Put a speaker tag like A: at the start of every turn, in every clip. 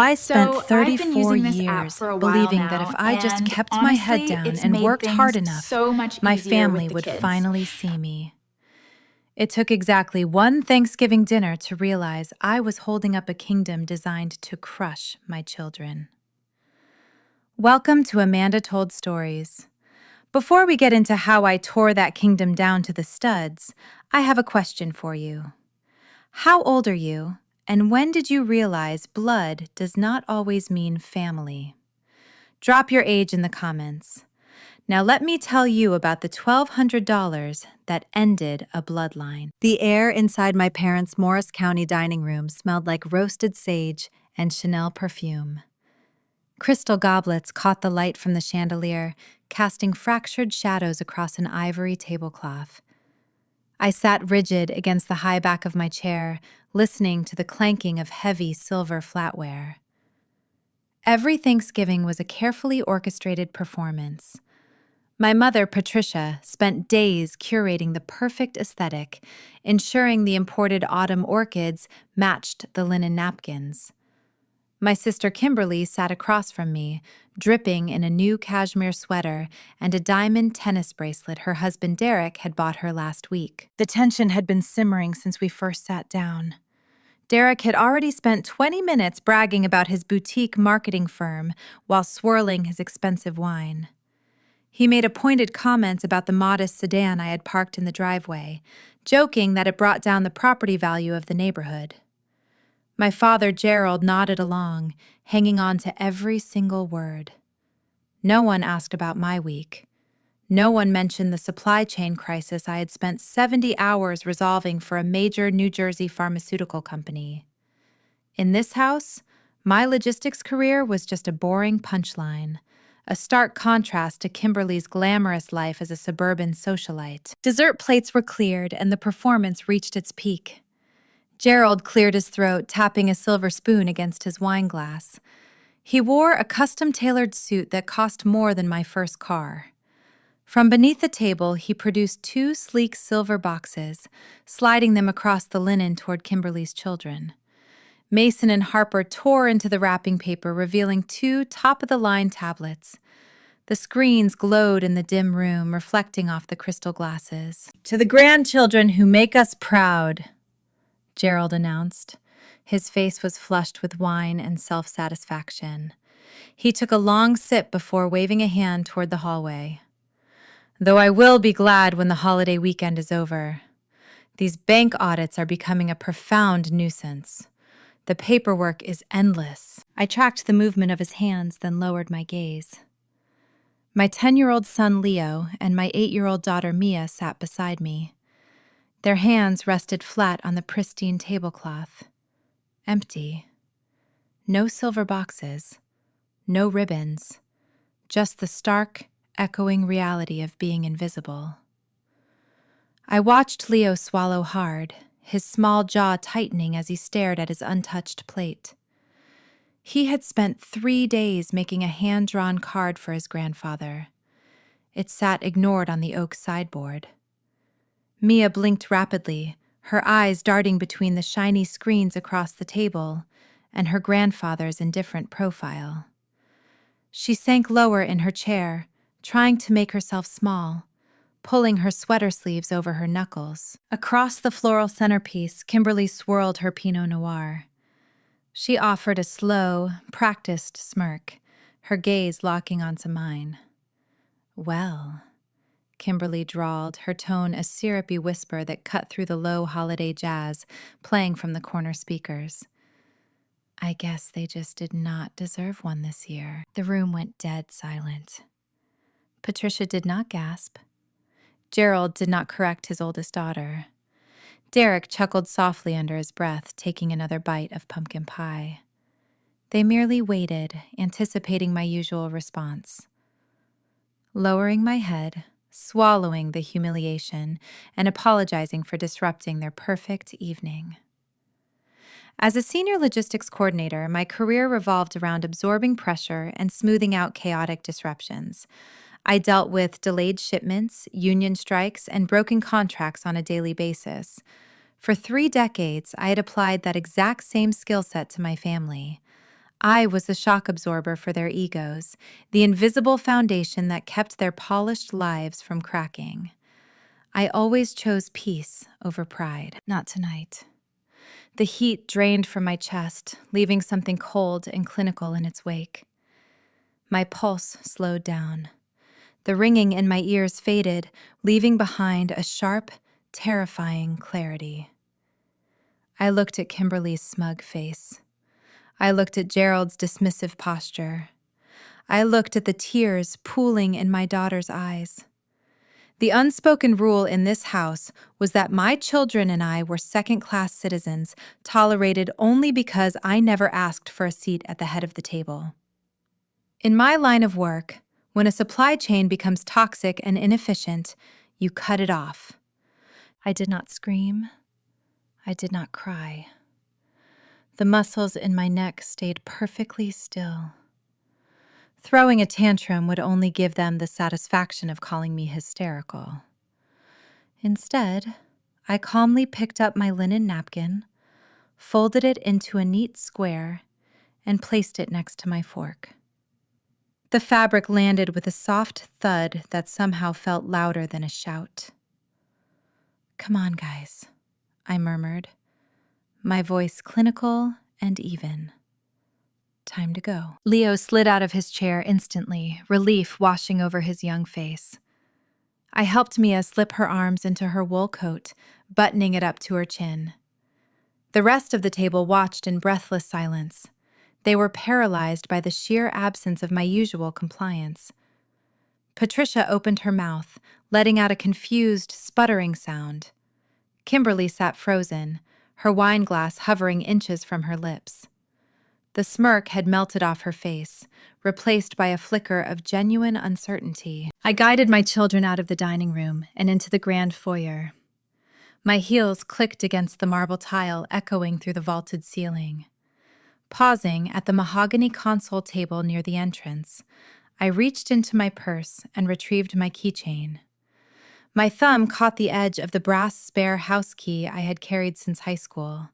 A: I spent
B: So I've been
A: 34
B: using this app
A: years
B: for a while
A: believing that if
B: now,
A: I just
B: and
A: kept my head
B: honestly,
A: down
B: it's
A: and
B: made
A: worked hard
B: things
A: enough,
B: so much
A: my
B: easier
A: family
B: with the
A: would
B: kids.
A: finally see me. It took exactly one Thanksgiving dinner to realize I was holding up a kingdom designed to crush my children. Welcome to Amanda Told Stories. Before we get into how I tore that kingdom down to the studs, I have a question for you. How old are you, and when did you realize blood does not always mean family? Drop your age in the comments. Now let me tell you about the $1,200 that ended a bloodline. The air inside my parents' Morris County dining room smelled like roasted sage and Chanel perfume. Crystal goblets caught the light from the chandelier, casting fractured shadows across an ivory tablecloth. I sat rigid against the high back of my chair, listening to the clanking of heavy silver flatware. Every Thanksgiving was a carefully orchestrated performance. My mother, Patricia, spent days curating the perfect aesthetic, ensuring the imported autumn orchids matched the linen napkins. My sister Kimberly sat across from me, dripping in a new cashmere sweater and a diamond tennis bracelet her husband Derek had bought her last week. The tension had been simmering since we first sat down. Derek had already spent 20 minutes bragging about his boutique marketing firm while swirling his expensive wine. He made a pointed comment about the modest sedan I had parked in the driveway, joking that it brought down the property value of the neighborhood. My father, Gerald, nodded along, hanging on to every single word. No one asked about my week. No one mentioned the supply chain crisis I had spent 70 hours resolving for a major New Jersey pharmaceutical company. In this house, my logistics career was just a boring punchline, a stark contrast to Kimberly's glamorous life as a suburban socialite. Dessert plates were cleared, and the performance reached its peak. Gerald cleared his throat, tapping a silver spoon against his wine glass. He wore a custom-tailored suit that cost more than my first car. From beneath the table, he produced 2 sleek silver boxes, sliding them across the linen toward Kimberly's children. Mason and Harper tore into the wrapping paper, revealing 2 top-of-the-line tablets. The screens glowed in the dim room, reflecting off the crystal glasses. "To the grandchildren who make us proud," Gerald announced. His face was flushed with wine and self-satisfaction. He took a long sip before waving a hand toward the hallway. "Though I will be glad when the holiday weekend is over. These bank audits are becoming a profound nuisance. The paperwork is endless." I tracked the movement of his hands, then lowered my gaze. My 10-year-old son Leo and my 8-year-old daughter Mia sat beside me. Their hands rested flat on the pristine tablecloth. Empty. No silver boxes. No ribbons. Just the stark, echoing reality of being invisible. I watched Leo swallow hard, his small jaw tightening as he stared at his untouched plate. He had spent 3 days making a hand-drawn card for his grandfather. It sat ignored on the oak sideboard. Mia blinked rapidly, her eyes darting between the shiny screens across the table and her grandfather's indifferent profile. She sank lower in her chair, trying to make herself small, pulling her sweater sleeves over her knuckles. Across the floral centerpiece, Kimberly swirled her Pinot Noir. She offered a slow, practiced smirk, her gaze locking onto mine. "Well," Kimberly drawled, her tone a syrupy whisper that cut through the low holiday jazz playing from the corner speakers. "I guess they just did not deserve one this year." The room went dead silent. Patricia did not gasp. Gerald did not correct his oldest daughter. Derek chuckled softly under his breath, taking another bite of pumpkin pie. They merely waited, anticipating my usual response. Lowering my head, swallowing the humiliation, and apologizing for disrupting their perfect evening. As a senior logistics coordinator, my career revolved around absorbing pressure and smoothing out chaotic disruptions. I dealt with delayed shipments, union strikes, and broken contracts on a daily basis. For 3 decades, I had applied that exact same skill set to my family. I was the shock absorber for their egos, the invisible foundation that kept their polished lives from cracking. I always chose peace over pride. Not tonight. The heat drained from my chest, leaving something cold and clinical in its wake. My pulse slowed down. The ringing in my ears faded, leaving behind a sharp, terrifying clarity. I looked at Kimberly's smug face. I looked at Gerald's dismissive posture. I looked at the tears pooling in my daughter's eyes. The unspoken rule in this house was that my children and I were second-class citizens, tolerated only because I never asked for a seat at the head of the table. In my line of work, when a supply chain becomes toxic and inefficient, you cut it off. I did not scream. I did not cry. The muscles in my neck stayed perfectly still. Throwing a tantrum would only give them the satisfaction of calling me hysterical. Instead, I calmly picked up my linen napkin, folded it into a neat square, and placed it next to my fork. The fabric landed with a soft thud that somehow felt louder than a shout. "Come on, guys," I murmured, my voice clinical and even. "Time to go." Leo slid out of his chair instantly, relief washing over his young face. I helped Mia slip her arms into her wool coat, buttoning it up to her chin. The rest of the table watched in breathless silence. They were paralyzed by the sheer absence of my usual compliance. Patricia opened her mouth, letting out a confused, sputtering sound. Kimberly sat frozen, her wine glass hovering inches from her lips. The smirk had melted off her face, replaced by a flicker of genuine uncertainty. I guided my children out of the dining room and into the grand foyer. My heels clicked against the marble tile, echoing through the vaulted ceiling. Pausing at the mahogany console table near the entrance, I reached into my purse and retrieved my keychain. My thumb caught the edge of the brass spare house key I had carried since high school.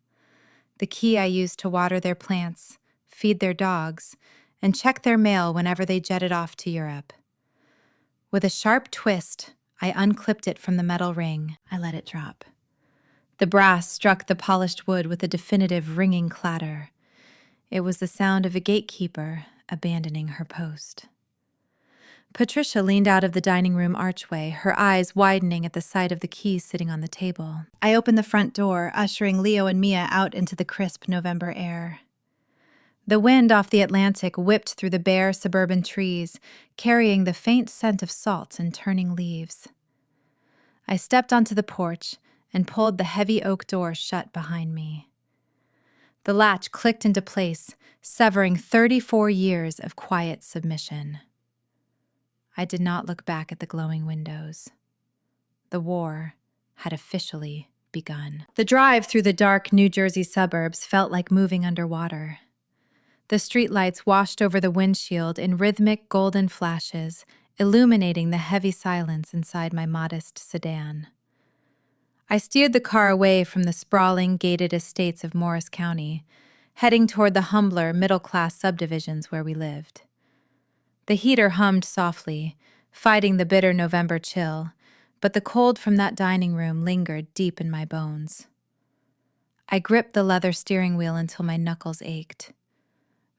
A: The key I used to water their plants, feed their dogs, and check their mail whenever they jetted off to Europe. With a sharp twist, I unclipped it from the metal ring. I let it drop. The brass struck the polished wood with a definitive ringing clatter. It was the sound of a gatekeeper abandoning her post. Patricia leaned out of the dining room archway, her eyes widening at the sight of the key sitting on the table. I opened the front door, ushering Leo and Mia out into the crisp November air. The wind off the Atlantic whipped through the bare suburban trees, carrying the faint scent of salt and turning leaves. I stepped onto the porch and pulled the heavy oak door shut behind me. The latch clicked into place, severing 34 years of quiet submission. I did not look back at the glowing windows. The war had officially begun. The drive through the dark New Jersey suburbs felt like moving underwater. The streetlights washed over the windshield in rhythmic golden flashes, illuminating the heavy silence inside my modest sedan. I steered the car away from the sprawling, gated estates of Morris County, heading toward the humbler, middle-class subdivisions where we lived. The heater hummed softly, fighting the bitter November chill, but the cold from that dining room lingered deep in my bones. I gripped the leather steering wheel until my knuckles ached.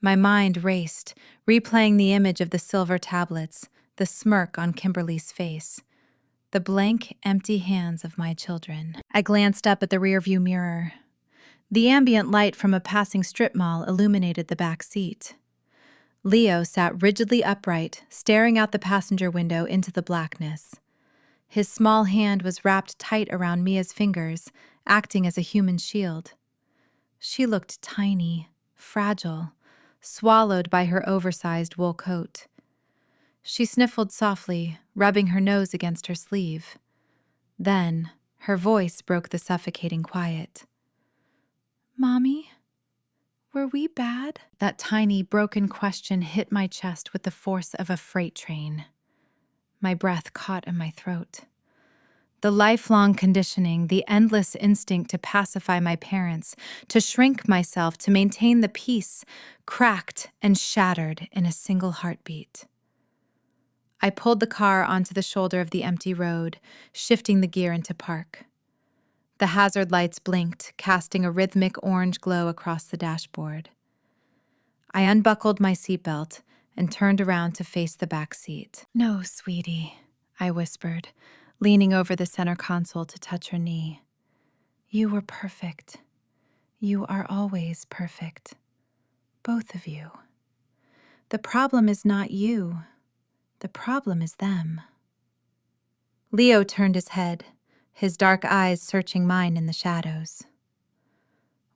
A: My mind raced, replaying the image of the silver tablets, the smirk on Kimberly's face, the blank, empty hands of my children. I glanced up at the rearview mirror. The ambient light from a passing strip mall illuminated the back seat. Leo sat rigidly upright, staring out the passenger window into the blackness. His small hand was wrapped tight around Mia's fingers, acting as a human shield. She looked tiny, fragile, swallowed by her oversized wool coat. She sniffled softly, rubbing her nose against her sleeve. Then, her voice broke the suffocating quiet. "Mommy, were we bad?" That tiny, broken question hit my chest with the force of a freight train. My breath caught in my throat. The lifelong conditioning, the endless instinct to pacify my parents, to shrink myself, to maintain the peace, cracked and shattered in a single heartbeat. I pulled the car onto the shoulder of the empty road, shifting the gear into park. The hazard lights blinked, casting a rhythmic orange glow across the dashboard. I unbuckled my seatbelt and turned around to face the back seat. "No, sweetie," I whispered, leaning over the center console to touch her knee. "You were perfect. You are always perfect. Both of you. The problem is not you. The problem is them." Leo turned his head, his dark eyes searching mine in the shadows.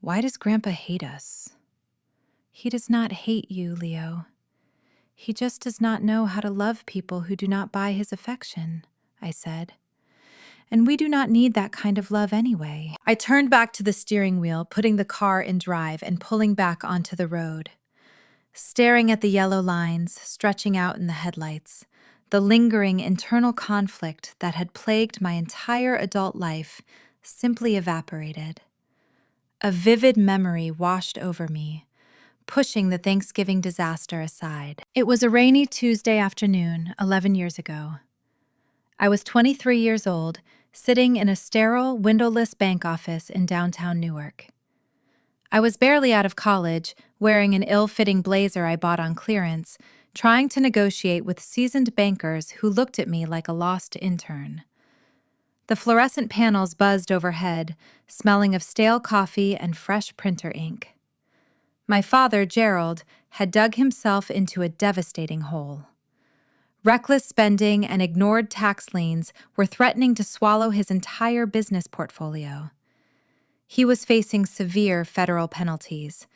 A: "Why does Grandpa hate us?" "He does not hate you, Leo. He just does not know how to love people who do not buy his affection," I said. "And we do not need that kind of love anyway." I turned back to the steering wheel, putting the car in drive and pulling back onto the road. Staring at the yellow lines stretching out in the headlights, the lingering internal conflict that had plagued my entire adult life simply evaporated. A vivid memory washed over me, pushing the Thanksgiving disaster aside. It was a rainy Tuesday afternoon 11 years ago. I was 23 years old, sitting in a sterile, windowless bank office in downtown Newark. I was barely out of college, wearing an ill-fitting blazer I bought on clearance, trying to negotiate with seasoned bankers who looked at me like a lost intern. The fluorescent panels buzzed overhead, smelling of stale coffee and fresh printer ink. My father, Gerald, had dug himself into a devastating hole. Reckless spending and ignored tax liens were threatening to swallow his entire business portfolio. He was facing severe federal penalties.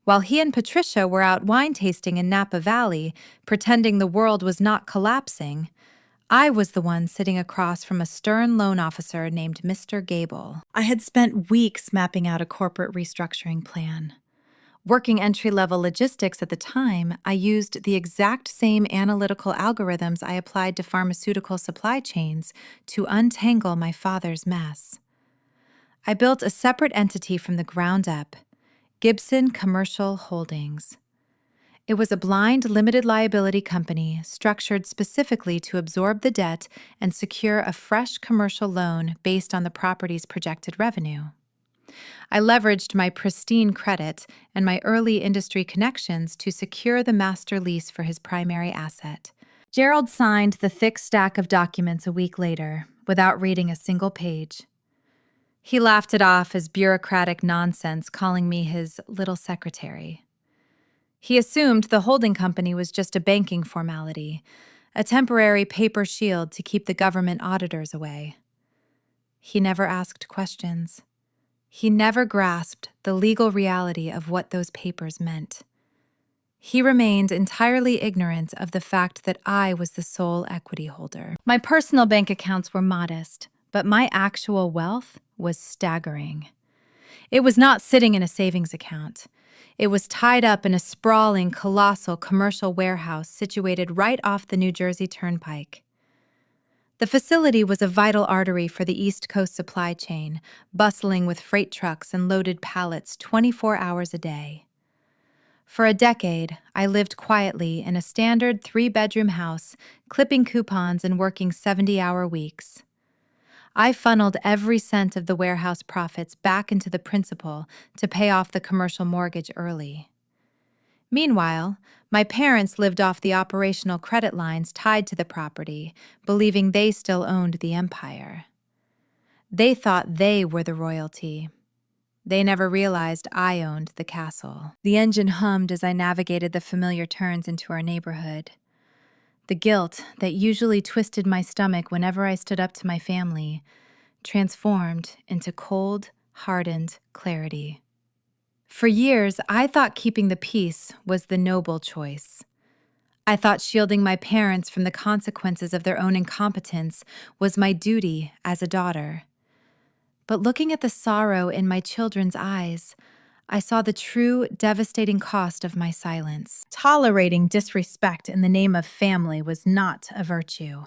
A: While he and Patricia were out wine tasting in Napa Valley, pretending the world was not collapsing, I was the one sitting across from a stern loan officer named Mr. Gable. I had spent weeks mapping out a corporate restructuring plan. Working entry-level logistics at the time, I used the exact same analytical algorithms I applied to pharmaceutical supply chains to untangle my father's mess. I built a separate entity from the ground up, Gibson Commercial Holdings. It was a blind limited liability company structured specifically to absorb the debt and secure a fresh commercial loan based on the property's projected revenue. I leveraged my pristine credit and my early industry connections to secure the master lease for his primary asset. Gerald signed the thick stack of documents a week later, without reading a single page. He laughed it off as bureaucratic nonsense, calling me his little secretary. He assumed the holding company was just a banking formality, a temporary paper shield to keep the government auditors away. He never asked questions. He never grasped the legal reality of what those papers meant. He remained entirely ignorant of the fact that I was the sole equity holder. My personal bank accounts were modest, but my actual wealth was staggering. It was not sitting in a savings account. It was tied up in a sprawling, colossal commercial warehouse situated right off the New Jersey Turnpike. The facility was a vital artery for the East Coast supply chain, bustling with freight trucks and loaded pallets 24 hours a day. For a decade, I lived quietly in a standard 3-bedroom house, clipping coupons and working 70-hour weeks. I funneled every cent of the warehouse profits back into the principal to pay off the commercial mortgage early. Meanwhile, my parents lived off the operational credit lines tied to the property, believing they still owned the empire. They thought they were the royalty. They never realized I owned the castle. The engine hummed as I navigated the familiar turns into our neighborhood. The guilt that usually twisted my stomach whenever I stood up to my family transformed into cold, hardened clarity. For years, I thought keeping the peace was the noble choice. I thought shielding my parents from the consequences of their own incompetence was my duty as a daughter. But looking at the sorrow in my children's eyes, I saw the true, devastating cost of my silence. Tolerating disrespect in the name of family was not a virtue.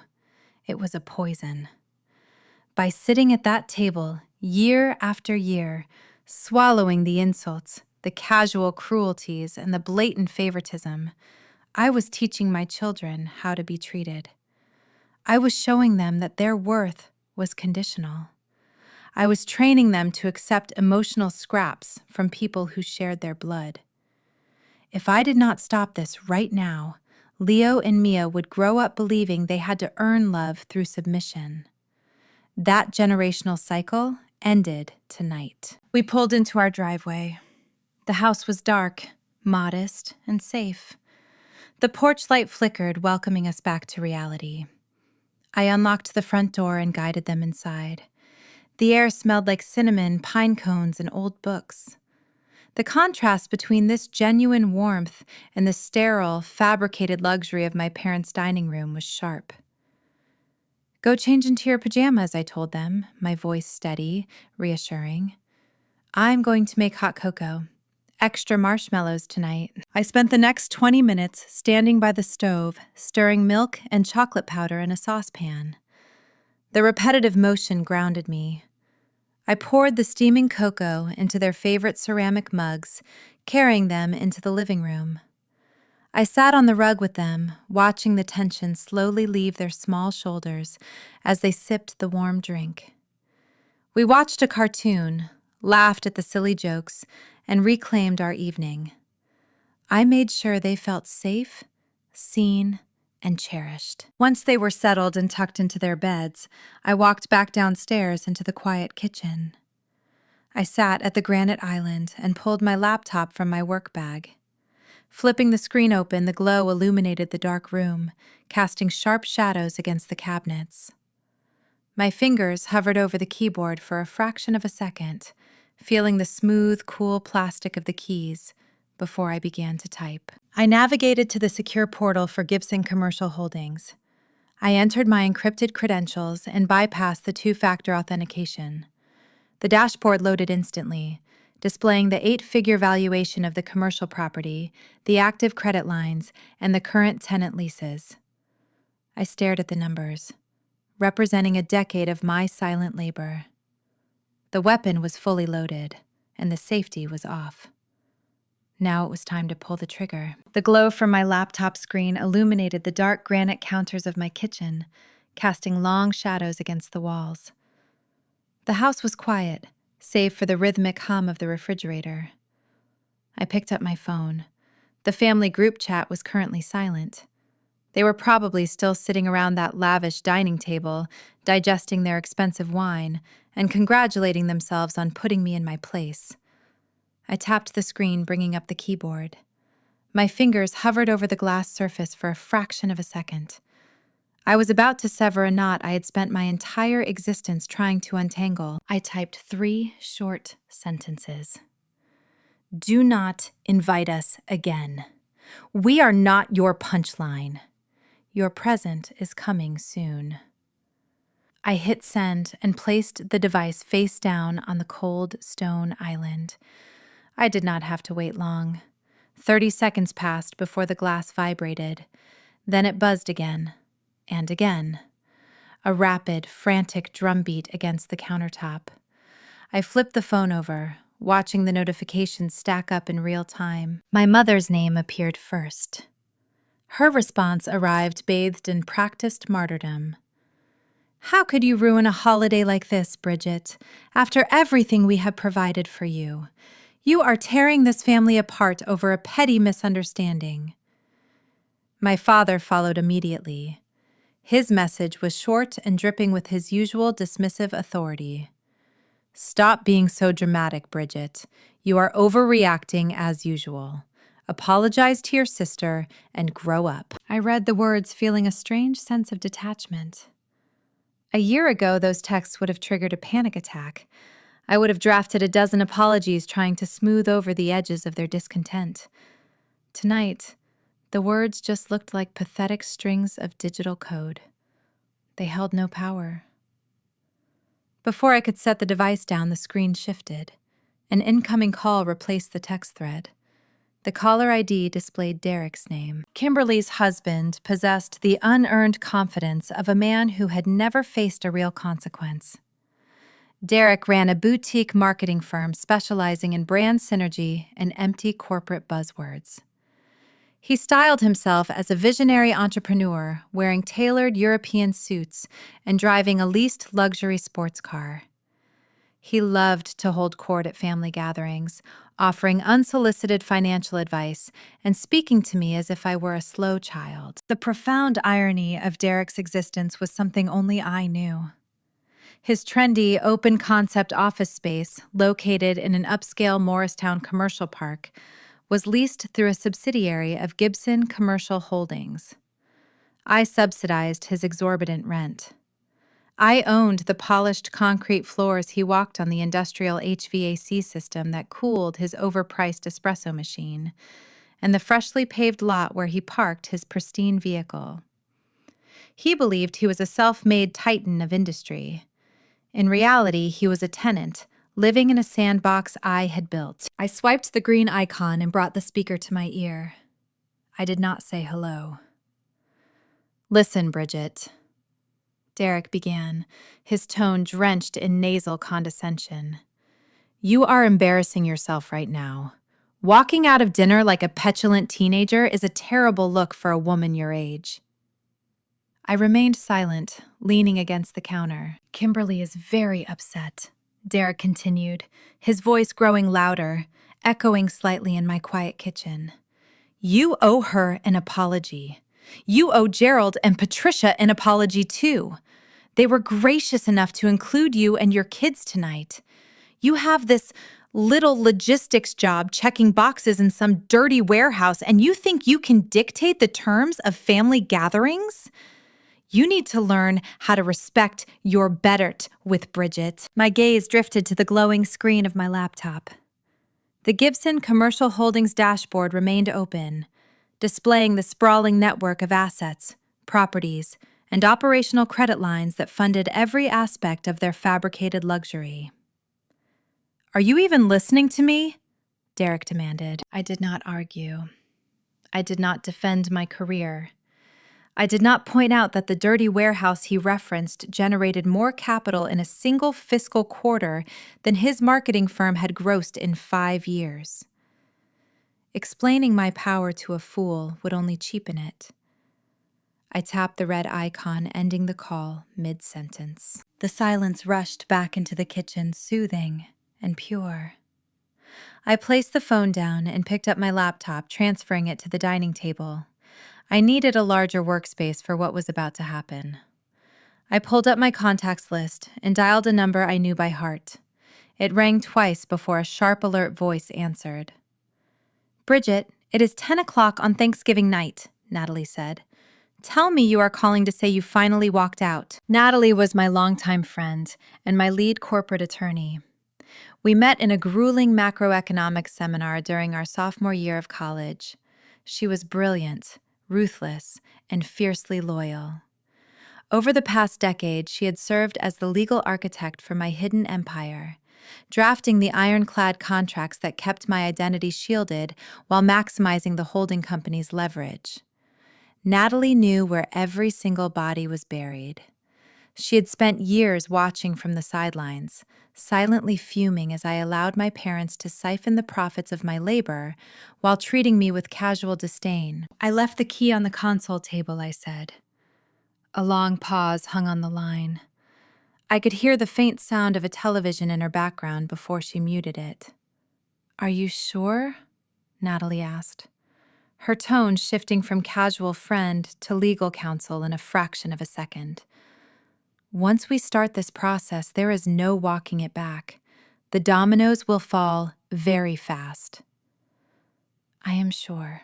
A: It was a poison. By sitting at that table year after year, swallowing the insults, the casual cruelties, and the blatant favoritism, I was teaching my children how to be treated. I was showing them that their worth was conditional. I was training them to accept emotional scraps from people who shared their blood. If I did not stop this right now, Leo and Mia would grow up believing they had to earn love through submission. That generational cycle ended tonight. We pulled into our driveway. The house was dark, modest, and safe. The porch light flickered, welcoming us back to reality. I unlocked the front door and guided them inside. The air smelled like cinnamon, pine cones, and old books. The contrast between this genuine warmth and the sterile, fabricated luxury of my parents' dining room was sharp. "Go change into your pajamas," I told them, my voice steady, reassuring. "I'm going to make hot cocoa. Extra marshmallows tonight." I spent the next 20 minutes standing by the stove, stirring milk and chocolate powder in a saucepan. The repetitive motion grounded me. I poured the steaming cocoa into their favorite ceramic mugs, carrying them into the living room. I sat on the rug with them, watching the tension slowly leave their small shoulders as they sipped the warm drink. We watched a cartoon, laughed at the silly jokes, and reclaimed our evening. I made sure they felt safe, seen, and cherished. Once they were settled and tucked into their beds, I walked back downstairs into the quiet kitchen. I sat at the granite island and pulled my laptop from my work bag. Flipping the screen open, the glow illuminated the dark room, casting sharp shadows against the cabinets. My fingers hovered over the keyboard for a fraction of a second, feeling the smooth, cool plastic of the keys before I began to type. I navigated to the secure portal for Gibson Commercial Holdings. I entered my encrypted credentials and bypassed the two-factor authentication. The dashboard loaded instantly, displaying the 8-figure valuation of the commercial property, the active credit lines, and the current tenant leases. I stared at the numbers, representing a decade of my silent labor. The weapon was fully loaded, and the safety was off. Now it was time to pull the trigger. The glow from my laptop screen illuminated the dark granite counters of my kitchen, casting long shadows against the walls. The house was quiet, save for the rhythmic hum of the refrigerator. I picked up my phone. The family group chat was currently silent. They were probably still sitting around that lavish dining table, digesting their expensive wine and congratulating themselves on putting me in my place. I tapped the screen, bringing up the keyboard. My fingers hovered over the glass surface for a fraction of a second. I was about to sever a knot I had spent my entire existence trying to untangle. I typed 3 short sentences. "Do not invite us again. We are not your punchline. Your present is coming soon." I hit send and placed the device face down on the cold stone island. I did not have to wait long. 30 seconds passed before the glass vibrated. Then it buzzed again, and again. A rapid, frantic drumbeat against the countertop. I flipped the phone over, watching the notifications stack up in real time. My mother's name appeared first. Her response arrived bathed in practiced martyrdom. "How could you ruin a holiday like this, Bridget, after everything we have provided for you? You are tearing this family apart over a petty misunderstanding." My father followed immediately. His message was short and dripping with his usual dismissive authority. "Stop being so dramatic, Bridget. You are overreacting as usual. Apologize to your sister and grow up." I read the words, feeling a strange sense of detachment. A year ago, those texts would have triggered a panic attack. I would have drafted a dozen apologies trying to smooth over the edges of their discontent. Tonight, the words just looked like pathetic strings of digital code. They held no power. Before I could set the device down, the screen shifted. An incoming call replaced the text thread. The caller ID displayed Derek's name. Kimberly's husband possessed the unearned confidence of a man who had never faced a real consequence. Derek ran a boutique marketing firm specializing in brand synergy and empty corporate buzzwords. He styled himself as a visionary entrepreneur, wearing tailored European suits and driving a leased luxury sports car. He loved to hold court at family gatherings, offering unsolicited financial advice and speaking to me as if I were a slow child. The profound irony of Derek's existence was something only I knew. His trendy, open-concept office space, located in an upscale Morristown commercial park, was leased through a subsidiary of Gibson Commercial Holdings. I subsidized his exorbitant rent. I owned the polished concrete floors he walked on, the industrial HVAC system that cooled his overpriced espresso machine, and the freshly paved lot where he parked his pristine vehicle. He believed he was a self-made titan of industry. In reality, he was a tenant, living in a sandbox I had built. I swiped the green icon and brought the speaker to my ear. I did not say hello. "Listen, Bridget," Derek began, his tone drenched in nasal condescension. "You are embarrassing yourself right now. Walking out of dinner like a petulant teenager is a terrible look for a woman your age." I remained silent, leaning against the counter. "Kimberly is very upset," Derek continued, his voice growing louder, echoing slightly in my quiet kitchen. "You owe her an apology. You owe Gerald and Patricia an apology too. They were gracious enough to include you and your kids tonight. You have this little logistics job checking boxes in some dirty warehouse, and you think you can dictate the terms of family gatherings? You need to learn how to respect your bettert with Bridget." My gaze drifted to the glowing screen of my laptop. The Gibson Commercial Holdings dashboard remained open, displaying the sprawling network of assets, properties, and operational credit lines that funded every aspect of their fabricated luxury. "Are you even listening to me?" Derek demanded. I did not argue. I did not defend my career. I did not point out that the dirty warehouse he referenced generated more capital in a single fiscal quarter than his marketing firm had grossed in 5 years. Explaining my power to a fool would only cheapen it. I tapped the red icon, ending the call mid-sentence. The silence rushed back into the kitchen, soothing and pure. I placed the phone down and picked up my laptop, transferring it to the dining table. I needed a larger workspace for what was about to happen. I pulled up my contacts list and dialed a number I knew by heart. It rang twice before a sharp, alert voice answered. "Bridget, it is 10 o'clock on Thanksgiving night," Natalie said. "Tell me you are calling to say you finally walked out." Natalie was my longtime friend and my lead corporate attorney. We met in a grueling macroeconomics seminar during our sophomore year of college. She was brilliant, ruthless, and fiercely loyal. Over the past decade, she had served as the legal architect for my hidden empire, drafting the ironclad contracts that kept my identity shielded while maximizing the holding company's leverage. Natalie knew where every single body was buried. She had spent years watching from the sidelines, silently fuming as I allowed my parents to siphon the profits of my labor while treating me with casual disdain. "I left the key on the console table," I said. A long pause hung on the line. I could hear the faint sound of a television in her background before she muted it. "Are you sure?" Natalie asked, her tone shifting from casual friend to legal counsel in a fraction of a second. "Once we start this process, there is no walking it back. The dominoes will fall very fast." "I am sure.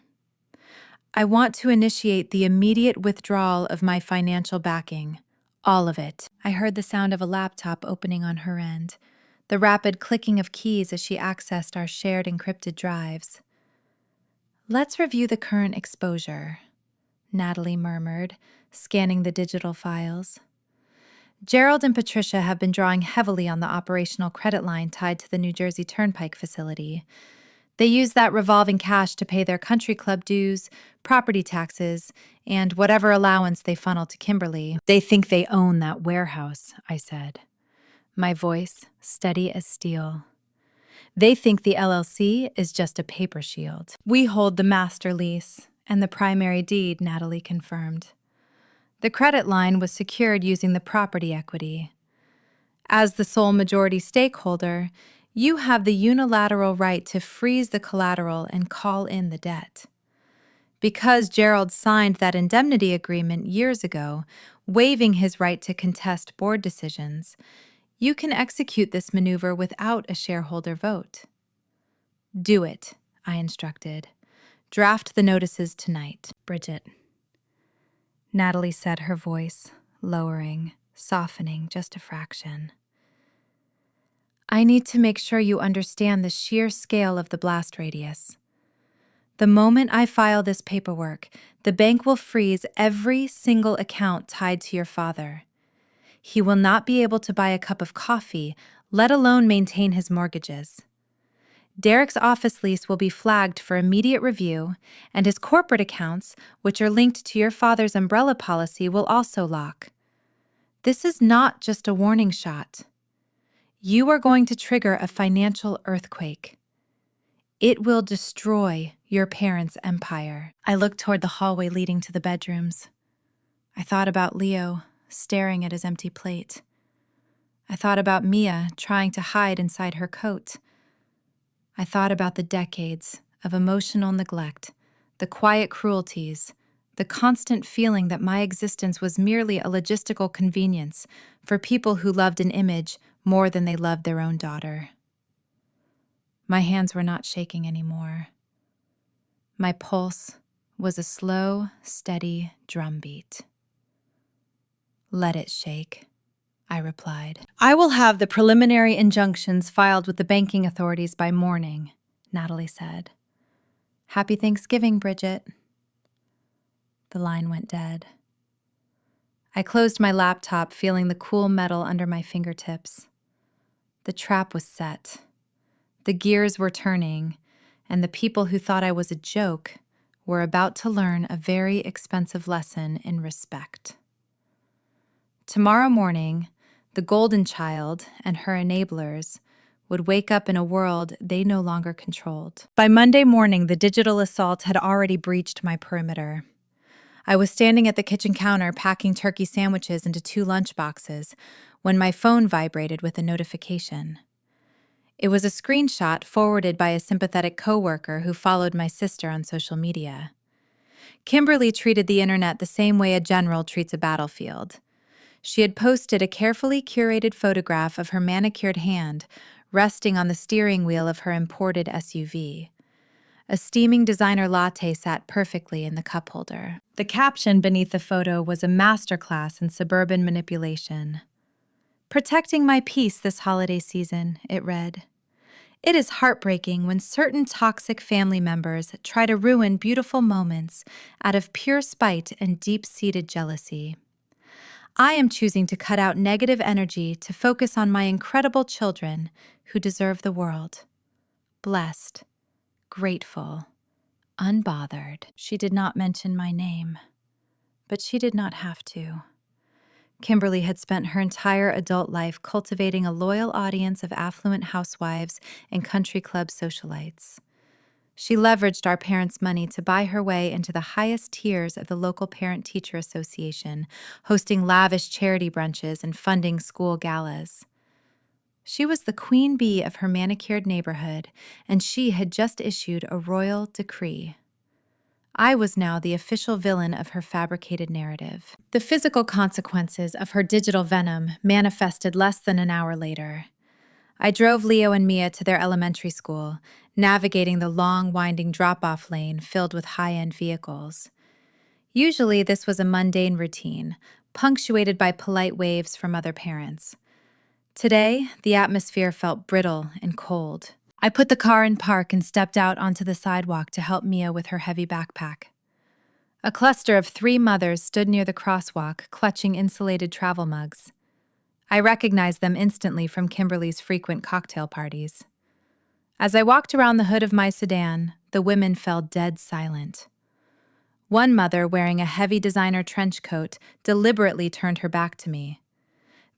A: I want to initiate the immediate withdrawal of my financial backing. All of it." I heard the sound of a laptop opening on her end, the rapid clicking of keys as she accessed our shared encrypted drives. "Let's review the current exposure," Natalie murmured, scanning the digital files. "Gerald and Patricia have been drawing heavily on the operational credit line tied to the New Jersey Turnpike facility. They use that revolving cash to pay their country club dues, property taxes, and whatever allowance they funnel to Kimberly. They think they own that warehouse," I said. my voice steady as steel. They think the LLC is just a paper shield. We hold the master lease and the primary deed, Natalie confirmed. The credit line was secured using the property equity. As the sole majority stakeholder, you have the unilateral right to freeze the collateral and call in the debt. Because Gerald signed that indemnity agreement years ago, waiving his right to contest board decisions, you can execute this maneuver without a shareholder vote. Do it, I instructed. Draft the notices tonight. Bridget. Natalie said, her voice lowering, softening just a fraction. I need to make sure you understand the sheer scale of the blast radius. The moment I file this paperwork, the bank will freeze every single account tied to your father. He will not be able to buy a cup of coffee, let alone maintain his mortgages. Derek's office lease will be flagged for immediate review, and his corporate accounts, which are linked to your father's umbrella policy, will also lock. This is not just a warning shot. You are going to trigger a financial earthquake. It will destroy your parents' empire. I looked toward the hallway leading to the bedrooms. I thought about Leo, staring at his empty plate. I thought about Mia, trying to hide inside her coat. I thought about the decades of emotional neglect, the quiet cruelties, the constant feeling that my existence was merely a logistical convenience for people who loved an image more than they loved their own daughter. My hands were not shaking anymore. My pulse was a slow, steady drumbeat. Let it shake, I replied. I will have the preliminary injunctions filed with the banking authorities by morning, Natalie said. Happy Thanksgiving, Bridget. The line went dead. I closed my laptop, feeling the cool metal under my fingertips. The trap was set. The gears were turning, and the people who thought I was a joke were about to learn a very expensive lesson in respect. Tomorrow morning, the golden child and her enablers would wake up in a world they no longer controlled. By Monday morning, the digital assault had already breached my perimeter. I was standing at the kitchen counter packing turkey sandwiches into 2 lunchboxes when my phone vibrated with a notification. It was a screenshot forwarded by a sympathetic coworker who followed my sister on social media. Kimberly treated the internet the same way a general treats a battlefield. She had posted a carefully curated photograph of her manicured hand resting on the steering wheel of her imported SUV. A steaming designer latte sat perfectly in the cup holder. The caption beneath the photo was a masterclass in suburban manipulation. Protecting my peace this holiday season, it read. It is heartbreaking when certain toxic family members try to ruin beautiful moments out of pure spite and deep-seated jealousy. I am choosing to cut out negative energy to focus on my incredible children who deserve the world. Blessed, grateful, unbothered. She did not mention my name, but she did not have to. Kimberly had spent her entire adult life cultivating a loyal audience of affluent housewives and country club socialites. She leveraged our parents' money to buy her way into the highest tiers of the local parent-teacher association, hosting lavish charity brunches and funding school galas. She was the queen bee of her manicured neighborhood, and she had just issued a royal decree. I was now the official villain of her fabricated narrative. The physical consequences of her digital venom manifested less than an hour later. I drove Leo and Mia to their elementary school, navigating the long, winding drop-off lane filled with high-end vehicles. Usually, this was a mundane routine, punctuated by polite waves from other parents. Today, the atmosphere felt brittle and cold. I put the car in park and stepped out onto the sidewalk to help Mia with her heavy backpack. A cluster of 3 mothers stood near the crosswalk, clutching insulated travel mugs. I recognized them instantly from Kimberly's frequent cocktail parties. As I walked around the hood of my sedan, the women fell dead silent. One mother, wearing a heavy designer trench coat, deliberately turned her back to me.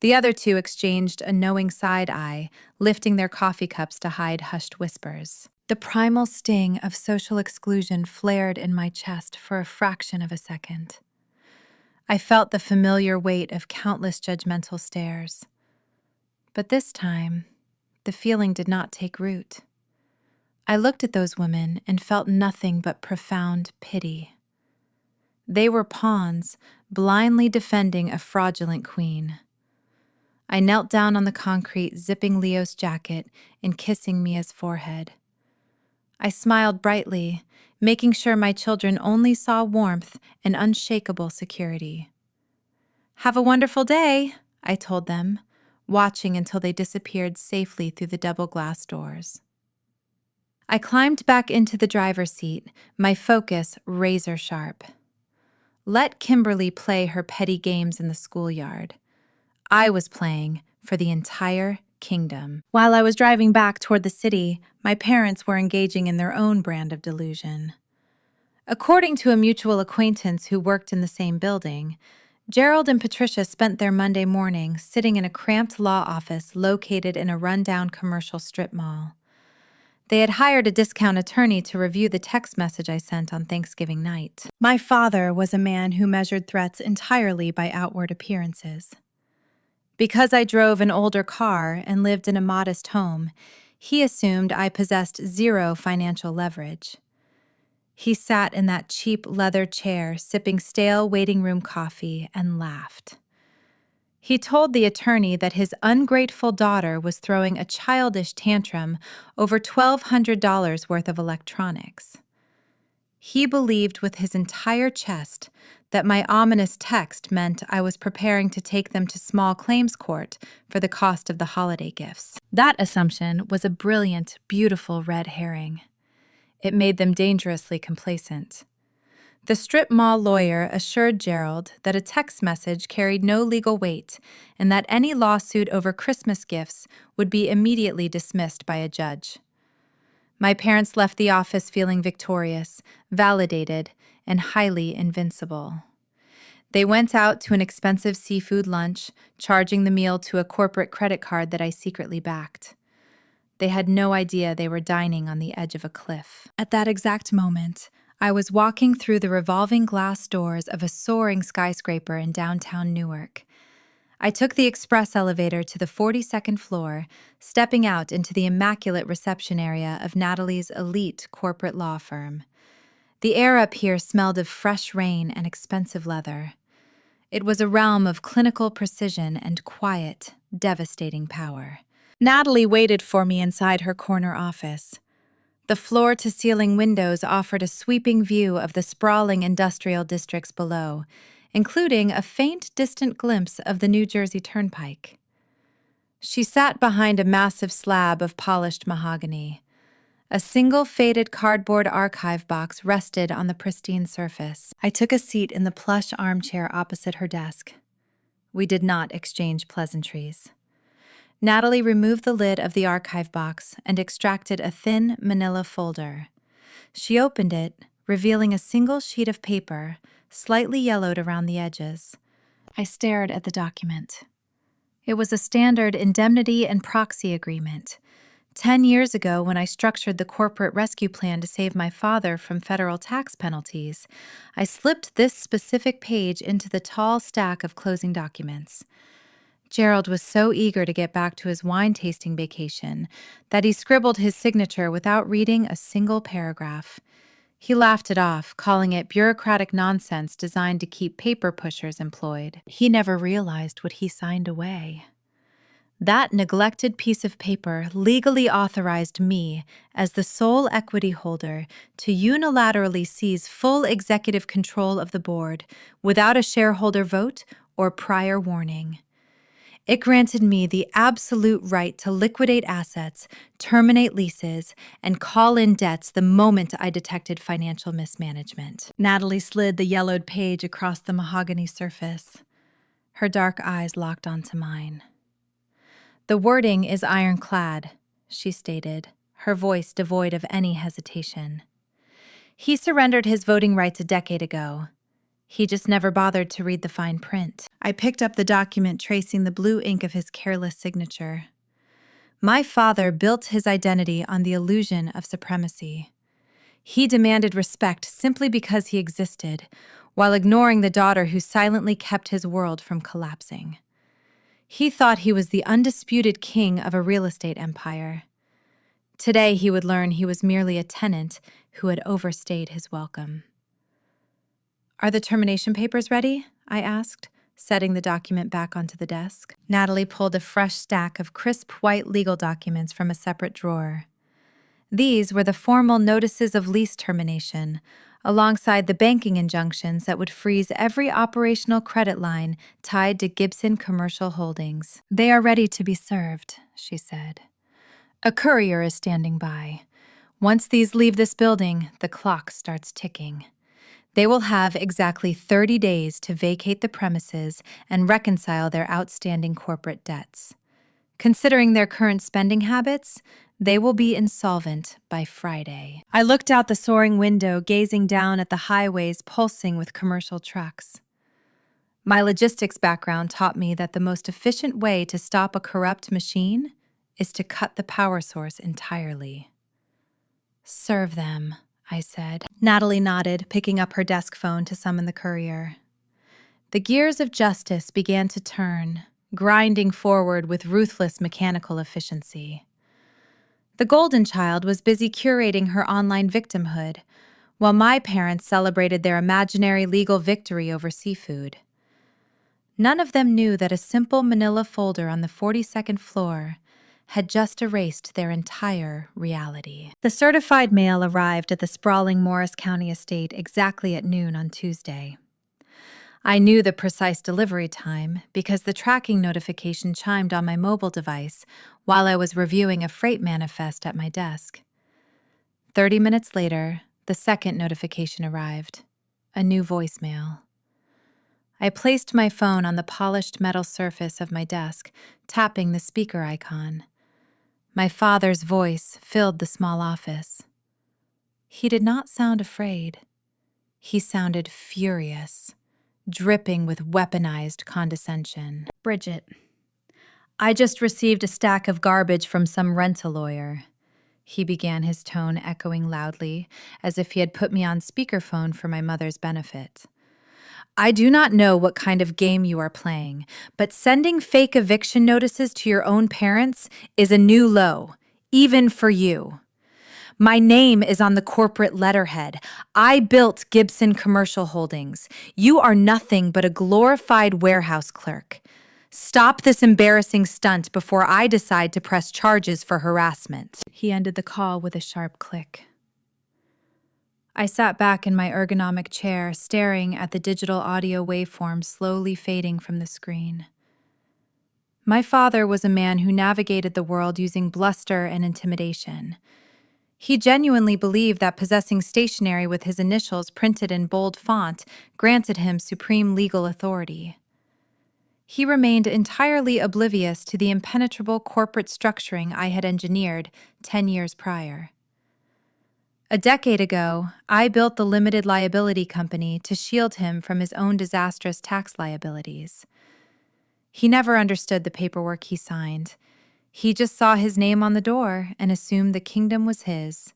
A: The other two exchanged a knowing side eye, lifting their coffee cups to hide hushed whispers. The primal sting of social exclusion flared in my chest for a fraction of a second. I felt the familiar weight of countless judgmental stares. But this time, the feeling did not take root. I looked at those women and felt nothing but profound pity. They were pawns, blindly defending a fraudulent queen. I knelt down on the concrete, zipping Leo's jacket and kissing Mia's forehead. I smiled brightly, making sure my children only saw warmth and unshakable security. "Have a wonderful day," I told them, watching until they disappeared safely through the double glass doors. I climbed back into the driver's seat, my focus razor sharp. Let Kimberly play her petty games in the schoolyard. I was playing for the entire kingdom. While I was driving back toward the city, my parents were engaging in their own brand of delusion. According to a mutual acquaintance who worked in the same building, Gerald and Patricia spent their Monday morning sitting in a cramped law office located in a rundown commercial strip mall. They had hired a discount attorney to review the text message I sent on Thanksgiving night. My father was a man who measured threats entirely by outward appearances. Because I drove an older car and lived in a modest home, he assumed I possessed zero financial leverage. He sat in that cheap leather chair, sipping stale waiting room coffee, and laughed. He told the attorney that his ungrateful daughter was throwing a childish tantrum over $1,200 worth of electronics. He believed with his entire chest that my ominous text meant I was preparing to take them to small claims court for the cost of the holiday gifts. That assumption was a brilliant, beautiful red herring. It made them dangerously complacent. The strip mall lawyer assured Gerald that a text message carried no legal weight and that any lawsuit over Christmas gifts would be immediately dismissed by a judge. My parents left the office feeling victorious, validated, and highly invincible. They went out to an expensive seafood lunch, charging the meal to a corporate credit card that I secretly backed. They had no idea they were dining on the edge of a cliff. At that exact moment, I was walking through the revolving glass doors of a soaring skyscraper in downtown Newark. I took the express elevator to the 42nd floor, stepping out into the immaculate reception area of Natalie's elite corporate law firm. The air up here smelled of fresh rain and expensive leather. It was a realm of clinical precision and quiet, devastating power. Natalie waited for me inside her corner office. The floor-to-ceiling windows offered a sweeping view of the sprawling industrial districts below, including a faint, distant glimpse of the New Jersey Turnpike. She sat behind a massive slab of polished mahogany. A single faded cardboard archive box rested on the pristine surface. I took a seat in the plush armchair opposite her desk. We did not exchange pleasantries. Natalie removed the lid of the archive box and extracted a thin manila folder. She opened it, revealing a single sheet of paper, slightly yellowed around the edges. I stared at the document. It was a standard indemnity and proxy agreement. 10 years ago, when I structured the corporate rescue plan to save my father from federal tax penalties, I slipped this specific page into the tall stack of closing documents. Gerald was so eager to get back to his wine-tasting vacation that he scribbled his signature without reading a single paragraph. He laughed it off, calling it bureaucratic nonsense designed to keep paper pushers employed. He never realized what he signed away. That neglected piece of paper legally authorized me, as the sole equity holder, to unilaterally seize full executive control of the board without a shareholder vote or prior warning. It granted me the absolute right to liquidate assets, terminate leases, and call in debts the moment I detected financial mismanagement. Natalie slid the yellowed page across the mahogany surface. Her dark eyes locked onto mine. "The wording is ironclad," she stated, her voice devoid of any hesitation. "He surrendered his voting rights a decade ago. He just never bothered to read the fine print. I picked up the document tracing the blue ink of his careless signature. My father built his identity on the illusion of supremacy. He demanded respect simply because he existed, while ignoring the daughter who silently kept his world from collapsing. He thought he was the undisputed king of a real estate empire. Today he would learn he was merely a tenant who had overstayed his welcome. "Are the termination papers ready?" I asked, setting the document back onto the desk. Natalie pulled a fresh stack of crisp white legal documents from a separate drawer. These were the formal notices of lease termination, alongside the banking injunctions that would freeze every operational credit line tied to Gibson Commercial Holdings. "They are ready to be served," she said. "A courier is standing by. Once these leave this building, the clock starts ticking. They will have exactly 30 days to vacate the premises and reconcile their outstanding corporate debts. Considering their current spending habits, they will be insolvent by Friday." I looked out the soaring window, gazing down at the highways pulsing with commercial trucks. My logistics background taught me that the most efficient way to stop a corrupt machine is to cut the power source entirely. "Serve them," I said. Natalie nodded, picking up her desk phone to summon the courier. The gears of justice began to turn, grinding forward with ruthless mechanical efficiency. The golden child was busy curating her online victimhood, while my parents celebrated their imaginary legal victory over seafood. None of them knew that a simple manila folder on the 42nd floor had just erased their entire reality. The certified mail arrived at the sprawling Morris County estate exactly at noon on Tuesday. I knew the precise delivery time because the tracking notification chimed on my mobile device while I was reviewing a freight manifest at my desk. 30 minutes later, the second notification arrived, a new voicemail. I placed my phone on the polished metal surface of my desk, tapping the speaker icon. My father's voice filled the small office. He did not sound afraid. He sounded furious, dripping with weaponized condescension. "Bridget, I just received a stack of garbage from some rent-a lawyer," he began, his tone echoing loudly, as if he had put me on speakerphone for my mother's benefit. "I do not know what kind of game you are playing, but sending fake eviction notices to your own parents is a new low, even for you. My name is on the corporate letterhead. I built Gibson Commercial Holdings. You are nothing but a glorified warehouse clerk. Stop this embarrassing stunt before I decide to press charges for harassment." He ended the call with a sharp click. I sat back in my ergonomic chair, staring at the digital audio waveform slowly fading from the screen. My father was a man who navigated the world using bluster and intimidation. He genuinely believed that possessing stationery with his initials printed in bold font granted him supreme legal authority. He remained entirely oblivious to the impenetrable corporate structuring I had engineered 10 years prior. A decade ago, I built the limited liability company to shield him from his own disastrous tax liabilities. He never understood the paperwork he signed. He just saw his name on the door and assumed the kingdom was his.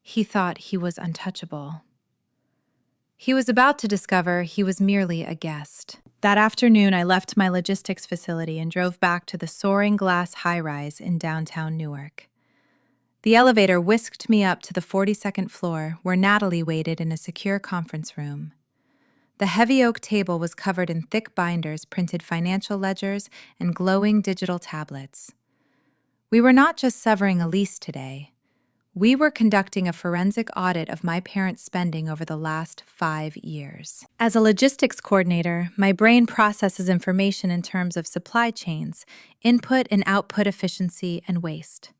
A: He thought he was untouchable. He was about to discover he was merely a guest. That afternoon, I left my logistics facility and drove back to the soaring glass high-rise in downtown Newark. The elevator whisked me up to the 42nd floor, where Natalie waited in a secure conference room. The heavy oak table was covered in thick binders, printed financial ledgers, and glowing digital tablets. We were not just severing a lease today. We were conducting a forensic audit of my parents' spending over the last 5 years. As a logistics coordinator, my brain processes information in terms of supply chains, input and output efficiency, and waste.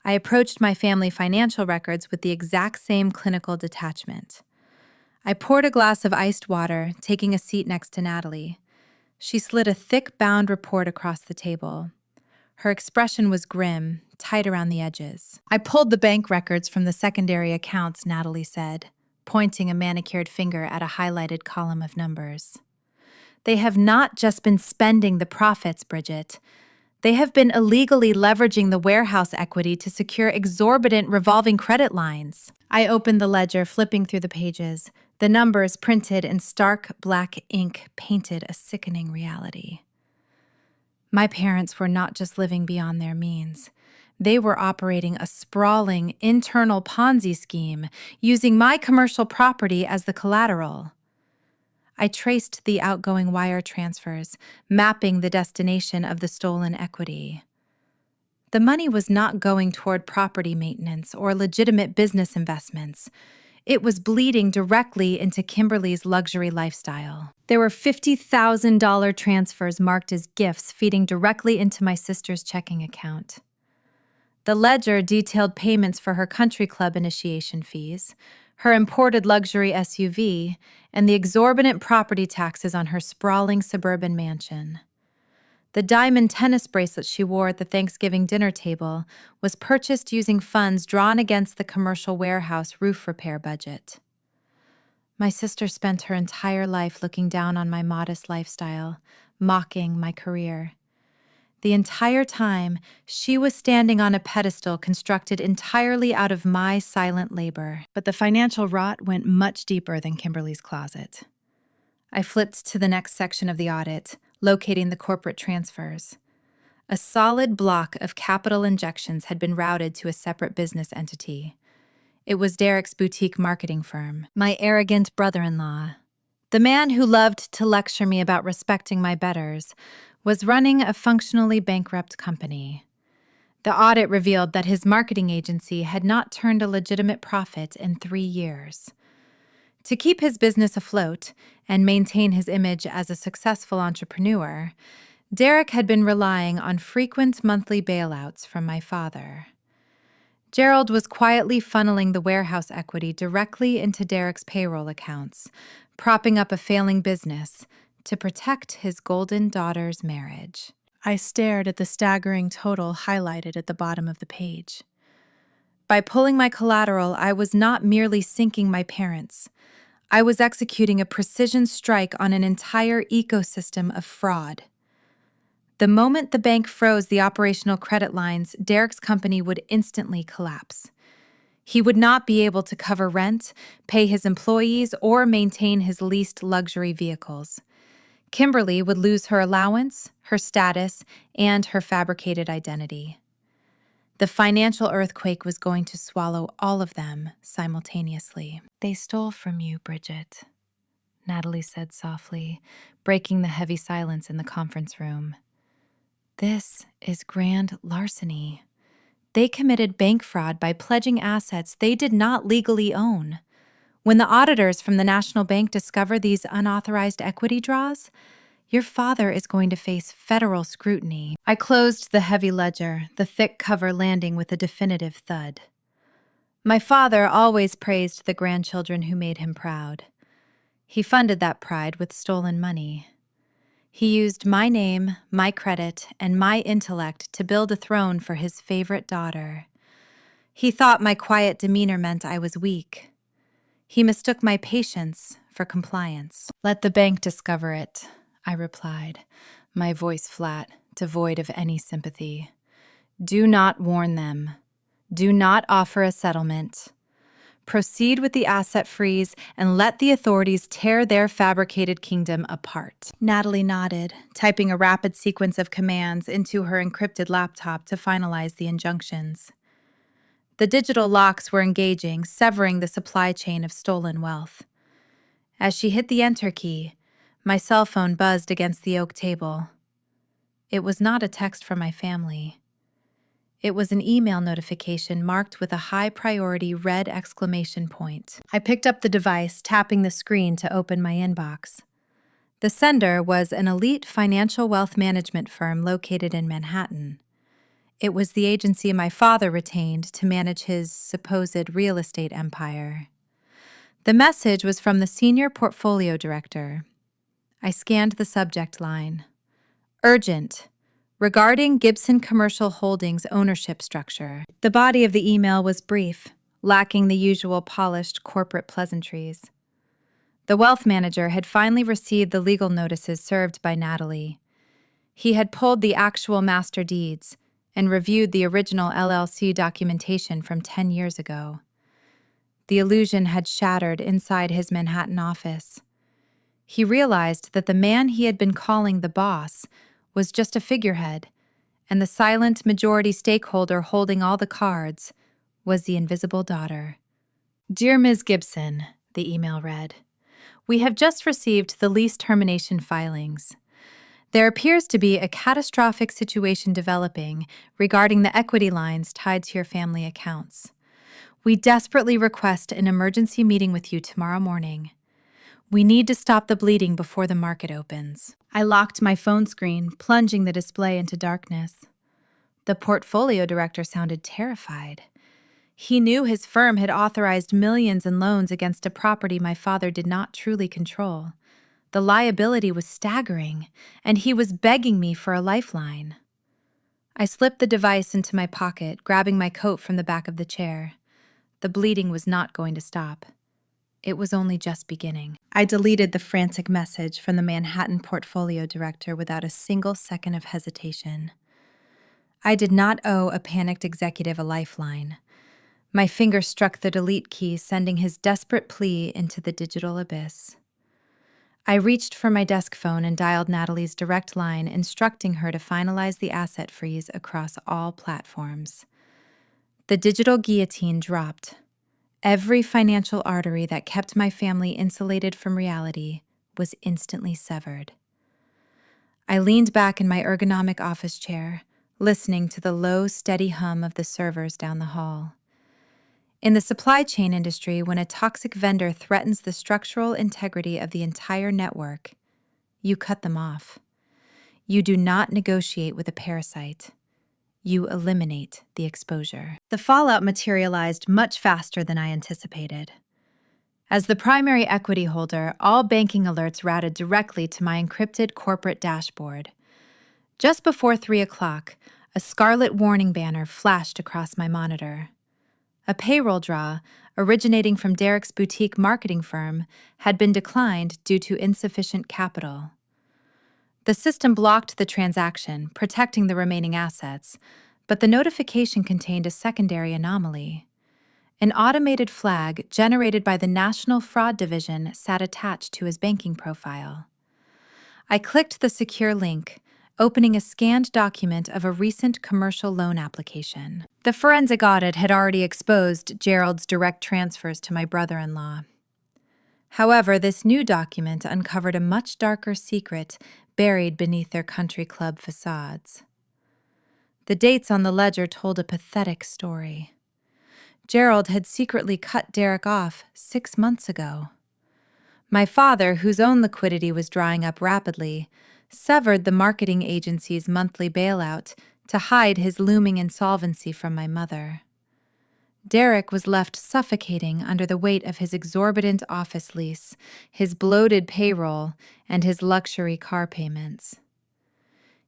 A: I approached my family financial records with the exact same clinical detachment. I poured a glass of iced water, taking a seat next to Natalie. She slid a thick bound report across the table. Her expression was grim, tight around the edges. "I pulled the bank records from the secondary accounts," Natalie said, pointing a manicured finger at a highlighted column of numbers. They have not just been spending the profits, Bridget. They have been illegally leveraging the warehouse equity to secure exorbitant revolving credit lines. I opened the ledger, flipping through the pages. The numbers, printed in stark black ink, painted a sickening reality. My parents were not just living beyond their means. They were operating a sprawling internal Ponzi scheme, using my commercial property as the collateral. I traced the outgoing wire transfers, mapping the destination of the stolen equity. The money was not going toward property maintenance or legitimate business investments. It was bleeding directly into Kimberly's luxury lifestyle. There were $50,000 transfers marked as gifts feeding directly into my sister's checking account. The ledger detailed payments for her country club initiation fees, her imported luxury SUV, and the exorbitant property taxes on her sprawling suburban mansion. The diamond tennis bracelet she wore at the Thanksgiving dinner table was purchased using funds drawn against the commercial warehouse roof repair budget. My sister spent her entire life looking down on my modest lifestyle, mocking my career. The entire time, she was standing on a pedestal constructed entirely out of my silent labor. But the financial rot went much deeper than Kimberly's closet. I flipped to the next section of the audit, locating the corporate transfers. A solid block of capital injections had been routed to a separate business entity. It was Derek's boutique marketing firm, my arrogant brother-in-law. The man who loved to lecture me about respecting my betters was running a functionally bankrupt company. The audit revealed that his marketing agency had not turned a legitimate profit in 3 years. To keep his business afloat and maintain his image as a successful entrepreneur, Derek had been relying on frequent monthly bailouts from my father. Gerald was quietly funneling the warehouse equity directly into Derek's payroll accounts, propping up a failing business to protect his golden daughter's marriage. I stared at the staggering total highlighted at the bottom of the page. By pulling my collateral, I was not merely sinking my parents. I was executing a precision strike on an entire ecosystem of fraud. The moment the bank froze the operational credit lines, Derek's company would instantly collapse. He would not be able to cover rent, pay his employees, or maintain his leased luxury vehicles. Kimberly would lose her allowance, her status, and her fabricated identity. The financial earthquake was going to swallow all of them simultaneously. "They stole from you, Bridget," Natalie said softly, breaking the heavy silence in the conference room. "This is grand larceny. They committed bank fraud by pledging assets they did not legally own. When the auditors from the National Bank discover these unauthorized equity draws, your father is going to face federal scrutiny." I closed the heavy ledger, the thick cover landing with a definitive thud. My father always praised the grandchildren who made him proud. He funded that pride with stolen money. He used my name, my credit, and my intellect to build a throne for his favorite daughter. He thought my quiet demeanor meant I was weak. He mistook my patience for compliance. "Let the bank discover it," I replied, my voice flat, devoid of any sympathy. "Do not warn them. Do not offer a settlement. Proceed with the asset freeze and let the authorities tear their fabricated kingdom apart." Natalie nodded, typing a rapid sequence of commands into her encrypted laptop to finalize the injunctions. The digital locks were engaging, severing the supply chain of stolen wealth. As she hit the enter key, my cell phone buzzed against the oak table. It was not a text from my family. It was an email notification marked with a high-priority red exclamation point. I picked up the device, tapping the screen to open my inbox. The sender was an elite financial wealth management firm located in Manhattan. It was the agency my father retained to manage his supposed real estate empire. The message was from the senior portfolio director. I scanned the subject line. "Urgent. Regarding Gibson Commercial Holdings ownership structure." The body of the email was brief, lacking the usual polished corporate pleasantries. The wealth manager had finally received the legal notices served by Natalie. He had pulled the actual master deeds and reviewed the original LLC documentation from 10 years ago. The illusion had shattered inside his Manhattan office. He realized that the man he had been calling the boss was just a figurehead, and the silent majority stakeholder holding all the cards was the invisible daughter. "Dear Ms. Gibson," the email read, "we have just received the lease termination filings. There appears to be a catastrophic situation developing regarding the equity lines tied to your family accounts. We desperately request an emergency meeting with you tomorrow morning. We need to stop the bleeding before the market opens." I locked my phone screen, plunging the display into darkness. The portfolio director sounded terrified. He knew his firm had authorized millions in loans against a property my father did not truly control. The liability was staggering, and he was begging me for a lifeline. I slipped the device into my pocket, grabbing my coat from the back of the chair. The bleeding was not going to stop. It was only just beginning. I deleted the frantic message from the Manhattan portfolio director without a single second of hesitation. I did not owe a panicked executive a lifeline. My finger struck the delete key, sending his desperate plea into the digital abyss. I reached for my desk phone and dialed Natalie's direct line, instructing her to finalize the asset freeze across all platforms. The digital guillotine dropped. Every financial artery that kept my family insulated from reality was instantly severed. I leaned back in my ergonomic office chair, listening to the low, steady hum of the servers down the hall. In the supply chain industry, when a toxic vendor threatens the structural integrity of the entire network, you cut them off. You do not negotiate with a parasite. You eliminate the exposure. The fallout materialized much faster than I anticipated. As the primary equity holder, all banking alerts routed directly to my encrypted corporate dashboard. Just before 3 o'clock, a scarlet warning banner flashed across my monitor. A payroll draw, originating from Derek's boutique marketing firm, had been declined due to insufficient capital. The system blocked the transaction, protecting the remaining assets, but the notification contained a secondary anomaly. An automated flag generated by the National Fraud Division sat attached to his banking profile. I clicked the secure link, opening a scanned document of a recent commercial loan application. The forensic audit had already exposed Gerald's direct transfers to my brother-in-law. However, this new document uncovered a much darker secret buried beneath their country club facades. The dates on the ledger told a pathetic story. Gerald had secretly cut Derek off 6 months ago. My father, whose own liquidity was drying up rapidly, severed the marketing agency's monthly bailout to hide his looming insolvency from my mother. Derek was left suffocating under the weight of his exorbitant office lease, his bloated payroll, and his luxury car payments.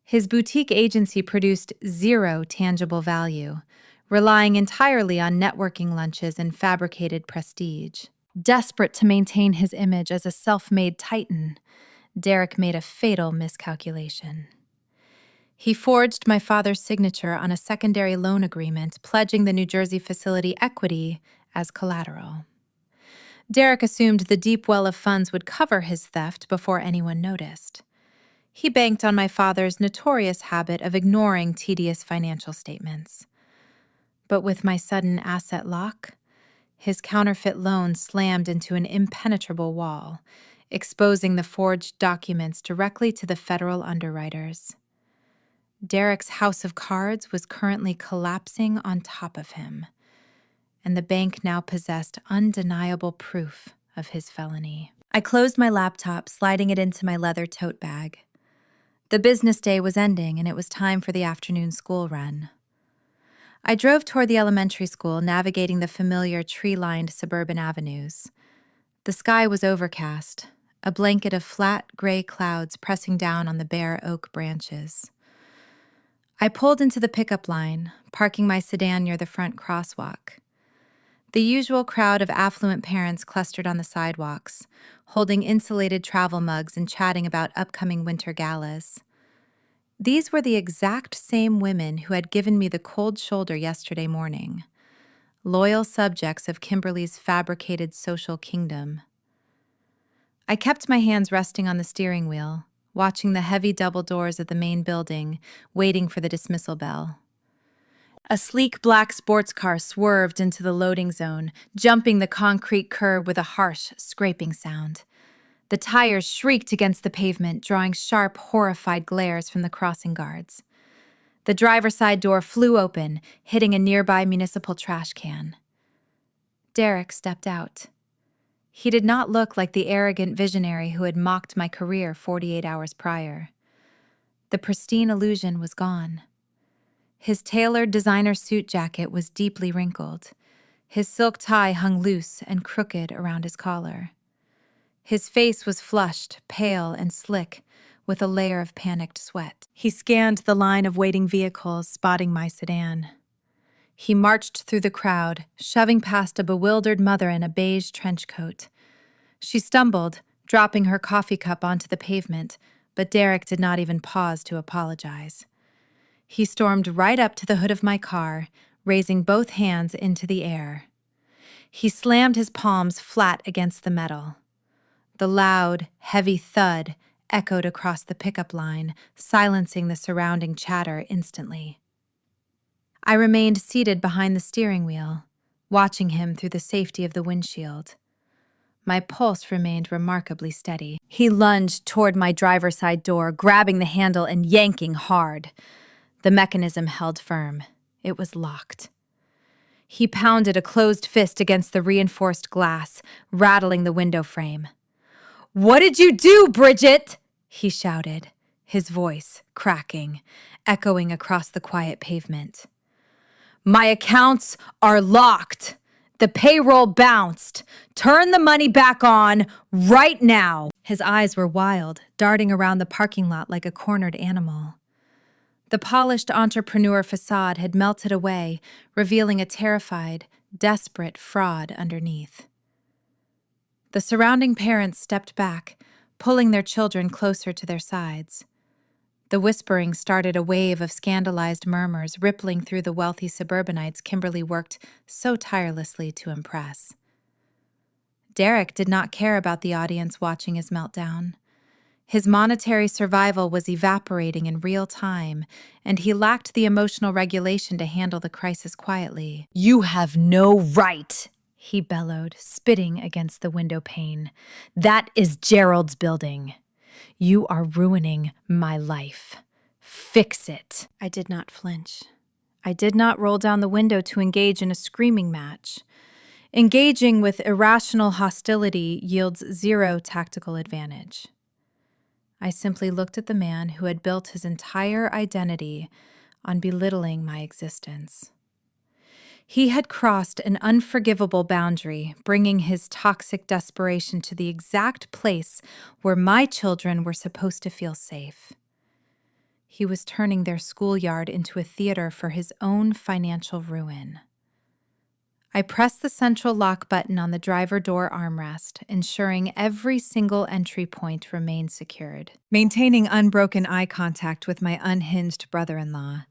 A: His boutique agency produced zero tangible value, relying entirely on networking lunches and fabricated prestige. Desperate to maintain his image as a self-made titan, Derek made a fatal miscalculation. He forged my father's signature on a secondary loan agreement pledging the New Jersey facility equity as collateral. Derek assumed the deep well of funds would cover his theft before anyone noticed. He banked on my father's notorious habit of ignoring tedious financial statements. But with my sudden asset lock, his counterfeit loan slammed into an impenetrable wall, exposing the forged documents directly to the federal underwriters. Derek's house of cards was currently collapsing on top of him, and the bank now possessed undeniable proof of his felony. I closed my laptop, sliding it into my leather tote bag. The business day was ending, and it was time for the afternoon school run. I drove toward the elementary school, navigating the familiar tree-lined suburban avenues. The sky was overcast, a blanket of flat, gray clouds pressing down on the bare oak branches. I pulled into the pickup line, parking my sedan near the front crosswalk. The usual crowd of affluent parents clustered on the sidewalks, holding insulated travel mugs and chatting about upcoming winter galas. These were the exact same women who had given me the cold shoulder yesterday morning, loyal subjects of Kimberly's fabricated social kingdom. I kept my hands resting on the steering wheel, watching the heavy double doors of the main building, waiting for the dismissal bell. A sleek black sports car swerved into the loading zone, jumping the concrete curb with a harsh, scraping sound. The tires shrieked against the pavement, drawing sharp, horrified glares from the crossing guards. The driver's side door flew open, hitting a nearby municipal trash can. Derek stepped out. He did not look like the arrogant visionary who had mocked my career 48 hours prior. The pristine illusion was gone. His tailored designer suit jacket was deeply wrinkled. His silk tie hung loose and crooked around his collar. His face was flushed, pale, and slick, with a layer of panicked sweat. He scanned the line of waiting vehicles, spotting my sedan. He marched through the crowd, shoving past a bewildered mother in a beige trench coat. She stumbled, dropping her coffee cup onto the pavement, but Derek did not even pause to apologize. He stormed right up to the hood of my car, raising both hands into the air. He slammed his palms flat against the metal. The loud, heavy thud echoed across the pickup line, silencing the surrounding chatter instantly. I remained seated behind the steering wheel, watching him through the safety of the windshield. My pulse remained remarkably steady. He lunged toward my driver's side door, grabbing the handle and yanking hard. The mechanism held firm. It was locked. He pounded a closed fist against the reinforced glass, rattling the window frame. "What did you do, Bridget?" he shouted, his voice cracking, echoing across the quiet pavement. "My accounts are locked. The payroll bounced. Turn the money back on right now." His eyes were wild, darting around the parking lot like a cornered animal. The polished entrepreneur facade had melted away, revealing a terrified, desperate fraud underneath. The surrounding parents stepped back, pulling their children closer to their sides. The whispering started a wave of scandalized murmurs rippling through the wealthy suburbanites Kimberly worked so tirelessly to impress. Derek did not care about the audience watching his meltdown. His monetary survival was evaporating in real time, and he lacked the emotional regulation to handle the crisis quietly. "You have no right," he bellowed, spitting against the window pane. "That is Gerald's building. You are ruining my life. Fix it." I did not flinch. I did not roll down the window to engage in a screaming match. Engaging with irrational hostility yields zero tactical advantage. I simply looked at the man who had built his entire identity on belittling my existence. He had crossed an unforgivable boundary, bringing his toxic desperation to the exact place where my children were supposed to feel safe. He was turning their schoolyard into a theater for his own financial ruin. I pressed the central lock button on the driver door armrest, ensuring every single entry point remained secured. Maintaining unbroken eye contact with my unhinged brother-in-law,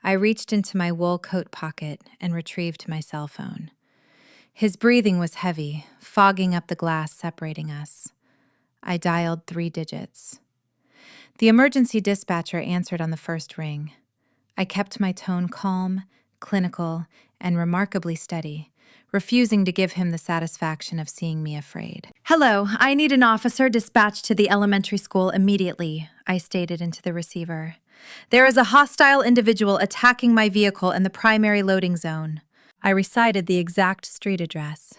A: I reached into my wool coat pocket and retrieved my cell phone. His breathing was heavy, fogging up the glass separating us. I dialed 3 digits. The emergency dispatcher answered on the first ring. I kept my tone calm, clinical, and remarkably steady, refusing to give him the satisfaction of seeing me afraid. "Hello, I need an officer dispatched to the elementary school immediately," I stated into the receiver. "There is a hostile individual attacking my vehicle in the primary loading zone." I recited the exact street address.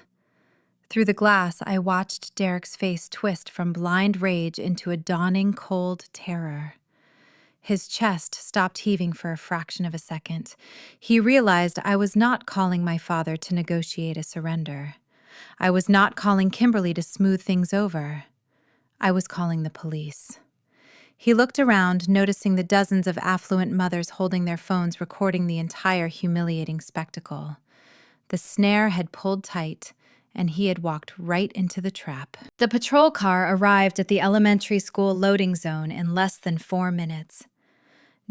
A: Through the glass, I watched Derek's face twist from blind rage into a dawning cold terror. His chest stopped heaving for a fraction of a second. He realized I was not calling my father to negotiate a surrender. I was not calling Kimberly to smooth things over. I was calling the police. He looked around, noticing the dozens of affluent mothers holding their phones recording the entire humiliating spectacle. The snare had pulled tight, and he had walked right into the trap. The patrol car arrived at the elementary school loading zone in less than 4 minutes.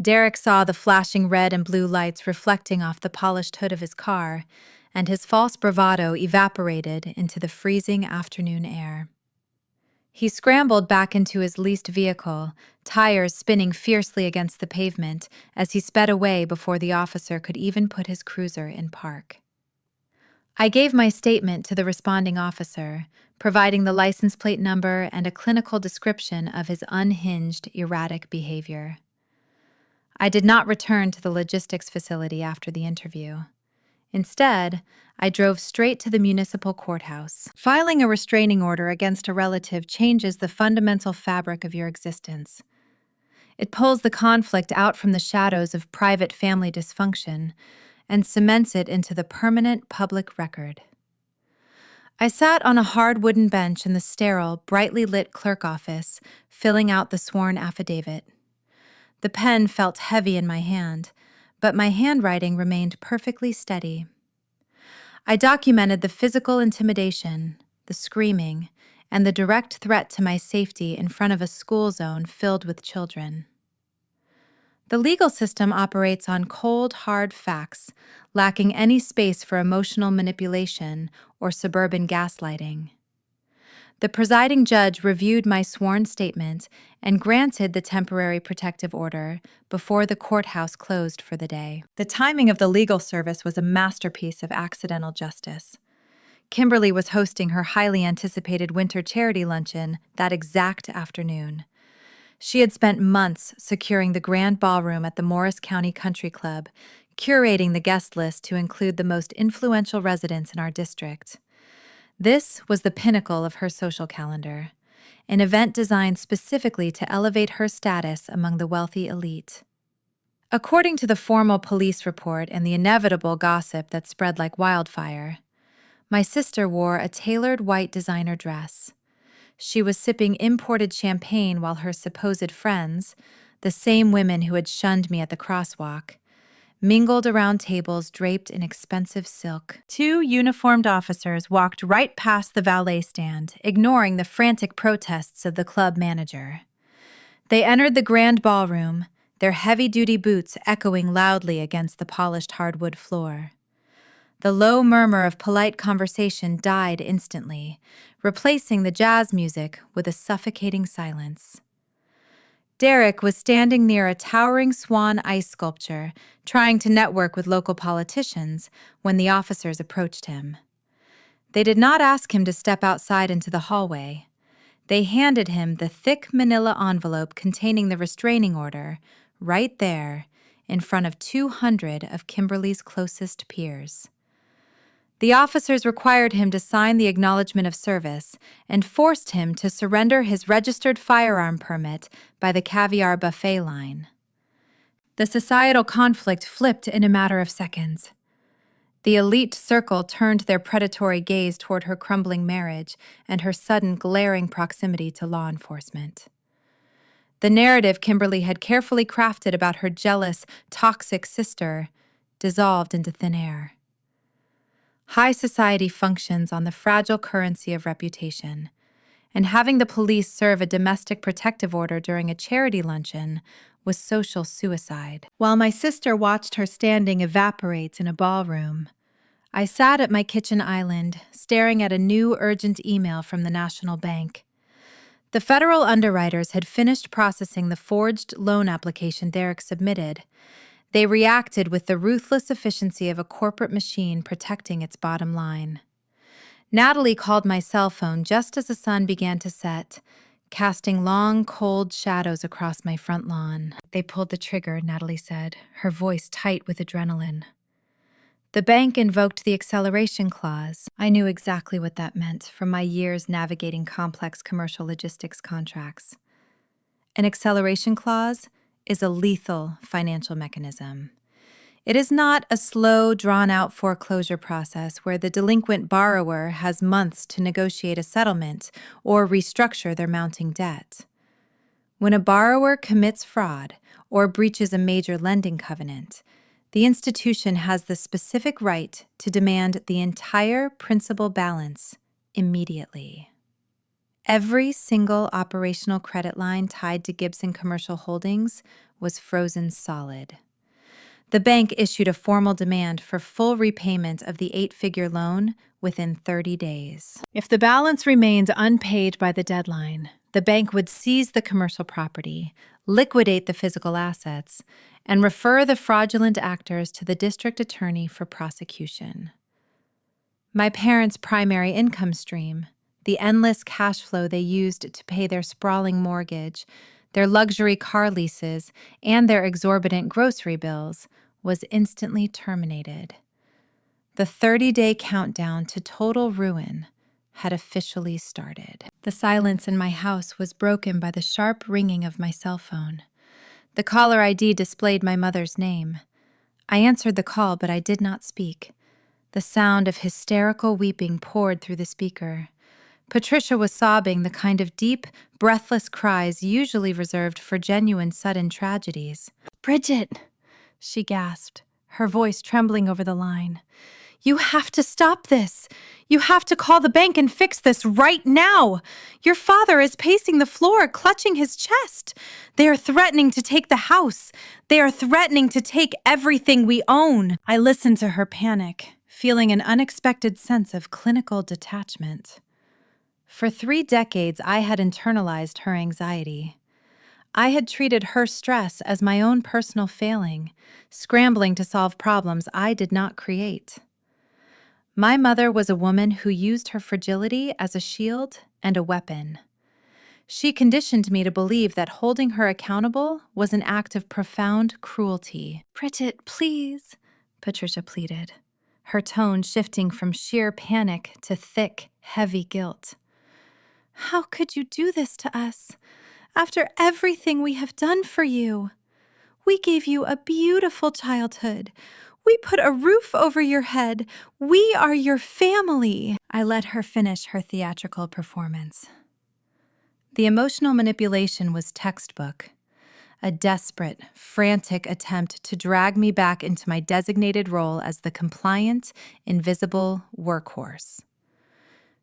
A: Derek saw the flashing red and blue lights reflecting off the polished hood of his car, and his false bravado evaporated into the freezing afternoon air. He scrambled back into his leased vehicle, tires spinning fiercely against the pavement as he sped away before the officer could even put his cruiser in park. I gave my statement to the responding officer, providing the license plate number and a clinical description of his unhinged, erratic behavior. I did not return to the logistics facility after the interview. Instead, I drove straight to the municipal courthouse. Filing a restraining order against a relative changes the fundamental fabric of your existence. It pulls the conflict out from the shadows of private family dysfunction and cements it into the permanent public record. I sat on a hard wooden bench in the sterile, brightly lit clerk office, filling out the sworn affidavit. The pen felt heavy in my hand, but my handwriting remained perfectly steady. I documented the physical intimidation, the screaming, and the direct threat to my safety in front of a school zone filled with children. The legal system operates on cold, hard facts, lacking any space for emotional manipulation or suburban gaslighting. The presiding judge reviewed my sworn statement and granted the temporary protective order before the courthouse closed for the day. The timing of the legal service was a masterpiece of accidental justice. Kimberly was hosting her highly anticipated winter charity luncheon that exact afternoon. She had spent months securing the grand ballroom at the Morris County Country Club, curating the guest list to include the most influential residents in our district. This was the pinnacle of her social calendar, an event designed specifically to elevate her status among the wealthy elite. According to the formal police report and the inevitable gossip that spread like wildfire, my sister wore a tailored white designer dress. She was sipping imported champagne while her supposed friends, the same women who had shunned me at the crosswalk, mingled around tables draped in expensive silk. 2 uniformed officers walked right past the valet stand, ignoring the frantic protests of the club manager. They entered the grand ballroom, their heavy-duty boots echoing loudly against the polished hardwood floor. The low murmur of polite conversation died instantly, replacing the jazz music with a suffocating silence. Derek was standing near a towering swan ice sculpture, trying to network with local politicians when the officers approached him. They did not ask him to step outside into the hallway. They handed him the thick manila envelope containing the restraining order, right there, in front of 200 of Kimberly's closest peers. The officers required him to sign the acknowledgement of service and forced him to surrender his registered firearm permit by the caviar buffet line. The societal conflict flipped in a matter of seconds. The elite circle turned their predatory gaze toward her crumbling marriage and her sudden glaring proximity to law enforcement. The narrative Kimberly had carefully crafted about her jealous, toxic sister dissolved into thin air. High society functions on the fragile currency of reputation, and having the police serve a domestic protective order during a charity luncheon was social suicide. While my sister watched her standing evaporate in a ballroom, I sat at my kitchen island, staring at a new urgent email from the National Bank. The federal underwriters had finished processing the forged loan application Derek submitted. They reacted with the ruthless efficiency of a corporate machine protecting its bottom line. Natalie called my cell phone just as the sun began to set, casting long, cold shadows across my front lawn. "They pulled the trigger," Natalie said, her voice tight with adrenaline. "The bank invoked the acceleration clause." I knew exactly what that meant from my years navigating complex commercial logistics contracts. An acceleration clause is a lethal financial mechanism. It is not a slow, drawn-out foreclosure process where the delinquent borrower has months to negotiate a settlement or restructure their mounting debt. When a borrower commits fraud or breaches a major lending covenant, The institution has the specific right to demand the entire principal balance immediately. Every single operational credit line tied to Gibson Commercial Holdings was frozen solid. The bank issued a formal demand for full repayment of the 8-figure loan within 30 days. If the balance remained unpaid by the deadline, the bank would seize the commercial property, liquidate the physical assets, and refer the fraudulent actors to the district attorney for prosecution. My parents' primary income stream, the endless cash flow they used to pay their sprawling mortgage, their luxury car leases, and their exorbitant grocery bills, was instantly terminated. The 30-day countdown to total ruin had officially started. The silence in my house was broken by the sharp ringing of my cell phone. The caller ID displayed my mother's name. I answered the call, but I did not speak. The sound of hysterical weeping poured through the speaker. Patricia was sobbing the kind of deep, breathless cries usually reserved for genuine sudden tragedies. "Bridget," she gasped, her voice trembling over the line. "You have to stop this. You have to call the bank and fix this right now. Your father is pacing the floor, clutching his chest. They are threatening to take the house. They are threatening to take everything we own." I listened to her panic, feeling an unexpected sense of clinical detachment. For 3 decades, I had internalized her anxiety. I had treated her stress as my own personal failing, scrambling to solve problems I did not create. My mother was a woman who used her fragility as a shield and a weapon. She conditioned me to believe that holding her accountable was an act of profound cruelty. "Bridget, please," Patricia pleaded, her tone shifting from sheer panic to thick, heavy guilt. "How could you do this to us? After everything we have done for you. We gave you a beautiful childhood. We put a roof over your head. We are your family." I let her finish her theatrical performance. The emotional manipulation was textbook. A desperate, frantic attempt to drag me back into my designated role as the compliant, invisible workhorse.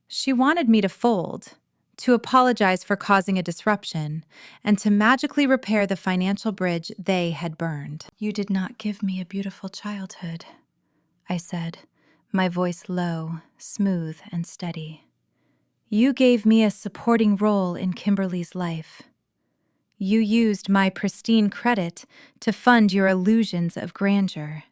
A: She wanted me to fold, to apologize for causing a disruption, and to magically repair the financial bridge they had burned. "You did not give me a beautiful childhood," I said, my voice low, smooth, and steady. "You gave me a supporting role in Kimberly's life. You used my pristine credit to fund your illusions of grandeur.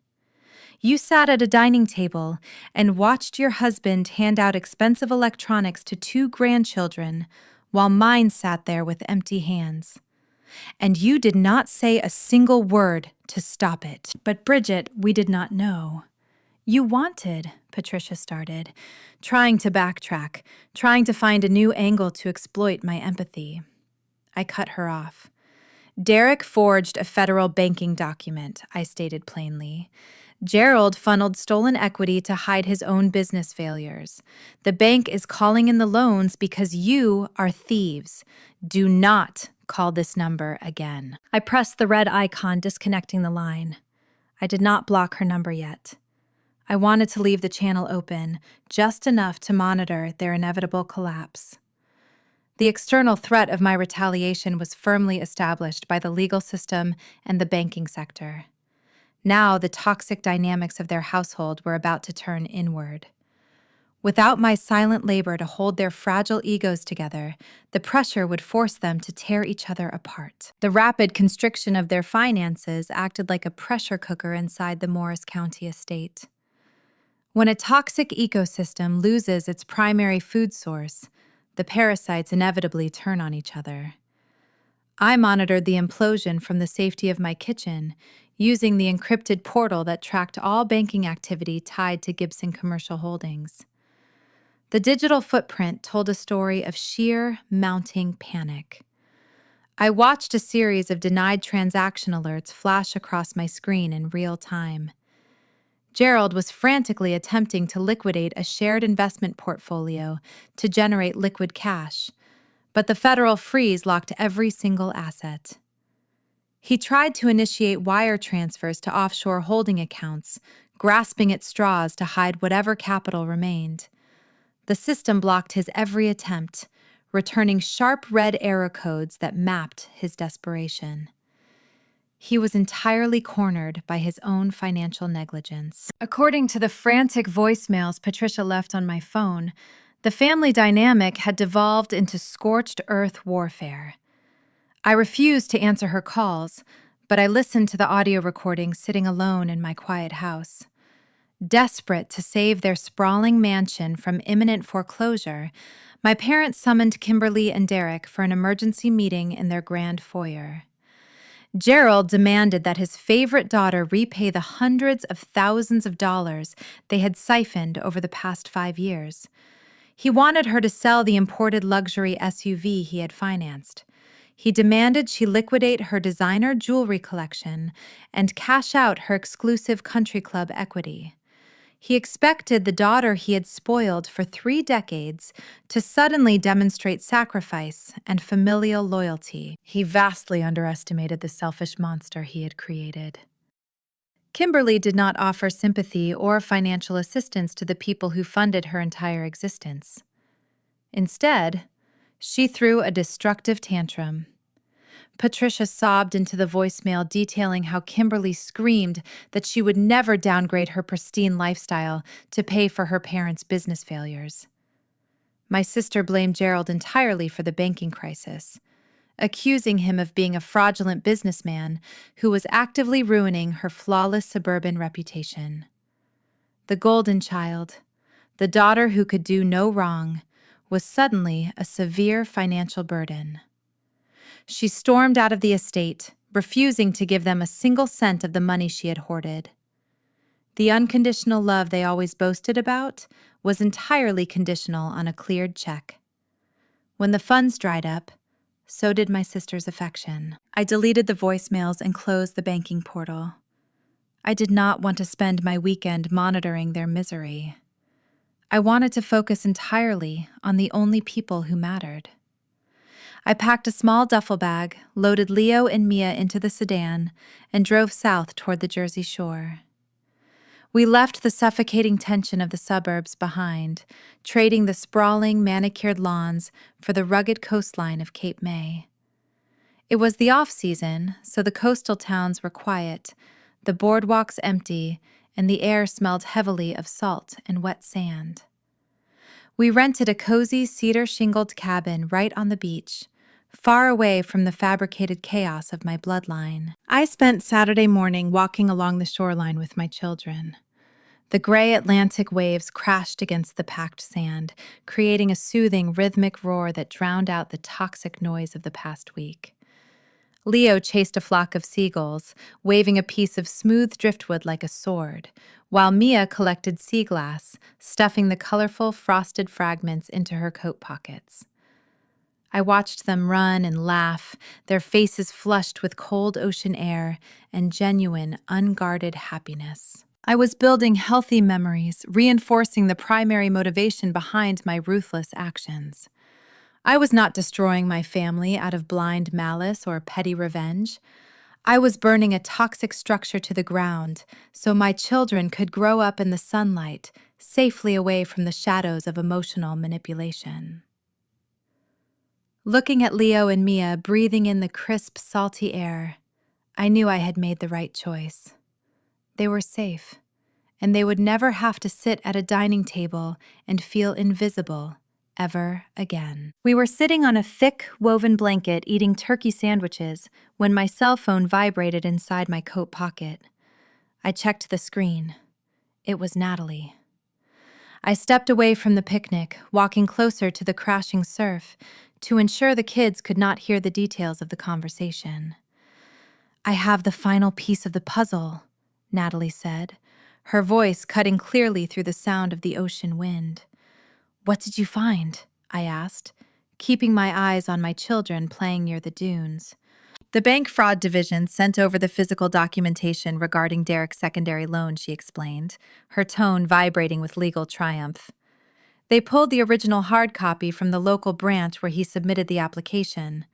A: You sat at a dining table and watched your husband hand out expensive electronics to 2 grandchildren while mine sat there with empty hands. And you did not say a single word to stop it." "But Bridget, we did not know. You wanted," Patricia started, trying to backtrack, trying to find a new angle to exploit my empathy. I cut her off. "Derek forged a federal banking document," I stated plainly. "Gerald funneled stolen equity to hide his own business failures. The bank is calling in the loans because you are thieves. Do not call this number again." I pressed the red icon disconnecting the line. I did not block her number yet. I wanted to leave the channel open, just enough to monitor their inevitable collapse. The external threat of my retaliation was firmly established by the legal system and the banking sector. Now the toxic dynamics of their household were about to turn inward. Without my silent labor to hold their fragile egos together, the pressure would force them to tear each other apart. The rapid constriction of their finances acted like a pressure cooker inside the Morris County estate. When a toxic ecosystem loses its primary food source, the parasites inevitably turn on each other. I monitored the implosion from the safety of my kitchen, using the encrypted portal that tracked all banking activity tied to Gibson Commercial Holdings. The digital footprint told a story of sheer, mounting panic. I watched a series of denied transaction alerts flash across my screen in real time. Gerald was frantically attempting to liquidate a shared investment portfolio to generate liquid cash, but the federal freeze locked every single asset. He tried to initiate wire transfers to offshore holding accounts, grasping at straws to hide whatever capital remained. The system blocked his every attempt, returning sharp red error codes that mapped his desperation. He was entirely cornered by his own financial negligence. According to the frantic voicemails Patricia left on my phone, the family dynamic had devolved into scorched earth warfare. I refused to answer her calls, but I listened to the audio recording sitting alone in my quiet house. Desperate to save their sprawling mansion from imminent foreclosure, my parents summoned Kimberly and Derek for an emergency meeting in their grand foyer. Gerald demanded that his favorite daughter repay the hundreds of thousands of dollars they had siphoned over the past 5 years. He wanted her to sell the imported luxury SUV he had financed. He demanded she liquidate her designer jewelry collection and cash out her exclusive country club equity. He expected the daughter he had spoiled for 3 decades to suddenly demonstrate sacrifice and familial loyalty. He vastly underestimated the selfish monster he had created. Kimberly did not offer sympathy or financial assistance to the people who funded her entire existence. Instead, she threw a destructive tantrum. Patricia sobbed into the voicemail detailing how Kimberly screamed that she would never downgrade her pristine lifestyle to pay for her parents' business failures. My sister blamed Gerald entirely for the banking crisis, accusing him of being a fraudulent businessman who was actively ruining her flawless suburban reputation. The golden child, the daughter who could do no wrong, was suddenly a severe financial burden. She stormed out of the estate, refusing to give them a single cent of the money she had hoarded. The unconditional love they always boasted about was entirely conditional on a cleared check. When the funds dried up, so did my sister's affection. I deleted the voicemails and closed the banking portal. I did not want to spend my weekend monitoring their misery. I wanted to focus entirely on the only people who mattered. I packed a small duffel bag, loaded Leo and Mia into the sedan, and drove south toward the Jersey Shore. We left the suffocating tension of the suburbs behind, trading the sprawling, manicured lawns for the rugged coastline of Cape May. It was the off-season, so the coastal towns were quiet, the boardwalks empty, and the air smelled heavily of salt and wet sand. We rented a cozy cedar-shingled cabin right on the beach, far away from the fabricated chaos of my bloodline. I spent Saturday morning walking along the shoreline with my children. The gray Atlantic waves crashed against the packed sand, creating a soothing, rhythmic roar that drowned out the toxic noise of the past week. Leo chased a flock of seagulls, waving a piece of smooth driftwood like a sword, while Mia collected sea glass, stuffing the colorful, frosted fragments into her coat pockets. I watched them run and laugh, their faces flushed with cold ocean air and genuine, unguarded happiness. I was building healthy memories, reinforcing the primary motivation behind my ruthless actions. I was not destroying my family out of blind malice or petty revenge. I was burning a toxic structure to the ground so my children could grow up in the sunlight, safely away from the shadows of emotional manipulation. Looking at Leo and Mia breathing in the crisp, salty air, I knew I had made the right choice. They were safe, and they would never have to sit at a dining table and feel invisible ever again. We were sitting on a thick, woven blanket eating turkey sandwiches when my cell phone vibrated inside my coat pocket. I checked the screen. It was Natalie. I stepped away from the picnic, walking closer to the crashing surf to ensure the kids could not hear the details of the conversation. "I have the final piece of the puzzle," Natalie said, her voice cutting clearly through the sound of the ocean wind. "What did you find?" I asked, keeping my eyes on my children playing near the dunes. "The bank fraud division sent over the physical documentation regarding Derek's secondary loan," she explained, her tone vibrating with legal triumph. "They pulled the original hard copy from the local branch where he submitted the application.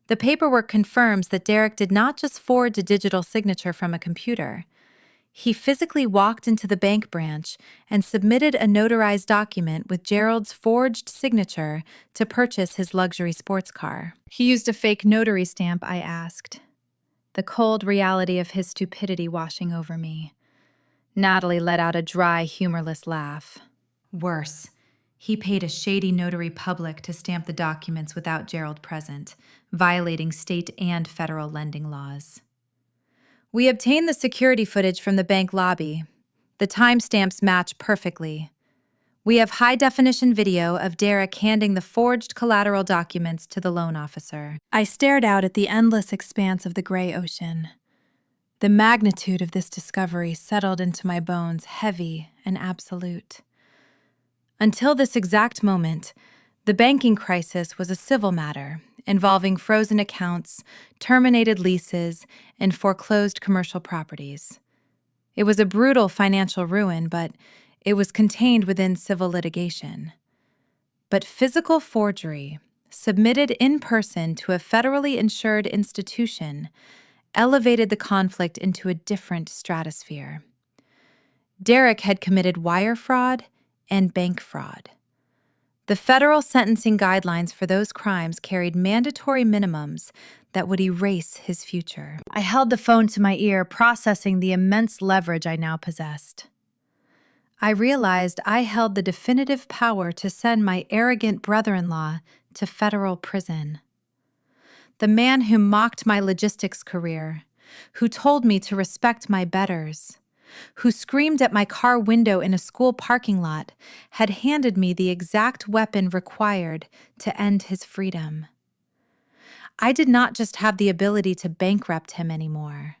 A: The paperwork confirms that Derek did not just forge a digital signature from a computer. He physically walked into the bank branch and submitted a notarized document with Gerald's forged signature to purchase his luxury sports car. He used a fake notary stamp, I asked, the cold reality of his stupidity washing over me. Natalie let out a dry, humorless laugh. Worse, he paid a shady notary public to stamp the documents without Gerald present, violating state and federal lending laws. We obtained the security footage from the bank lobby. The timestamps match perfectly. We have high-definition video of Derek handing the forged collateral documents to the loan officer. I stared out at the endless expanse of the gray ocean. The magnitude of this discovery settled into my bones, heavy and absolute. Until this exact moment, the banking crisis was a civil matter involving frozen accounts, terminated leases, and foreclosed commercial properties. It was a brutal financial ruin, but it was contained within civil litigation. But physical forgery, submitted in person to a federally insured institution, elevated the conflict into a different stratosphere. Derek had committed wire fraud and bank fraud. The federal sentencing guidelines for those crimes carried mandatory minimums that would erase his future. I held the phone to my ear, processing the immense leverage I now possessed. I realized I held the definitive power to send my arrogant brother-in-law to federal prison. The man who mocked my logistics career, who told me to respect my betters, who screamed at my car window in a school parking lot, had handed me the exact weapon required to end his freedom. I did not just have the ability to bankrupt him anymore.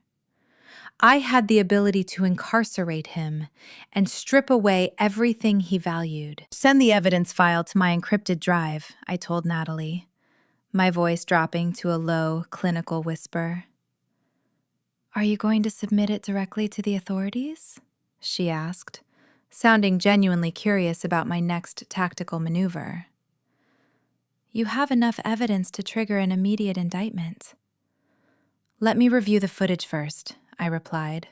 A: I had the ability to incarcerate him and strip away everything he valued. Send the evidence file to my encrypted drive, I told Natalie, my voice dropping to a low, clinical whisper. Are you going to submit it directly to the authorities? She asked, sounding genuinely curious about my next tactical maneuver. You have enough evidence to trigger an immediate indictment. Let me review the footage first, I replied.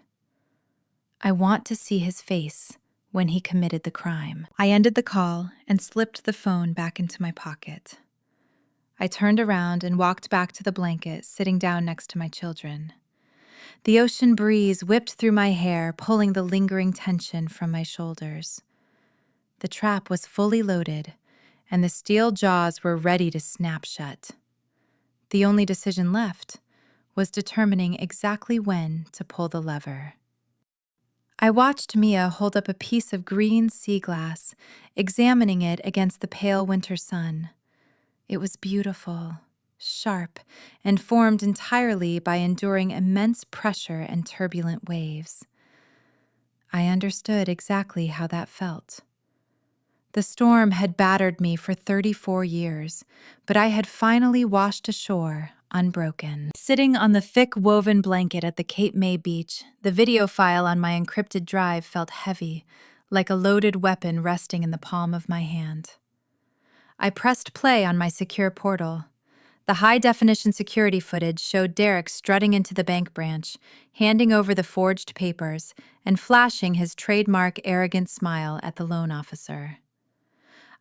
A: I want to see his face when he committed the crime. I ended the call and slipped the phone back into my pocket. I turned around and walked back to the blanket, sitting down next to my children. The ocean breeze whipped through my hair, pulling the lingering tension from my shoulders. The trap was fully loaded, and the steel jaws were ready to snap shut. The only decision left was determining exactly when to pull the lever. I watched Mia hold up a piece of green sea glass, examining it against the pale winter sun. It was beautiful, sharp, and formed entirely by enduring immense pressure and turbulent waves. I understood exactly how that felt. The storm had battered me for 34 years, but I had finally washed ashore unbroken. Sitting on the thick woven blanket at the Cape May beach, the video file on my encrypted drive felt heavy, like a loaded weapon resting in the palm of my hand. I pressed play on my secure portal. The high-definition security footage showed Derek strutting into the bank branch, handing over the forged papers, and flashing his trademark arrogant smile at the loan officer.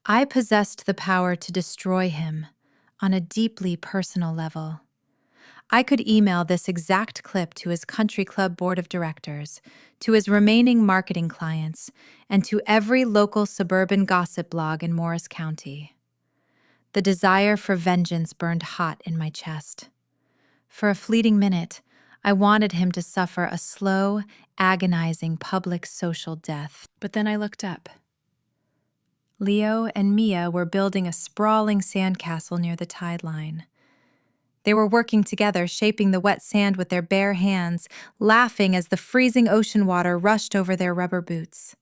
A: I possessed the power to destroy him on a deeply personal level. I could email this exact clip to his country club board of directors, to his remaining marketing clients, and to every local suburban gossip blog in Morris County. The desire for vengeance burned hot in my chest. For a fleeting minute, I wanted him to suffer a slow, agonizing public social death. But then I looked up. Leo and Mia were building a sprawling sandcastle near the tide line. They were working together, shaping the wet sand with their bare hands, laughing as the freezing ocean water rushed over their rubber boots.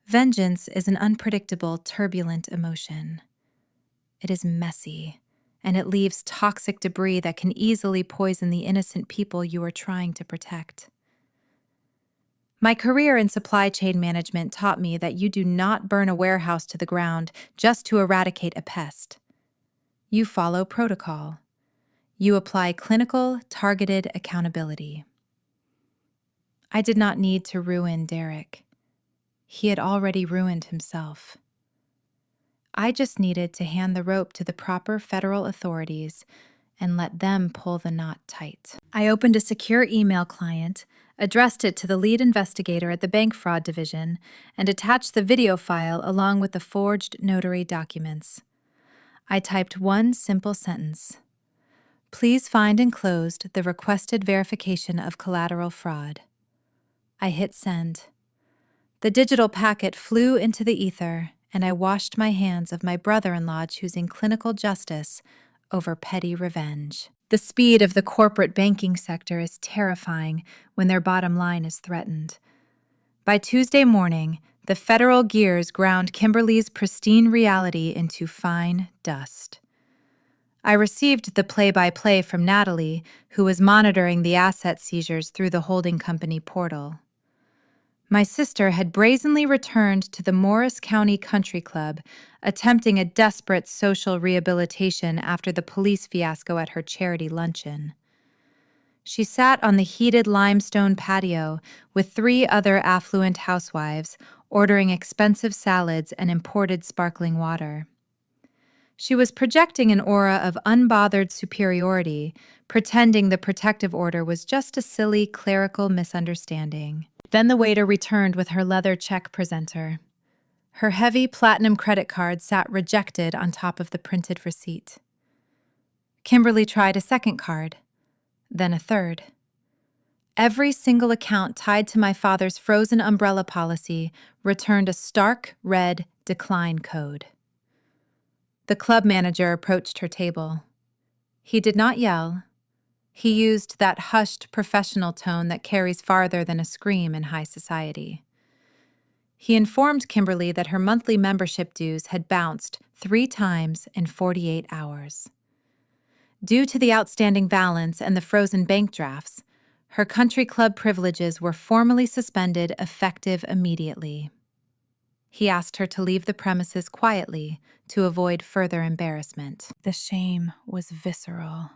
A: Vengeance is an unpredictable, turbulent emotion. It is messy, and it leaves toxic debris that can easily poison the innocent people you are trying to protect. My career in supply chain management taught me that you do not burn a warehouse to the ground just to eradicate a pest. You follow protocol. You apply clinical, targeted accountability. I did not need to ruin Derek. He had already ruined himself. I just needed to hand the rope to the proper federal authorities and let them pull the knot tight. I opened a secure email client, addressed it to the lead investigator at the bank fraud division, and attached the video file along with the forged notary documents. I typed one simple sentence. Please find enclosed the requested verification of collateral fraud. I hit send. The digital packet flew into the ether, and I washed my hands of my brother-in-law choosing clinical justice over petty revenge. The speed of the corporate banking sector is terrifying when their bottom line is threatened. By Tuesday morning, the federal gears ground Kimberly's pristine reality into fine dust. I received the play-by-play from Natalie, who was monitoring the asset seizures through the holding company portal. My sister had brazenly returned to the Morris County Country Club, attempting a desperate social rehabilitation after the police fiasco at her charity luncheon. She sat on the heated limestone patio with 3 other affluent housewives, ordering expensive salads and imported sparkling water. She was projecting an aura of unbothered superiority, pretending the protective order was just a silly clerical misunderstanding. Then the waiter returned with her leather check presenter. Her heavy platinum credit card sat rejected on top of the printed receipt. Kimberly tried a second card, then a third. Every single account tied to my father's frozen umbrella policy returned a stark red decline code. The club manager approached her table. He did not yell. He used that hushed professional tone that carries farther than a scream in high society. He informed Kimberly that her monthly membership dues had bounced 3 times in 48 hours. Due to the outstanding balance and the frozen bank drafts, her country club privileges were formally suspended effective immediately. He asked her to leave the premises quietly to avoid further embarrassment. The shame was visceral.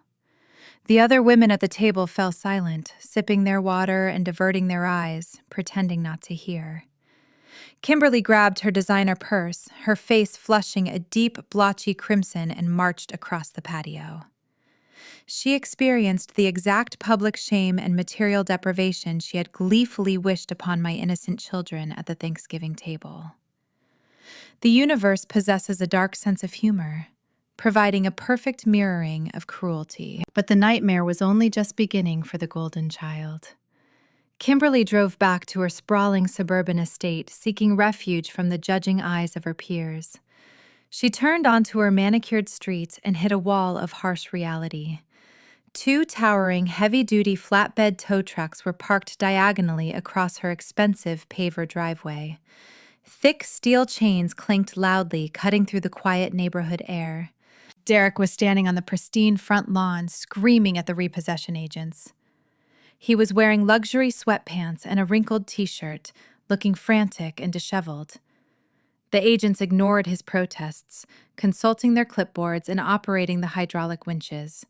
A: The other women at the table fell silent, sipping their water and averting their eyes, pretending not to hear. Kimberly grabbed her designer purse, her face flushing a deep, blotchy crimson, and marched across the patio. She experienced the exact public shame and material deprivation she had gleefully wished upon my innocent children at the Thanksgiving table. The universe possesses a dark sense of humor, providing a perfect mirroring of cruelty. But the nightmare was only just beginning for the golden child. Kimberly drove back to her sprawling suburban estate, seeking refuge from the judging eyes of her peers. She turned onto her manicured street and hit a wall of harsh reality. 2 towering, heavy-duty flatbed tow trucks were parked diagonally across her expensive paver driveway. Thick steel chains clinked loudly, cutting through the quiet neighborhood air. Derek was standing on the pristine front lawn, screaming at the repossession agents. He was wearing luxury sweatpants and a wrinkled t-shirt, looking frantic and disheveled. The agents ignored his protests, consulting their clipboards and operating the hydraulic winches.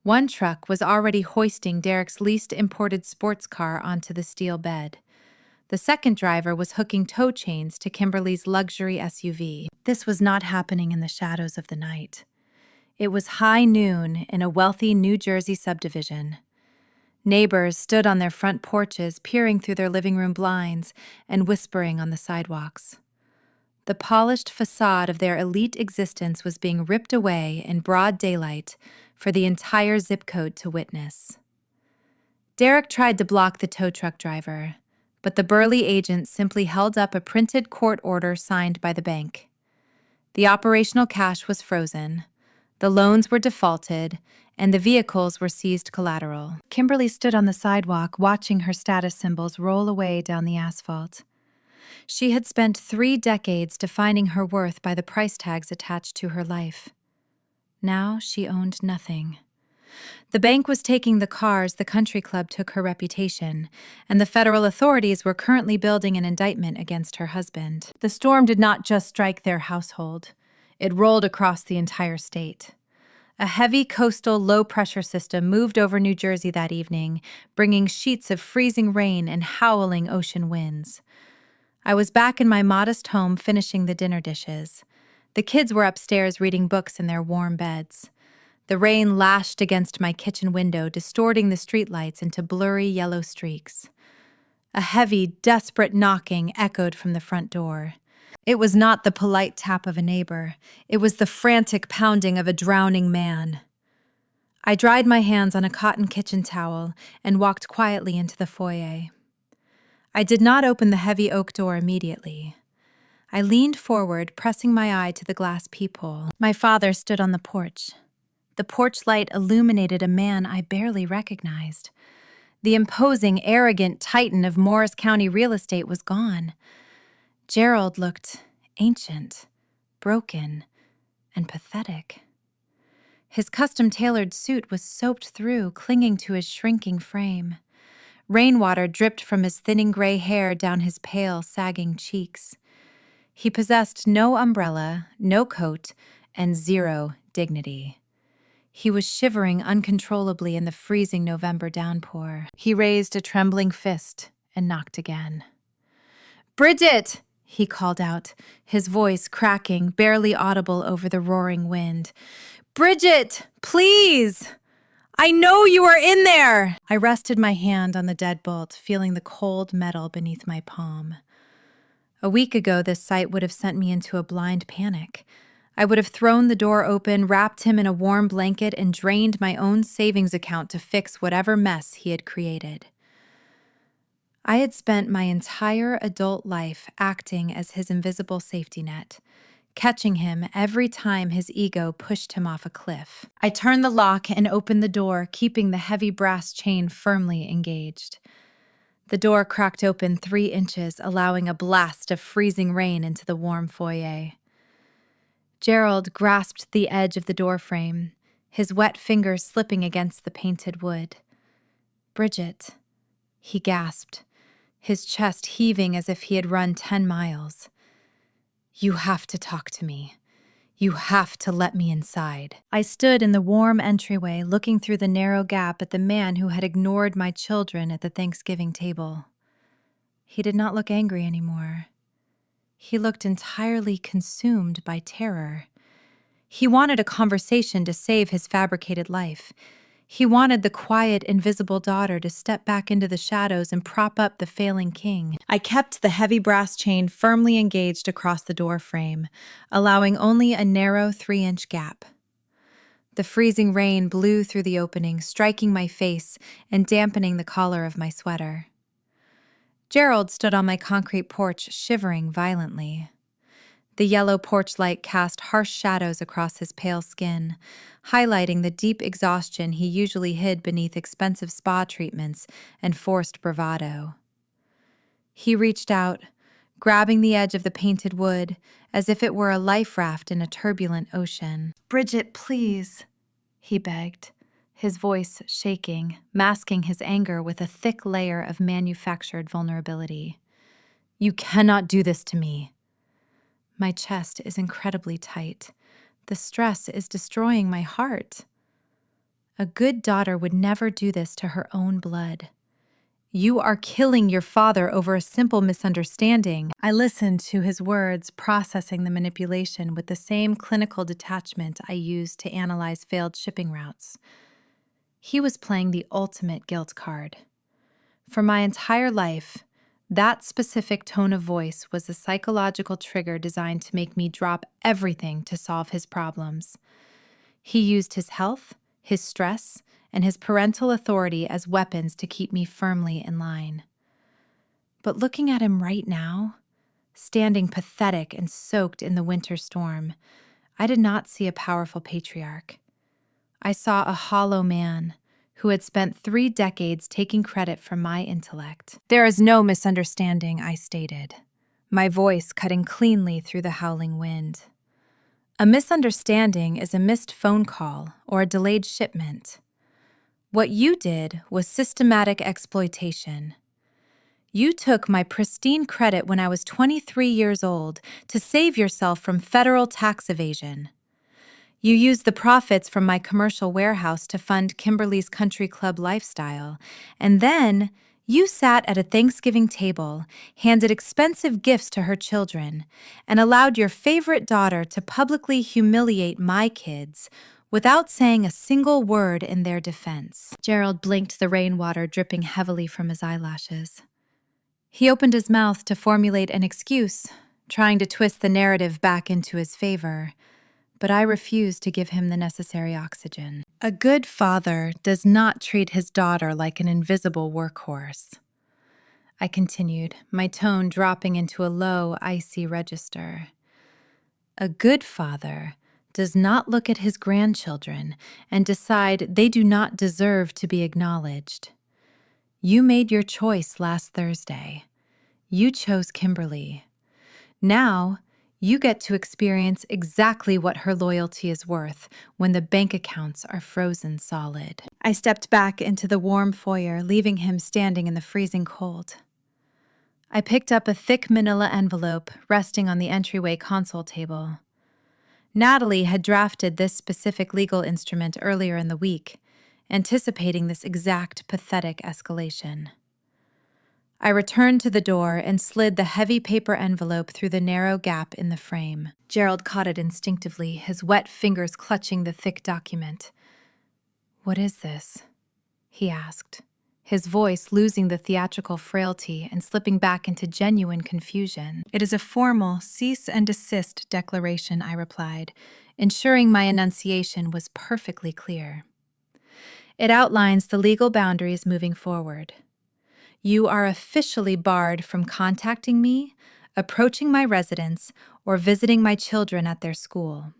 A: One truck was already hoisting Derek's least imported sports car onto the steel bed. The second driver was hooking tow chains to Kimberly's luxury SUV. This was not happening in the shadows of the night. It was high noon in a wealthy New Jersey subdivision. Neighbors stood on their front porches, peering through their living room blinds and whispering on the sidewalks. The polished facade of their elite existence was being ripped away in broad daylight for the entire zip code to witness. Derek tried to block the tow truck driver, but the burly agent simply held up a printed court order signed by the bank. The operational cash was frozen, the loans were defaulted, and the vehicles were seized collateral. Kimberly stood on the sidewalk, watching her status symbols roll away down the asphalt. She had spent 3 decades defining her worth by the price tags attached to her life. Now she owned nothing. The bank was taking the cars the country club took her reputation, and the federal authorities were currently building an indictment against her husband. The storm did not just strike their household. It rolled across the entire state. A heavy coastal low-pressure system moved over New Jersey that evening, bringing sheets of freezing rain and howling ocean winds. I was back in my modest home finishing the dinner dishes. The kids were upstairs reading books in their warm beds. The rain lashed against my kitchen window, distorting the streetlights into blurry yellow streaks. A heavy, desperate knocking echoed from the front door. It was not the polite tap of a neighbor. It was the frantic pounding of a drowning man. I dried my hands on a cotton kitchen towel and walked quietly into the foyer. I did not open the heavy oak door immediately. I leaned forward, pressing my eye to the glass peephole. My father stood on the porch. The porch light illuminated a man I barely recognized. The imposing, arrogant titan of Morris County real estate was gone. Gerald looked ancient, broken, and pathetic. His custom-tailored suit was soaked through, clinging to his shrinking frame. Rainwater dripped from his thinning gray hair down his pale, sagging cheeks. He possessed no umbrella, no coat, and zero dignity. He was shivering uncontrollably in the freezing November downpour. He raised a trembling fist and knocked again. "Bridget!" he called out, his voice cracking, barely audible over the roaring wind. "Bridget, please! I know you are in there!" I rested my hand on the deadbolt, feeling the cold metal beneath my palm. A week ago, this sight would have sent me into a blind panic. I would have thrown the door open, wrapped him in a warm blanket, and drained my own savings account to fix whatever mess he had created. I had spent my entire adult life acting as his invisible safety net, catching him every time his ego pushed him off a cliff. I turned the lock and opened the door, keeping the heavy brass chain firmly engaged. The door cracked open 3 inches, allowing a blast of freezing rain into the warm foyer. Gerald grasped the edge of the doorframe, his wet fingers slipping against the painted wood. "Bridget," he gasped, his chest heaving as if he had run 10 miles. "You have to talk to me. You have to let me inside." I stood in the warm entryway, looking through the narrow gap at the man who had ignored my children at the Thanksgiving table. He did not look angry anymore. He looked entirely consumed by terror. He wanted a conversation to save his fabricated life. He wanted the quiet, invisible daughter to step back into the shadows and prop up the failing king. I kept the heavy brass chain firmly engaged across the door frame, allowing only a narrow 3-inch gap. The freezing rain blew through the opening, striking my face and dampening the collar of my sweater. Gerald stood on my concrete porch, shivering violently. The yellow porch light cast harsh shadows across his pale skin, highlighting the deep exhaustion he usually hid beneath expensive spa treatments and forced bravado. He reached out, grabbing the edge of the painted wood as if it were a life raft in a turbulent ocean. "Bridget, please," he begged, his voice shaking, masking his anger with a thick layer of manufactured vulnerability. "You cannot do this to me." My chest is incredibly tight. The stress is destroying my heart. A good daughter would never do this to her own blood. "You are killing your father over a simple misunderstanding." I listened to his words, processing the manipulation with the same clinical detachment I used to analyze failed shipping routes. He was playing the ultimate guilt card. For my entire life, that specific tone of voice was a psychological trigger designed to make me drop everything to solve his problems. He used his health, his stress, and his parental authority as weapons to keep me firmly in line. But looking at him right now, standing pathetic and soaked in the winter storm, I did not see a powerful patriarch. I saw a hollow man who had spent 3 decades taking credit for my intellect. "There is no misunderstanding," I stated, my voice cutting cleanly through the howling wind. "A misunderstanding is a missed phone call or a delayed shipment. What you did was systematic exploitation. You took my pristine credit when I was 23 years old to save yourself from federal tax evasion. You used the profits from my commercial warehouse to fund Kimberly's country club lifestyle, and then you sat at a Thanksgiving table, handed expensive gifts to her children, and allowed your favorite daughter to publicly humiliate my kids without saying a single word in their defense. Gerald blinked, the rainwater dripping heavily from his eyelashes. He opened his mouth to formulate an excuse, trying to twist the narrative back into his favor, but I refused to give him the necessary oxygen. A good father does not treat his daughter like an invisible workhorse. I continued, my tone dropping into a low, icy register. A good father does not look at his grandchildren and decide they do not deserve to be acknowledged. You made your choice last Thursday. You chose Kimberly. Now, you get to experience exactly what her loyalty is worth when the bank accounts are frozen solid. I stepped back into the warm foyer, leaving him standing in the freezing cold. I picked up a thick manila envelope resting on the entryway console table. Natalie had drafted this specific legal instrument earlier in the week, anticipating this exact pathetic escalation. I returned to the door and slid the heavy paper envelope through the narrow gap in the frame. Gerald caught it instinctively, his wet fingers clutching the thick document. "What is this?" he asked, his voice losing the theatrical frailty and slipping back into genuine confusion. "It is a formal cease and desist declaration," I replied, ensuring my enunciation was perfectly clear. "It outlines the legal boundaries moving forward. You are officially barred from contacting me, approaching my residence, or visiting my children at their school.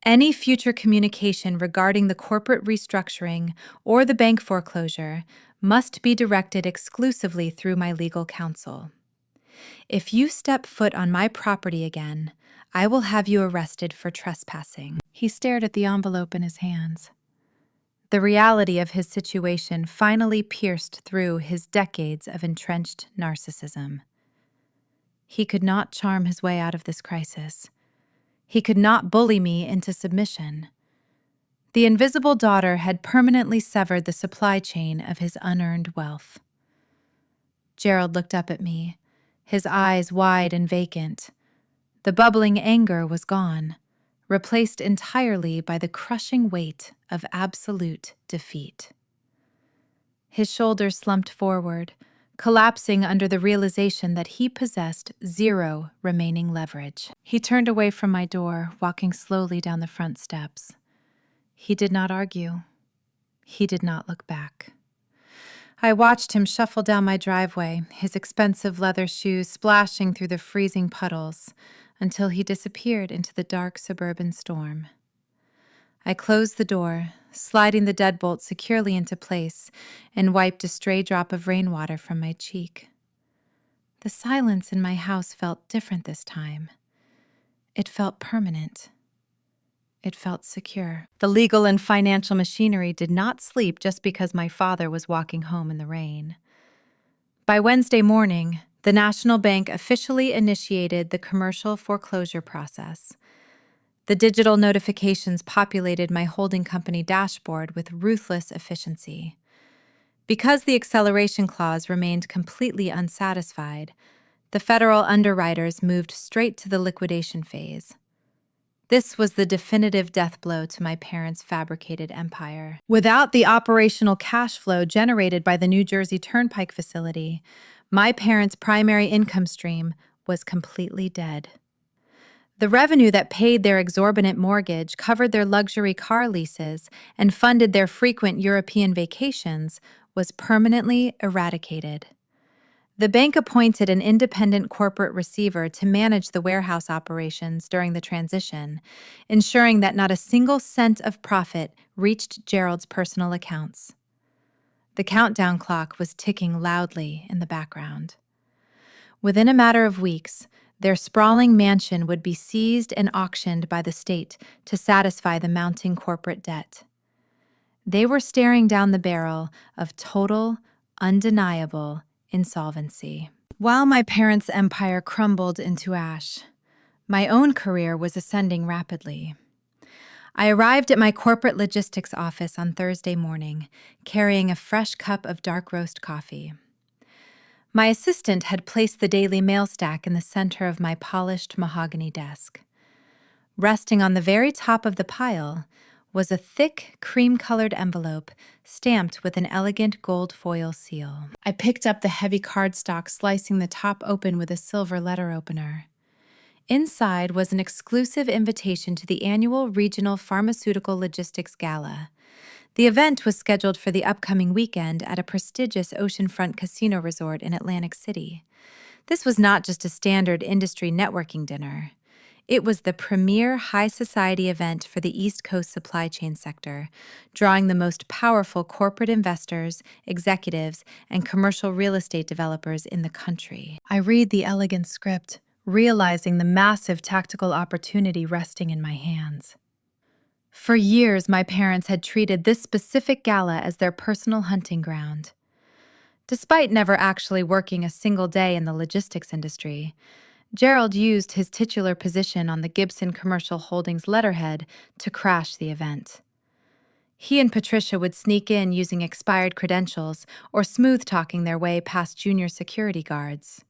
A: Any future communication regarding the corporate restructuring or the bank foreclosure must be directed exclusively through my legal counsel. If you step foot on my property again, I will have you arrested for trespassing." He stared at the envelope in his hands. The reality of his situation finally pierced through his decades of entrenched narcissism. He could not charm his way out of this crisis. He could not bully me into submission. The invisible daughter had permanently severed the supply chain of his unearned wealth. Gerald looked up at me, his eyes wide and vacant. The bubbling anger was gone, replaced entirely by the crushing weight of absolute defeat. His shoulders slumped forward, collapsing under the realization that he possessed zero remaining leverage. He turned away from my door, walking slowly down the front steps. He did not argue. He did not look back. I watched him shuffle down my driveway, his expensive leather shoes splashing through the freezing puddles, until he disappeared into the dark suburban storm. I closed the door, sliding the deadbolt securely into place, and wiped a stray drop of rainwater from my cheek. The silence in my house felt different this time. It felt permanent. It felt secure. The legal and financial machinery did not sleep just because my father was walking home in the rain. By Wednesday morning, the National Bank officially initiated the commercial foreclosure process. The digital notifications populated my holding company dashboard with ruthless efficiency. Because the acceleration clause remained completely unsatisfied, the federal underwriters moved straight to the liquidation phase. This was the definitive death blow to my parents' fabricated empire. Without the operational cash flow generated by the New Jersey Turnpike facility, my parents' primary income stream was completely dead. The revenue that paid their exorbitant mortgage, covered their luxury car leases, and funded their frequent European vacations was permanently eradicated. The bank appointed an independent corporate receiver to manage the warehouse operations during the transition, ensuring that not a single cent of profit reached Gerald's personal accounts. The countdown clock was ticking loudly in the background. Within a matter of weeks, their sprawling mansion would be seized and auctioned by the state to satisfy the mounting corporate debt. They were staring down the barrel of total, undeniable insolvency. While my parents' empire crumbled into ash, my own career was ascending rapidly. I arrived at my corporate logistics office on Thursday morning, carrying a fresh cup of dark roast coffee. My assistant had placed the daily mail stack in the center of my polished mahogany desk. Resting on the very top of the pile was a thick, cream-colored envelope stamped with an elegant gold foil seal. I picked up the heavy cardstock, slicing the top open with a silver letter opener. Inside was an exclusive invitation to the annual Regional Pharmaceutical Logistics Gala. The event was scheduled for the upcoming weekend at a prestigious oceanfront casino resort in Atlantic City. This was not just a standard industry networking dinner. It was the premier high society event for the East Coast supply chain sector, drawing the most powerful corporate investors, executives, and commercial real estate developers in the country. I read the elegant script, realizing the massive tactical opportunity resting in my hands. For years, my parents had treated this specific gala as their personal hunting ground. Despite never actually working a single day in the logistics industry, Gerald used his titular position on the Gibson Commercial Holdings letterhead to crash the event. He and Patricia would sneak in using expired credentials or smooth-talking their way past junior security guards.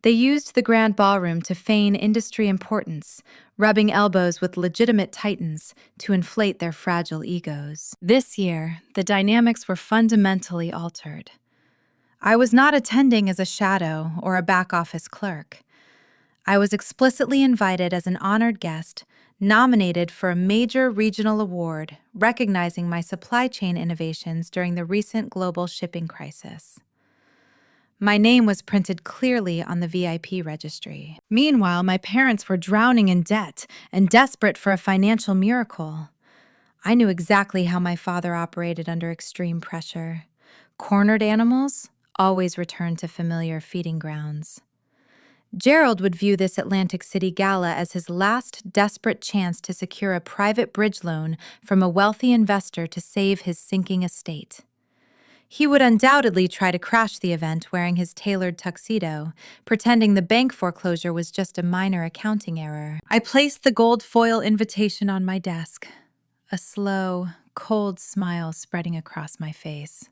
A: They used the grand ballroom to feign industry importance, rubbing elbows with legitimate titans to inflate their fragile egos. This year, the dynamics were fundamentally altered. I was not attending as a shadow or a back-office clerk. I was explicitly invited as an honored guest, nominated for a major regional award recognizing my supply chain innovations during the recent global shipping crisis. My name was printed clearly on the VIP registry. Meanwhile, my parents were drowning in debt and desperate for a financial miracle. I knew exactly how my father operated under extreme pressure. Cornered animals always returned to familiar feeding grounds. Gerald would view this Atlantic City gala as his last desperate chance to secure a private bridge loan from a wealthy investor to save his sinking estate. He would undoubtedly try to crash the event wearing his tailored tuxedo, pretending the bank foreclosure was just a minor accounting error. I placed the gold foil invitation on my desk, a slow, cold smile spreading across my face.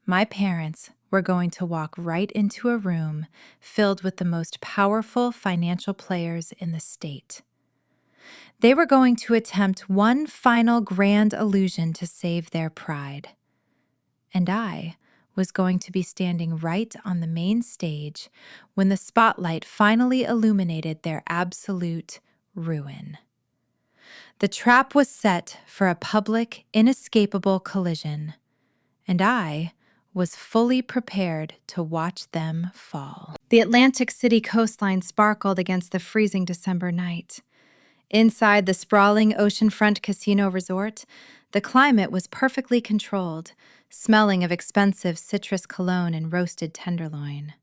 A: My parents were going to walk right into a room filled with the most powerful financial players in the state. They were going to attempt one final grand illusion to save their pride. And I was going to be standing right on the main stage when the spotlight finally illuminated their absolute ruin. The trap was set for a public, inescapable collision, and I was fully prepared to watch them fall. The Atlantic City coastline sparkled against the freezing December night. Inside the sprawling oceanfront casino resort, the climate was perfectly controlled, smelling of expensive citrus cologne and roasted tenderloin.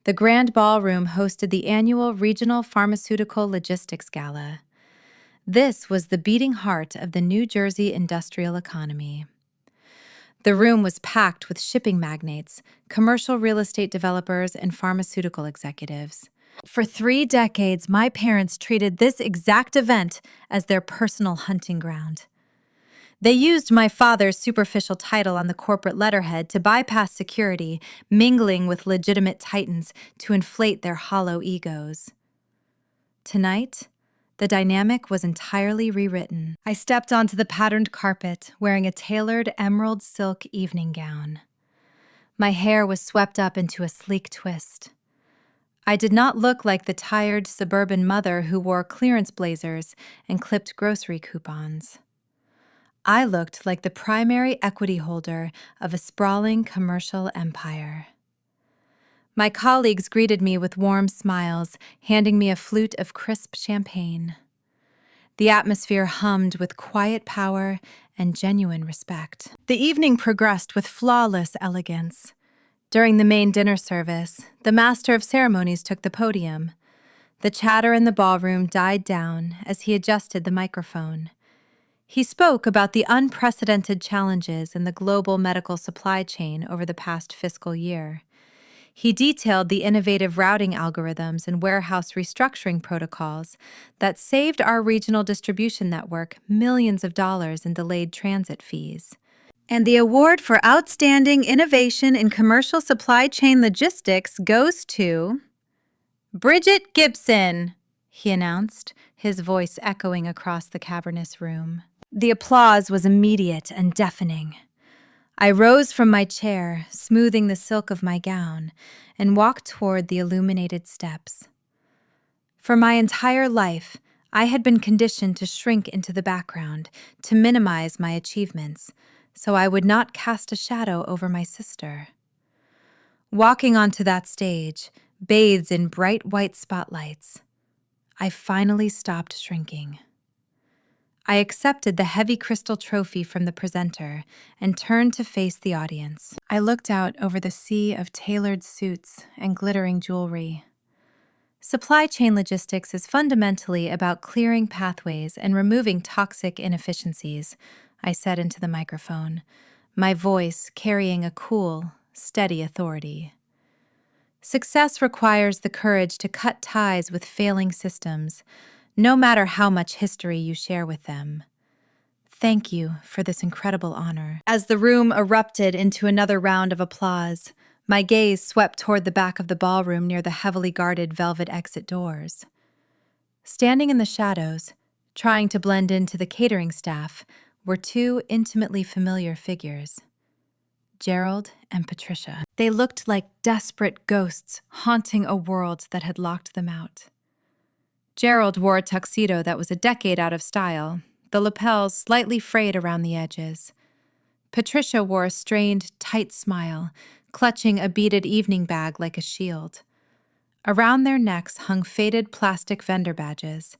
A: The grand ballroom hosted the annual Regional Pharmaceutical Logistics Gala. This was the beating heart of the New Jersey industrial economy. The room was packed with shipping magnates, commercial real estate developers, and pharmaceutical executives. For 3 decades, my parents treated this exact event as their personal hunting ground. They used my father's superficial title on the corporate letterhead to bypass security, mingling with legitimate titans to inflate their hollow egos. Tonight, the dynamic was entirely rewritten. I stepped onto the patterned carpet, wearing a tailored emerald silk evening gown. My hair was swept up into a sleek twist. I did not look like the tired suburban mother who wore clearance blazers and clipped grocery coupons. I looked like the primary equity holder of a sprawling commercial empire. My colleagues greeted me with warm smiles, handing me a flute of crisp champagne. The atmosphere hummed with quiet power and genuine respect. The evening progressed with flawless elegance. During the main dinner service, the master of ceremonies took the podium. The chatter in the ballroom died down as he adjusted the microphone. He spoke about the unprecedented challenges in the global medical supply chain over the past fiscal year. He detailed the innovative routing algorithms and warehouse restructuring protocols that saved our regional distribution network millions of dollars in delayed transit fees. And the award for Outstanding Innovation in Commercial Supply Chain Logistics goes to Bridget Gibson, he announced, his voice echoing across the cavernous room. The applause was immediate and deafening. I rose from my chair, smoothing the silk of my gown, and walked toward the illuminated steps. For my entire life, I had been conditioned to shrink into the background, to minimize my achievements, so I would not cast a shadow over my sister. Walking onto that stage, bathed in bright white spotlights, I finally stopped shrinking. I accepted the heavy crystal trophy from the presenter and turned to face the audience. I looked out over the sea of tailored suits and glittering jewelry. Supply chain logistics is fundamentally about clearing pathways and removing toxic inefficiencies, I said into the microphone, my voice carrying a cool, steady authority. Success requires the courage to cut ties with failing systems, no matter how much history you share with them. Thank you for this incredible honor. As the room erupted into another round of applause, my gaze swept toward the back of the ballroom near the heavily guarded velvet exit doors. Standing in the shadows, trying to blend into the catering staff, were two intimately familiar figures, Gerald and Patricia. They looked like desperate ghosts haunting a world that had locked them out. Gerald wore a tuxedo that was a decade out of style, the lapels slightly frayed around the edges. Patricia wore a strained, tight smile, clutching a beaded evening bag like a shield. Around their necks hung faded plastic vendor badges.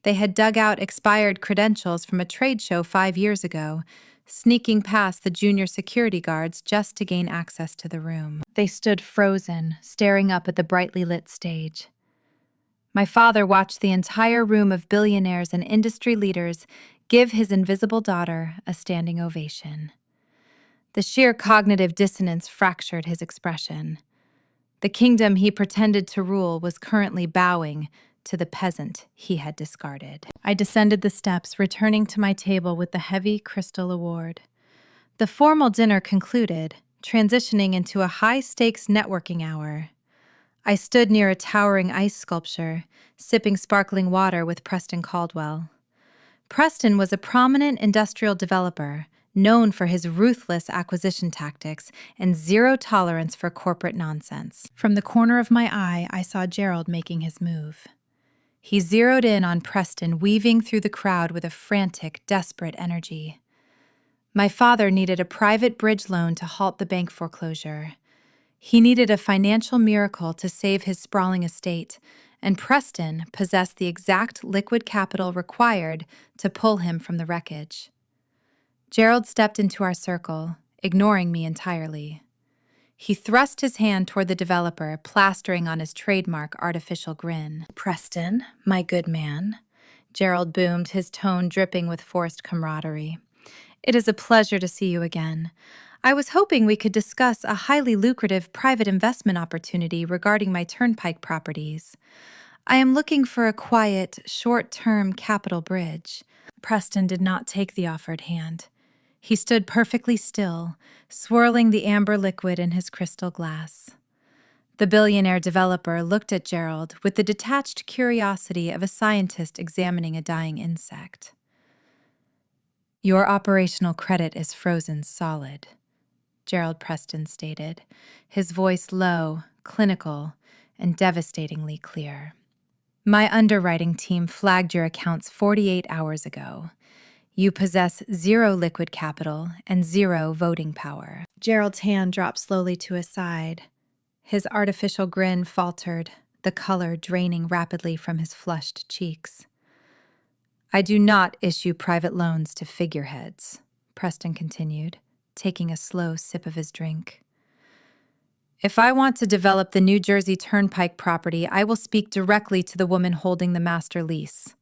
A: They had dug out expired credentials from a trade show 5 years ago, sneaking past the junior security guards just to gain access to the room. They stood frozen, staring up at the brightly lit stage. My father watched the entire room of billionaires and industry leaders give his invisible daughter a standing ovation. The sheer cognitive dissonance fractured his expression. The kingdom he pretended to rule was currently bowing to the peasant he had discarded. I descended the steps, returning to my table with the heavy crystal award. The formal dinner concluded, transitioning into a high-stakes networking hour. I stood near a towering ice sculpture, sipping sparkling water with Preston Caldwell. Preston was a prominent industrial developer, known for his ruthless acquisition tactics and zero tolerance for corporate nonsense. From the corner of my eye, I saw Gerald making his move. He zeroed in on Preston, weaving through the crowd with a frantic, desperate energy. My father needed a private bridge loan to halt the bank foreclosure. He needed a financial miracle to save his sprawling estate, and Preston possessed the exact liquid capital required to pull him from the wreckage. Gerald stepped into our circle, ignoring me entirely. He thrust his hand toward the developer, plastering on his trademark artificial grin. "Preston, my good man," Gerald boomed, his tone dripping with forced camaraderie. "It is a pleasure to see you again. I was hoping we could discuss a highly lucrative private investment opportunity regarding my turnpike properties. I am looking for a quiet, short-term capital bridge." Preston did not take the offered hand. He stood perfectly still, swirling the amber liquid in his crystal glass. The billionaire developer looked at Gerald with the detached curiosity of a scientist examining a dying insect. "Your operational credit is frozen solid," Gerald Preston stated, his voice low, clinical, and devastatingly clear. "My underwriting team flagged your accounts 48 hours ago. You possess zero liquid capital and zero voting power." Gerald's hand dropped slowly to his side. His artificial grin faltered, the color draining rapidly from his flushed cheeks. "I do not issue private loans to figureheads," Preston continued, taking a slow sip of his drink. "If I want to develop the New Jersey Turnpike property, I will speak directly to the woman holding the master lease.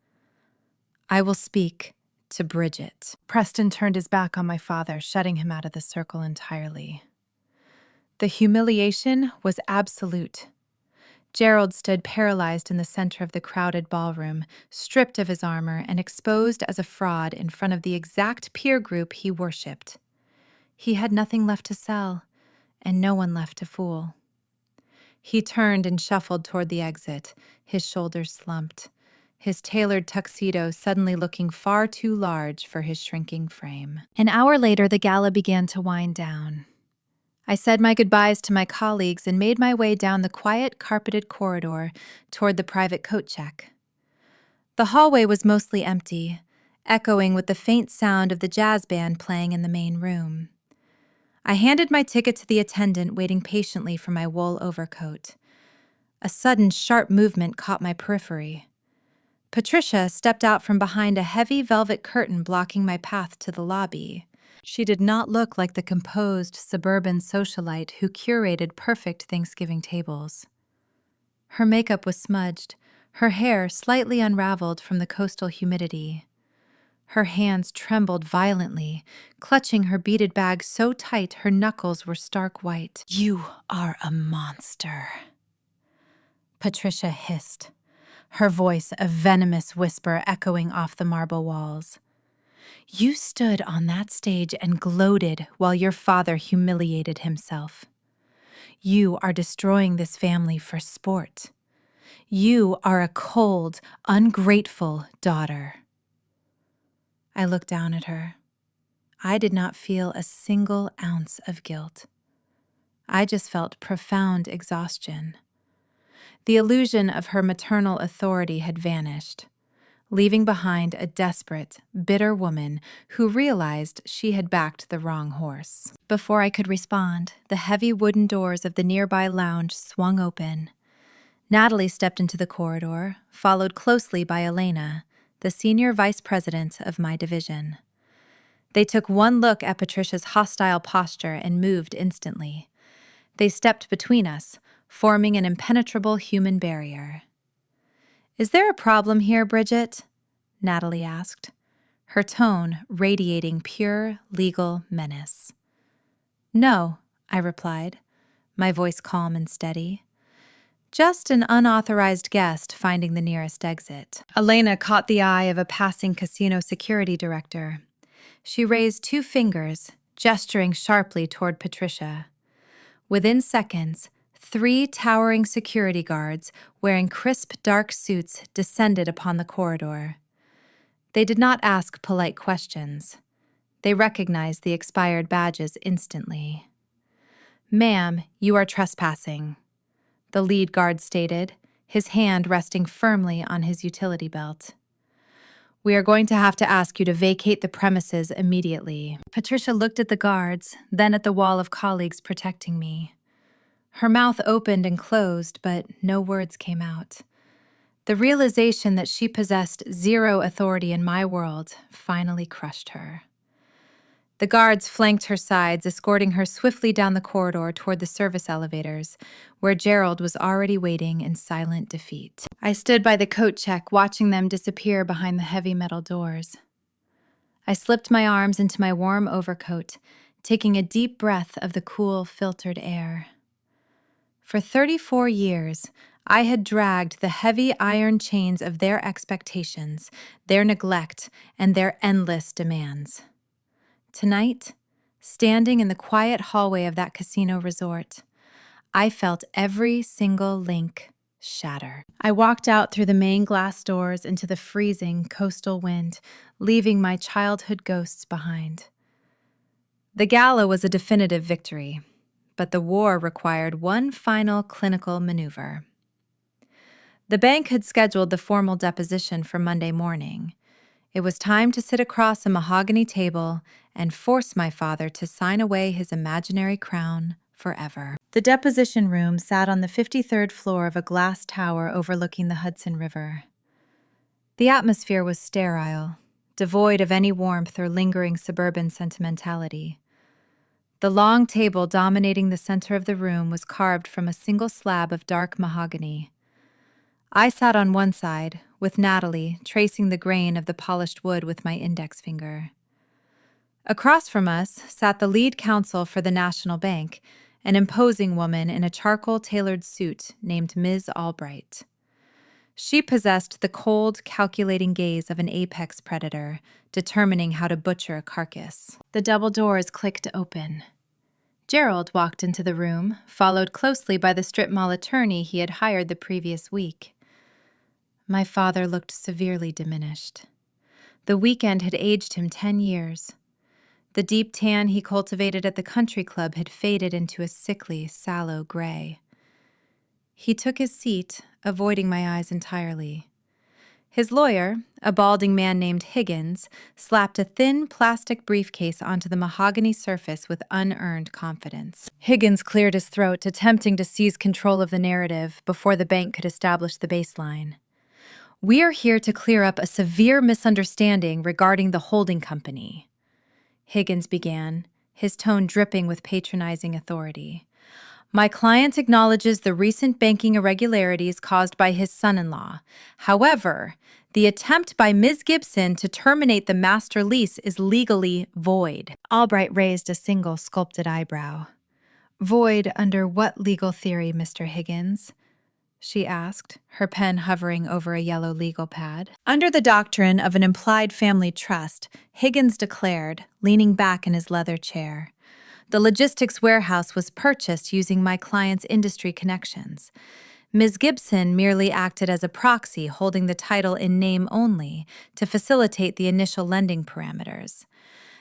A: I will speak to Bridget." Preston turned his back on my father, shutting him out of the circle entirely. The humiliation was absolute. Gerald stood paralyzed in the center of the crowded ballroom, stripped of his armor and exposed as a fraud in front of the exact peer group he worshipped. He had nothing left to sell, and no one left to fool. He turned and shuffled toward the exit, his shoulders slumped, his tailored tuxedo suddenly looking far too large for his shrinking frame. An hour later, the gala began to wind down. I said my goodbyes to my colleagues and made my way down the quiet, carpeted corridor toward the private coat check. The hallway was mostly empty, echoing with the faint sound of the jazz band playing in the main room. I handed my ticket to the attendant waiting patiently for my wool overcoat. A sudden, sharp movement caught my periphery. Patricia stepped out from behind a heavy velvet curtain blocking my path to the lobby. She did not look like the composed suburban socialite who curated perfect Thanksgiving tables. Her makeup was smudged, her hair slightly unraveled from the coastal humidity. Her hands trembled violently, clutching her beaded bag so tight her knuckles were stark white. "You are a monster," Patricia hissed, her voice a venomous whisper echoing off the marble walls. "You stood on that stage and gloated while your father humiliated himself. You are destroying this family for sport. You are a cold, ungrateful daughter." I looked down at her. I did not feel a single ounce of guilt. I just felt profound exhaustion. The illusion of her maternal authority had vanished, leaving behind a desperate, bitter woman who realized she had backed the wrong horse. Before I could respond, the heavy wooden doors of the nearby lounge swung open. Natalie stepped into the corridor, followed closely by Elena, the senior vice president of my division. They took one look at Patricia's hostile posture and moved instantly. They stepped between us, forming an impenetrable human barrier. "Is there a problem here, Bridget?" Natalie asked, her tone radiating pure legal menace. "No," I replied, my voice calm and steady. "Just an unauthorized guest finding the nearest exit." Elena caught the eye of a passing casino security director. She raised 2 fingers, gesturing sharply toward Patricia. Within seconds, 3 towering security guards wearing crisp dark suits descended upon the corridor. They did not ask polite questions. They recognized the expired badges instantly. "Ma'am, you are trespassing," the lead guard stated, his hand resting firmly on his utility belt. "We are going to have to ask you to vacate the premises immediately." Patricia looked at the guards, then at the wall of colleagues protecting me. Her mouth opened and closed, but no words came out. The realization that she possessed zero authority in my world finally crushed her. The guards flanked her sides, escorting her swiftly down the corridor toward the service elevators, where Gerald was already waiting in silent defeat. I stood by the coat check, watching them disappear behind the heavy metal doors. I slipped my arms into my warm overcoat, taking a deep breath of the cool, filtered air. For 34 years, I had dragged the heavy iron chains of their expectations, their neglect, and their endless demands. Tonight, standing in the quiet hallway of that casino resort, I felt every single link shatter. I walked out through the main glass doors into the freezing coastal wind, leaving my childhood ghosts behind. The gala was a definitive victory, but the war required one final clinical maneuver. The bank had scheduled the formal deposition for Monday morning. It was time to sit across a mahogany table and force my father to sign away his imaginary crown forever. The deposition room sat on the 53rd floor of a glass tower overlooking the Hudson River. The atmosphere was sterile, devoid of any warmth or lingering suburban sentimentality. The long table dominating the center of the room was carved from a single slab of dark mahogany. I sat on one side, with Natalie tracing the grain of the polished wood with my index finger. Across from us sat the lead counsel for the National Bank, an imposing woman in a charcoal-tailored suit named Ms. Albright. She possessed the cold, calculating gaze of an apex predator, determining how to butcher a carcass. The double doors clicked open. Gerald walked into the room, followed closely by the strip mall attorney he had hired the previous week. My father looked severely diminished. The weekend had aged him 10 years. The deep tan he cultivated at the country club had faded into a sickly, sallow gray. He took his seat, avoiding my eyes entirely. His lawyer, a balding man named Higgins, slapped a thin plastic briefcase onto the mahogany surface with unearned confidence. Higgins cleared his throat, attempting to seize control of the narrative before the bank could establish the baseline. "We are here to clear up a severe misunderstanding regarding the holding company," Higgins began, his tone dripping with patronizing authority. "My client acknowledges the recent banking irregularities caused by his son-in-law. However, the attempt by Ms. Gibson to terminate the master lease is legally void." Albright raised a single sculpted eyebrow. "Void under what legal theory, Mr. Higgins?" she asked, her pen hovering over a yellow legal pad. "Under the doctrine of an implied family trust," Higgins declared, leaning back in his leather chair. "The logistics warehouse was purchased using my client's industry connections. Ms. Gibson merely acted as a proxy, holding the title in name only to facilitate the initial lending parameters.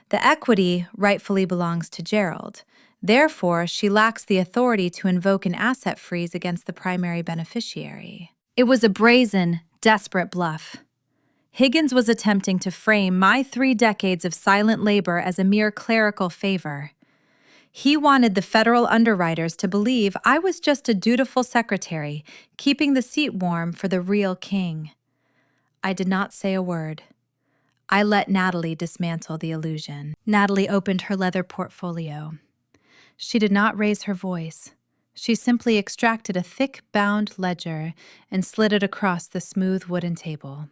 A: The equity rightfully belongs to Gerald. Therefore, she lacks the authority to invoke an asset freeze against the primary beneficiary." It was a brazen, desperate bluff. Higgins was attempting to frame my 3 decades of silent labor as a mere clerical favor. He wanted the federal underwriters to believe I was just a dutiful secretary, keeping the seat warm for the real king. I did not say a word. I let Natalie dismantle the illusion. Natalie opened her leather portfolio. She did not raise her voice. She simply extracted a thick, bound ledger and slid it across the smooth wooden table.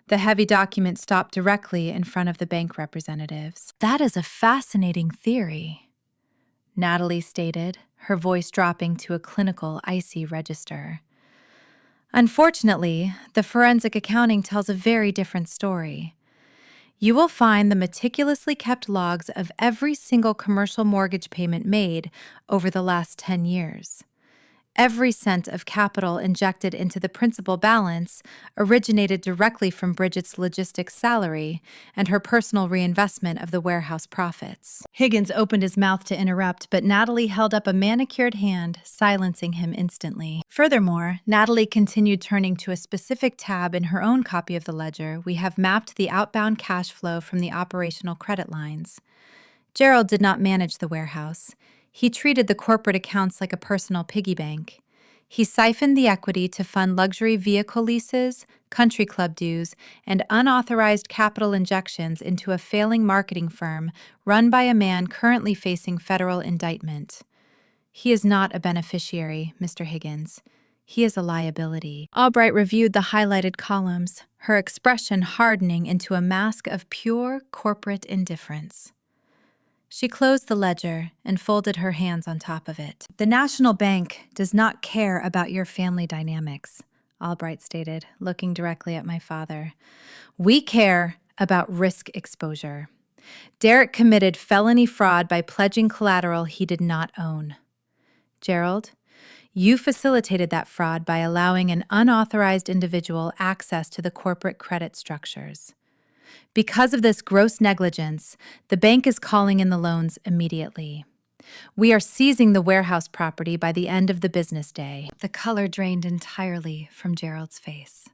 A: The heavy document stopped directly in front of the bank representatives. "That is a fascinating theory," Natalie stated, her voice dropping to a clinical, icy register. "Unfortunately, the forensic accounting tells a very different story. You will find the meticulously kept logs of every single commercial mortgage payment made over the last 10 years. Every cent of capital injected into the principal balance originated directly from Bridget's logistics salary and her personal reinvestment of the warehouse profits." Higgins opened his mouth to interrupt, but Natalie held up a manicured hand, silencing him instantly. Furthermore, Natalie continued, turning to a specific tab in her own copy of the ledger. "We have mapped the outbound cash flow from the operational credit lines. Gerald did not manage the warehouse. He treated the corporate accounts like a personal piggy bank. He siphoned the equity to fund luxury vehicle leases, country club dues, and unauthorized capital injections into a failing marketing firm run by a man currently facing federal indictment. He is not a beneficiary, Mr. Higgins. He is a liability." Albright reviewed the highlighted columns, her expression hardening into a mask of pure corporate indifference. She closed the ledger and folded her hands on top of it. "The National Bank does not care about your family dynamics," Albright stated, looking directly at my father. "We care about risk exposure. Derek committed felony fraud by pledging collateral he did not own. Gerald, you facilitated that fraud by allowing an unauthorized individual access to the corporate credit structures. Because of this gross negligence, the bank is calling in the loans immediately. We are seizing the warehouse property by the end of the business day." The color drained entirely from Gerald's face.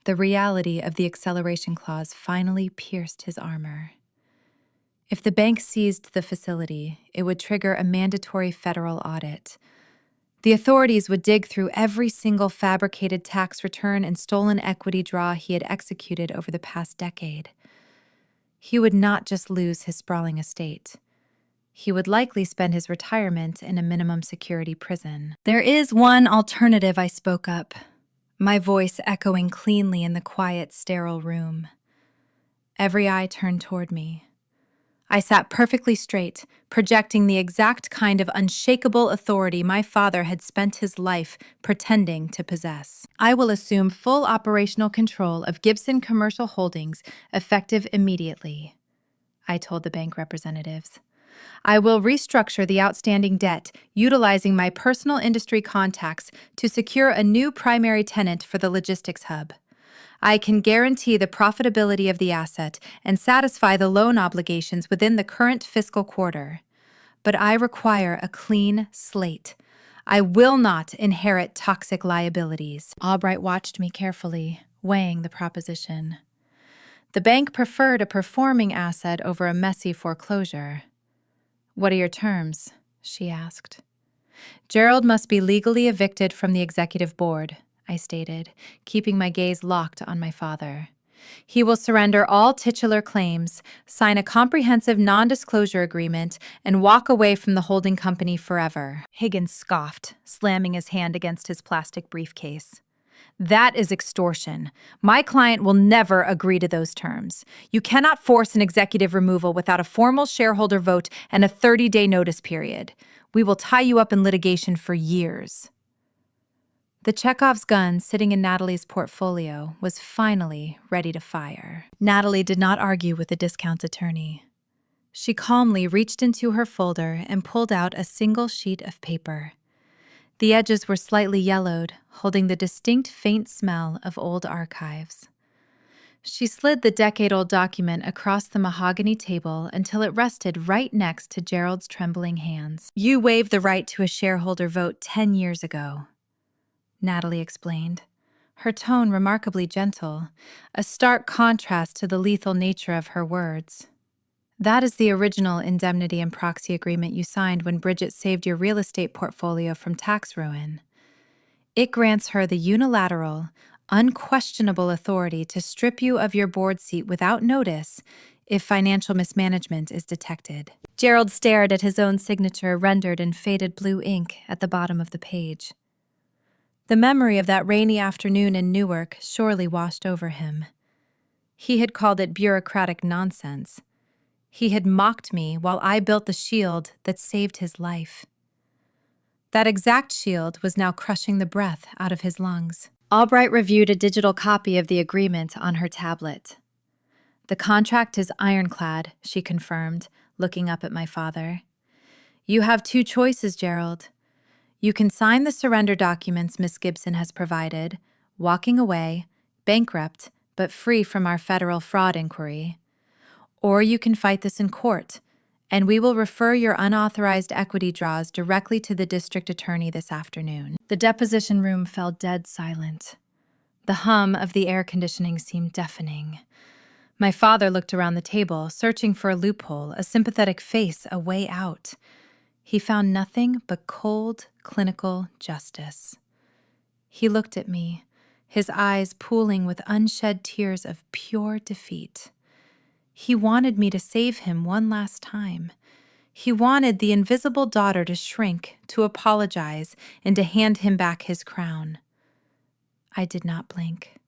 A: The reality of the acceleration clause finally pierced his armor. If the bank seized the facility, it would trigger a mandatory federal audit. The authorities would dig through every single fabricated tax return and stolen equity draw he had executed over the past decade. He would not just lose his sprawling estate. He would likely spend his retirement in a minimum security prison. "There is one alternative," I spoke up, my voice echoing cleanly in the quiet, sterile room. Every eye turned toward me. I sat perfectly straight, projecting the exact kind of unshakable authority my father had spent his life pretending to possess. I will assume full operational control of Gibson Commercial Holdings effective immediately, I told the bank representatives. I will restructure the outstanding debt, utilizing my personal industry contacts to secure a new primary tenant for the logistics hub. I can guarantee the profitability of the asset and satisfy the loan obligations within the current fiscal quarter. But I require a clean slate. I will not inherit toxic liabilities. Albright watched me carefully, weighing the proposition. The bank preferred a performing asset over a messy foreclosure. "What are your terms?" she asked. "Gerald must be legally evicted from the executive board," I stated, keeping my gaze locked on my father. "He will surrender all titular claims, sign a comprehensive non-disclosure agreement, and walk away from the holding company forever." Higgins scoffed, slamming his hand against his plastic briefcase. "That is extortion. My client will never agree to those terms. You cannot force an executive removal without a formal shareholder vote and a 30-day notice period. We will tie you up in litigation for years." The Chekhov's gun sitting in Natalie's portfolio was finally ready to fire. Natalie did not argue with the discount attorney. She calmly reached into her folder and pulled out a single sheet of paper. The edges were slightly yellowed, holding the distinct faint smell of old archives. She slid the decade-old document across the mahogany table until it rested right next to Gerald's trembling hands. "You waived the right to a shareholder vote 10 years ago," Natalie explained, her tone remarkably gentle, a stark contrast to the lethal nature of her words. "That is the original indemnity and proxy agreement you signed when Bridget saved your real estate portfolio from tax ruin. It grants her the unilateral, unquestionable authority to strip you of your board seat without notice if financial mismanagement is detected." Gerald stared at his own signature rendered in faded blue ink at the bottom of the page. The memory of that rainy afternoon in Newark surely washed over him. He had called it bureaucratic nonsense. He had mocked me while I built the shield that saved his life. That exact shield was now crushing the breath out of his lungs. Albright reviewed a digital copy of the agreement on her tablet. "The contract is ironclad," she confirmed, looking up at my father. "You have two choices, Gerald. You can sign the surrender documents Miss Gibson has provided, walking away, bankrupt, but free from our federal fraud inquiry. Or you can fight this in court, and we will refer your unauthorized equity draws directly to the district attorney this afternoon." The deposition room fell dead silent. The hum of the air conditioning seemed deafening. My father looked around the table, searching for a loophole, a sympathetic face, a way out. He found nothing but cold, clinical justice. He looked at me, his eyes pooling with unshed tears of pure defeat. He wanted me to save him one last time. He wanted the invisible daughter to shrink, to apologize, and to hand him back his crown. I did not blink.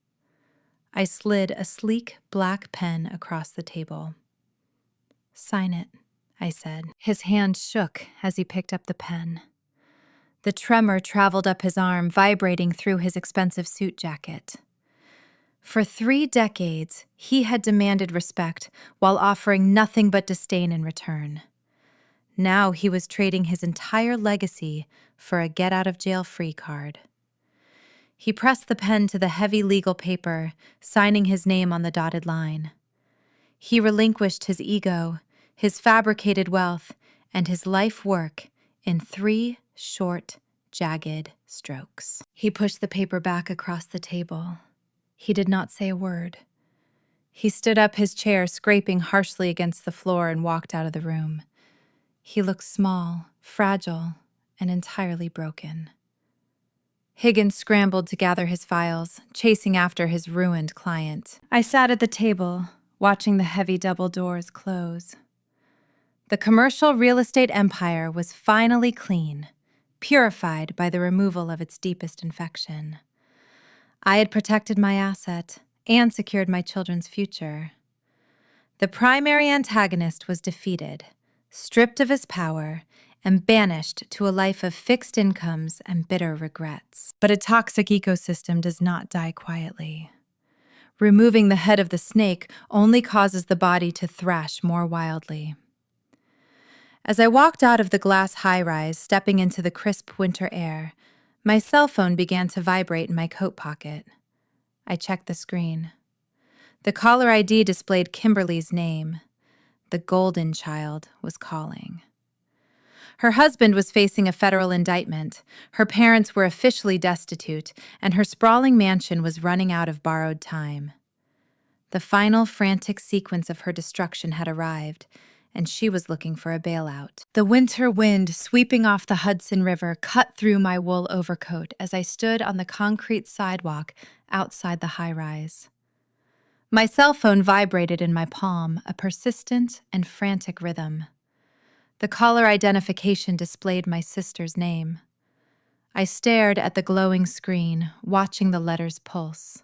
A: I slid a sleek black pen across the table. "Sign it," I said. His hand shook as he picked up the pen. The tremor traveled up his arm, vibrating through his expensive suit jacket. For 3 decades, he had demanded respect while offering nothing but disdain in return. Now he was trading his entire legacy for a get-out-of-jail-free card. He pressed the pen to the heavy legal paper, signing his name on the dotted line. He relinquished his ego, his fabricated wealth, and his life work in 3 short, jagged strokes. He pushed the paper back across the table. He did not say a word. He stood up his chair, scraping harshly against the floor, and walked out of the room. He looked small, fragile, and entirely broken. Higgins scrambled to gather his files, chasing after his ruined client. I sat at the table, watching the heavy double doors close. The commercial real estate empire was finally clean, purified by the removal of its deepest infection. I had protected my asset and secured my children's future. The primary antagonist was defeated, stripped of his power, and banished to a life of fixed incomes and bitter regrets. But a toxic ecosystem does not die quietly. Removing the head of the snake only causes the body to thrash more wildly. As I walked out of the glass high-rise, stepping into the crisp winter air, my cell phone began to vibrate in my coat pocket. I checked the screen. The caller ID displayed Kimberly's name. The golden child was calling. Her husband was facing a federal indictment, her parents were officially destitute, and her sprawling mansion was running out of borrowed time. The final frantic sequence of her destruction had arrived, and she was looking for a bailout. The winter wind sweeping off the Hudson River cut through my wool overcoat as I stood on the concrete sidewalk outside the high-rise. My cell phone vibrated in my palm, a persistent and frantic rhythm. The caller identification displayed my sister's name. I stared at the glowing screen, watching the letters pulse.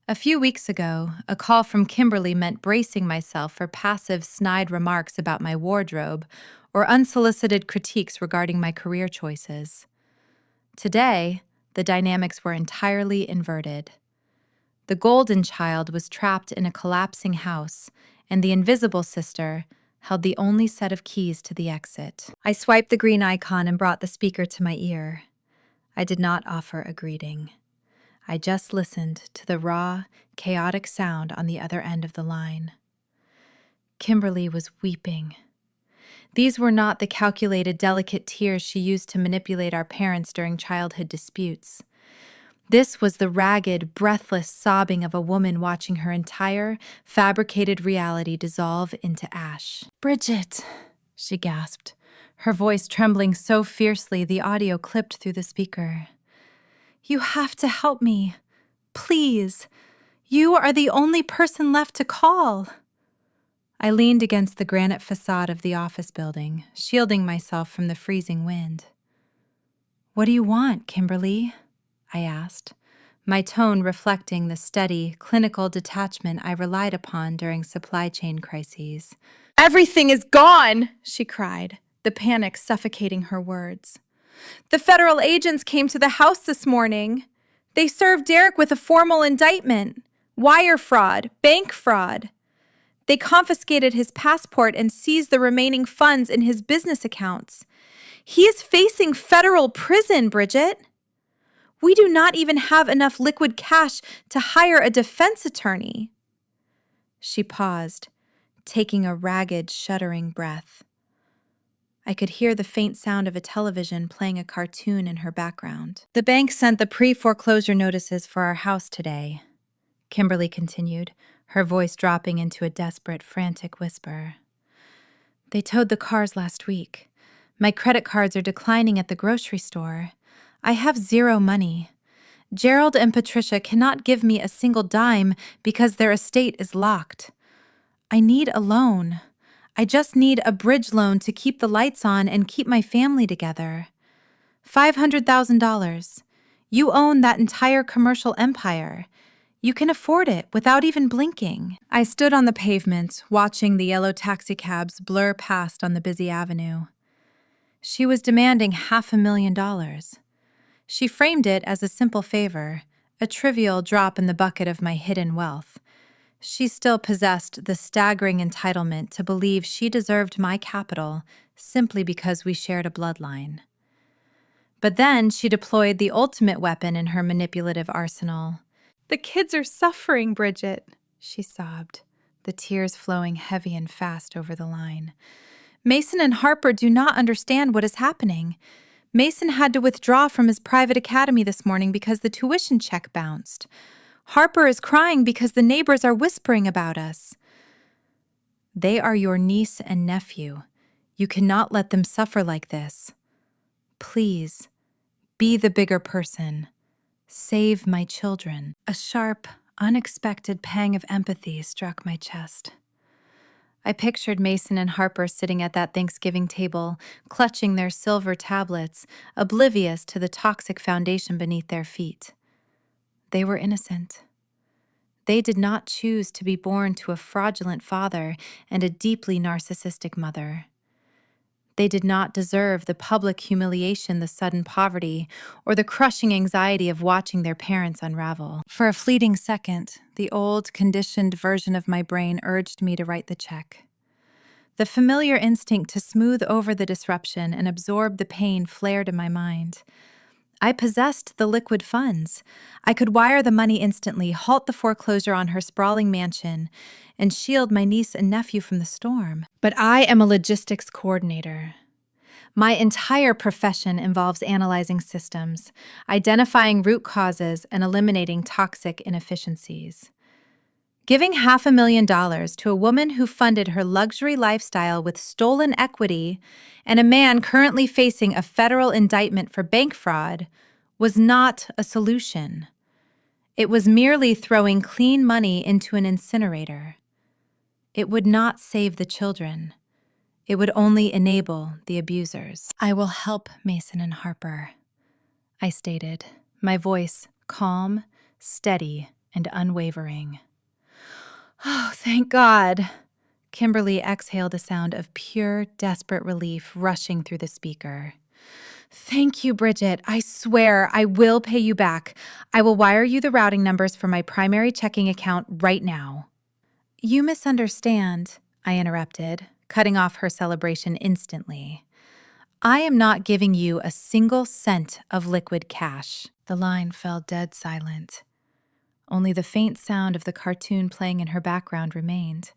A: A few weeks ago, a call from Kimberly meant bracing myself for passive, snide remarks about my wardrobe or unsolicited critiques regarding my career choices. Today, the dynamics were entirely inverted. The golden child was trapped in a collapsing house, and the invisible sister held the only set of keys to the exit. I swiped the green icon and brought the speaker to my ear. I did not offer a greeting. I just listened to the raw, chaotic sound on the other end of the line. Kimberly was weeping. These were not the calculated, delicate tears she used to manipulate our parents during childhood disputes. This was the ragged, breathless sobbing of a woman watching her entire, fabricated reality dissolve into ash. "Bridget," she gasped, her voice trembling so fiercely the audio clipped through the speaker. "You have to help me. Please. You are the only person left to call." I leaned against the granite facade of the office building, shielding myself from the freezing wind. "What do you want, Kimberly?" I asked, my tone reflecting the steady, clinical detachment I relied upon during supply chain crises. "Everything is gone!" she cried, the panic suffocating her words. "The federal agents came to the house this morning. They served Derek with a formal indictment. Wire fraud, bank fraud. They confiscated his passport and seized the remaining funds in his business accounts. He is facing federal prison, Bridget. We do not even have enough liquid cash to hire a defense attorney." She paused, taking a ragged, shuddering breath. I could hear the faint sound of a television playing a cartoon in her background. "The bank sent the pre-foreclosure notices for our house today," Kimberly continued, her voice dropping into a desperate, frantic whisper. "They towed the cars last week. My credit cards are declining at the grocery store. I have zero money. Gerald and Patricia cannot give me a single dime because their estate is locked. I need a loan. I just need a bridge loan to keep the lights on and keep my family together. $500,000. You own that entire commercial empire. You can afford it without even blinking." I stood on the pavement, watching the yellow taxicabs blur past on the busy avenue. She was demanding $500,000. She framed it as a simple favor, a trivial drop in the bucket of my hidden wealth. She still possessed the staggering entitlement to believe she deserved my capital simply because we shared a bloodline. But then she deployed the ultimate weapon in her manipulative arsenal. "The kids are suffering, Bridget," she sobbed, the tears flowing heavy and fast over the line. "Mason and Harper do not understand what is happening. Mason had to withdraw from his private academy this morning because the tuition check bounced. Harper is crying because the neighbors are whispering about us. They are your niece and nephew. You cannot let them suffer like this. Please, be the bigger person. Save my children." A sharp, unexpected pang of empathy struck my chest. I pictured Mason and Harper sitting at that Thanksgiving table, clutching their silver tablets, oblivious to the toxic foundation beneath their feet. They were innocent. They did not choose to be born to a fraudulent father and a deeply narcissistic mother. They did not deserve the public humiliation, the sudden poverty, or the crushing anxiety of watching their parents unravel. For a fleeting second, the old, conditioned version of my brain urged me to write the check. The familiar instinct to smooth over the disruption and absorb the pain flared in my mind. I possessed the liquid funds. I could wire the money instantly, halt the foreclosure on her sprawling mansion, and shield my niece and nephew from the storm. But I am a logistics coordinator. My entire profession involves analyzing systems, identifying root causes, and eliminating toxic inefficiencies. Giving $500,000 to a woman who funded her luxury lifestyle with stolen equity and a man currently facing a federal indictment for bank fraud was not a solution. It was merely throwing clean money into an incinerator. It would not save the children. It would only enable the abusers. I will help Mason and Harper, I stated, my voice calm, steady, and unwavering. Oh, thank God. Kimberly exhaled a sound of pure, desperate relief rushing through the speaker. Thank you, Bridget. I swear I will pay you back. I will wire you the routing numbers for my primary checking account right now. You misunderstand, I interrupted, cutting off her celebration instantly. I am not giving you a single cent of liquid cash. The line fell dead silent. Only the faint sound of the cartoon playing in her background remained.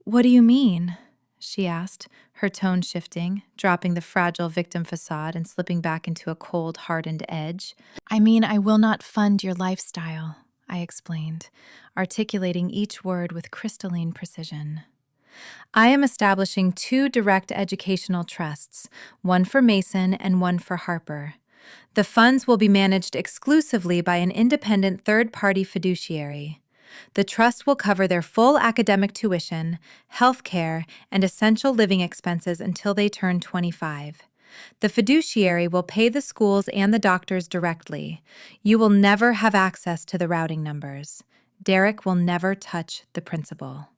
A: What do you mean? She asked, her tone shifting, dropping the fragile victim facade and slipping back into a cold, hardened edge. I mean, I will not fund your lifestyle, I explained, articulating each word with crystalline precision. I am establishing 2 direct educational trusts, one for Mason and one for Harper. The funds will be managed exclusively by an independent third-party fiduciary. The trust will cover their full academic tuition, health care, and essential living expenses until they turn 25. The fiduciary will pay the schools and the doctors directly. You will never have access to the routing numbers. Derek will never touch the principal.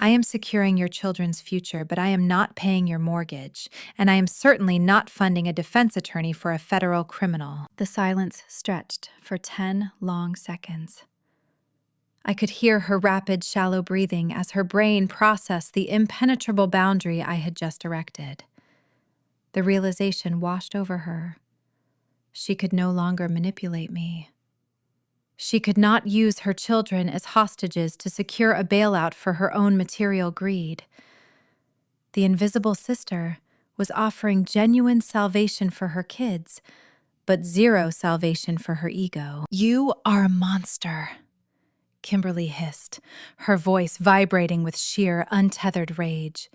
A: I am securing your children's future, but I am not paying your mortgage, and I am certainly not funding a defense attorney for a federal criminal. The silence stretched for 10 long seconds. I could hear her rapid, shallow breathing as her brain processed the impenetrable boundary I had just erected. The realization washed over her. She could no longer manipulate me. She could not use her children as hostages to secure a bailout for her own material greed. The invisible sister was offering genuine salvation for her kids, but zero salvation for her ego. You are a monster, Kimberly hissed, her voice vibrating with sheer, untethered rage.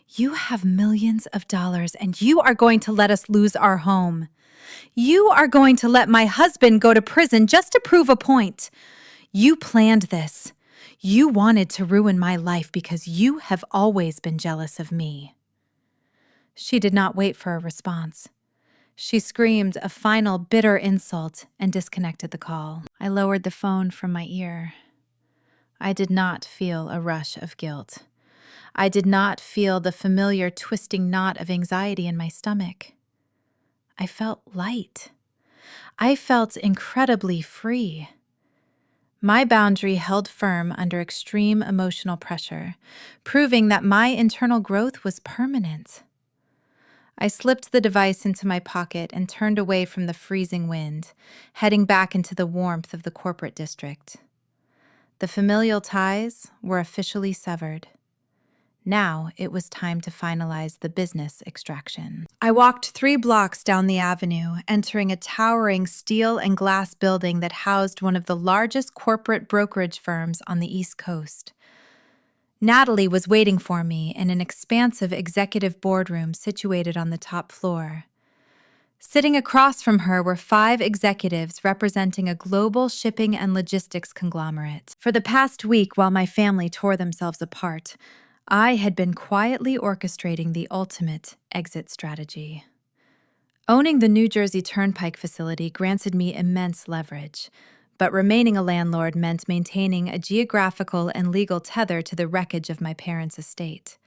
A: You have millions of dollars, and you are going to let us lose our home. You are going to let my husband go to prison just to prove a point. You planned this. You wanted to ruin my life because you have always been jealous of me. She did not wait for a response. She screamed a final bitter insult and disconnected the call. I lowered the phone from my ear. I did not feel a rush of guilt. I did not feel the familiar twisting knot of anxiety in my stomach. I felt light. I felt incredibly free. My boundary held firm under extreme emotional pressure, proving that my internal growth was permanent. I slipped the device into my pocket and turned away from the freezing wind, heading back into the warmth of the corporate district. The familial ties were officially severed. Now it was time to finalize the business extraction. I walked 3 blocks down the avenue, entering a towering steel and glass building that housed one of the largest corporate brokerage firms on the East Coast. Natalie was waiting for me in an expansive executive boardroom situated on the top floor. Sitting across from her were 5 executives representing a global shipping and logistics conglomerate. For the past week, while my family tore themselves apart, I had been quietly orchestrating the ultimate exit strategy. Owning the New Jersey Turnpike facility granted me immense leverage, But remaining a landlord meant maintaining a geographical and legal tether to the wreckage of my parents' estate.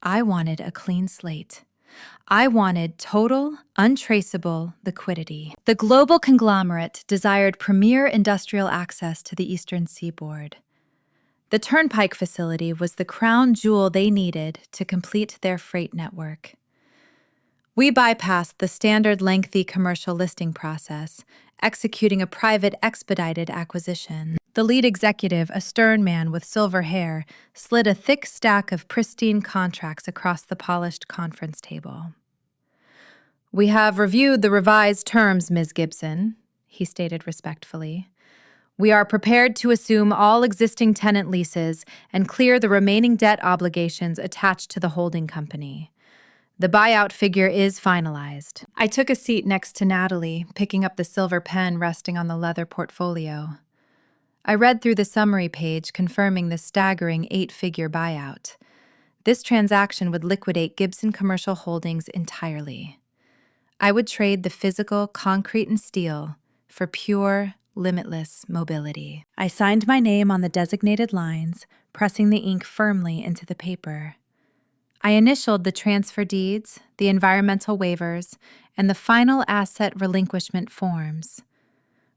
A: I wanted a clean slate. I wanted total, untraceable liquidity. The global conglomerate desired premier industrial access to the eastern seaboard. The Turnpike facility was the crown jewel they needed to complete their freight network. We bypassed the standard lengthy commercial listing process, executing a private expedited acquisition. The lead executive, a stern man with silver hair, slid a thick stack of pristine contracts across the polished conference table. "We have reviewed the revised terms, Ms. Gibson," he stated respectfully. "We are prepared to assume all existing tenant leases and clear the remaining debt obligations attached to the holding company. The buyout figure is finalized." I took a seat next to Natalie, picking up the silver pen resting on the leather portfolio. I read through the summary page confirming the staggering 8-figure buyout. This transaction would liquidate Gibson Commercial Holdings entirely. I would trade the physical concrete and steel for pure, limitless mobility. I signed my name on the designated lines, pressing the ink firmly into the paper. I initialed the transfer deeds, the environmental waivers, and the final asset relinquishment forms.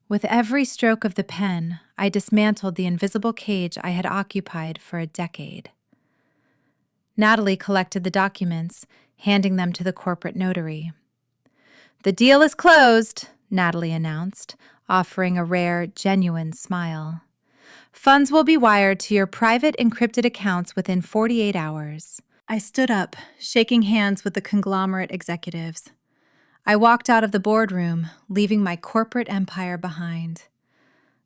A: With every stroke of the pen, I dismantled the invisible cage I had occupied for a decade. Natalie collected the documents, handing them to the corporate notary. "The deal is closed," Natalie announced, offering a rare, genuine smile. "Funds will be wired to your private encrypted accounts within 48 hours. I stood up, shaking hands with the conglomerate executives. I walked out of the boardroom, leaving my corporate empire behind.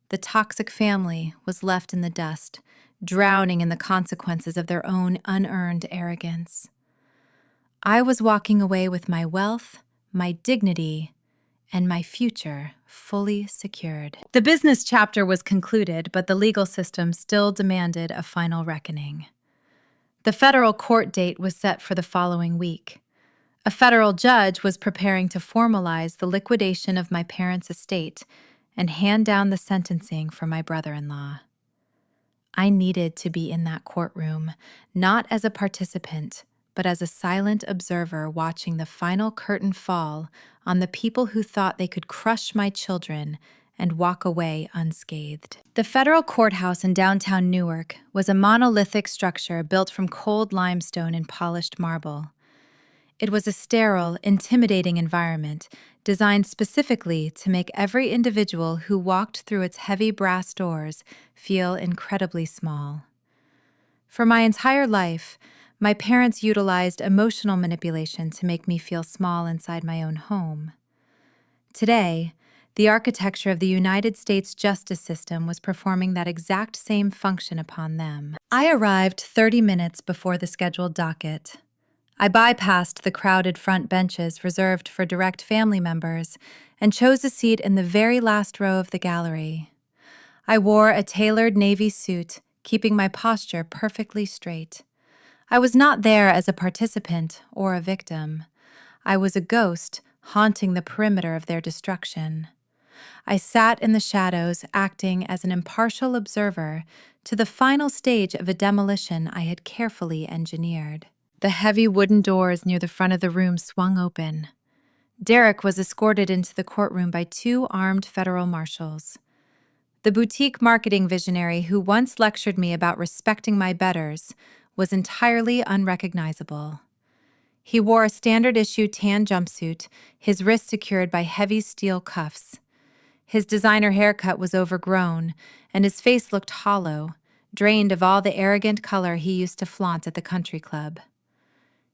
A: The toxic family was left in the dust, drowning in the consequences of their own unearned arrogance. I was walking away with my wealth, my dignity, and my future fully secured. The business chapter was concluded, but the legal system still demanded a final reckoning. The federal court date was set for the following week. A federal judge was preparing to formalize the liquidation of my parents' estate and hand down the sentencing for my brother-in-law. I needed to be in that courtroom, not as a participant, but as a silent observer watching the final curtain fall on the people who thought they could crush my children and walk away unscathed. The federal courthouse in downtown Newark was a monolithic structure built from cold limestone and polished marble. It was a sterile, intimidating environment designed specifically to make every individual who walked through its heavy brass doors feel incredibly small. For my entire life, my parents utilized emotional manipulation to make me feel small inside my own home. Today, the architecture of the United States justice system was performing that exact same function upon them. I arrived 30 minutes before the scheduled docket. I bypassed the crowded front benches reserved for direct family members and chose a seat in the very last row of the gallery. I wore a tailored navy suit, keeping my posture perfectly straight. I was not there as a participant or a victim. I was a ghost haunting the perimeter of their destruction. I sat in the shadows, acting as an impartial observer to the final stage of a demolition I had carefully engineered. The heavy wooden doors near the front of the room swung open. Derek was escorted into the courtroom by 2 armed federal marshals. The boutique marketing visionary who once lectured me about respecting my betters was entirely unrecognizable. He wore a standard-issue tan jumpsuit, his wrists secured by heavy steel cuffs. His designer haircut was overgrown, and his face looked hollow, drained of all the arrogant color he used to flaunt at the country club.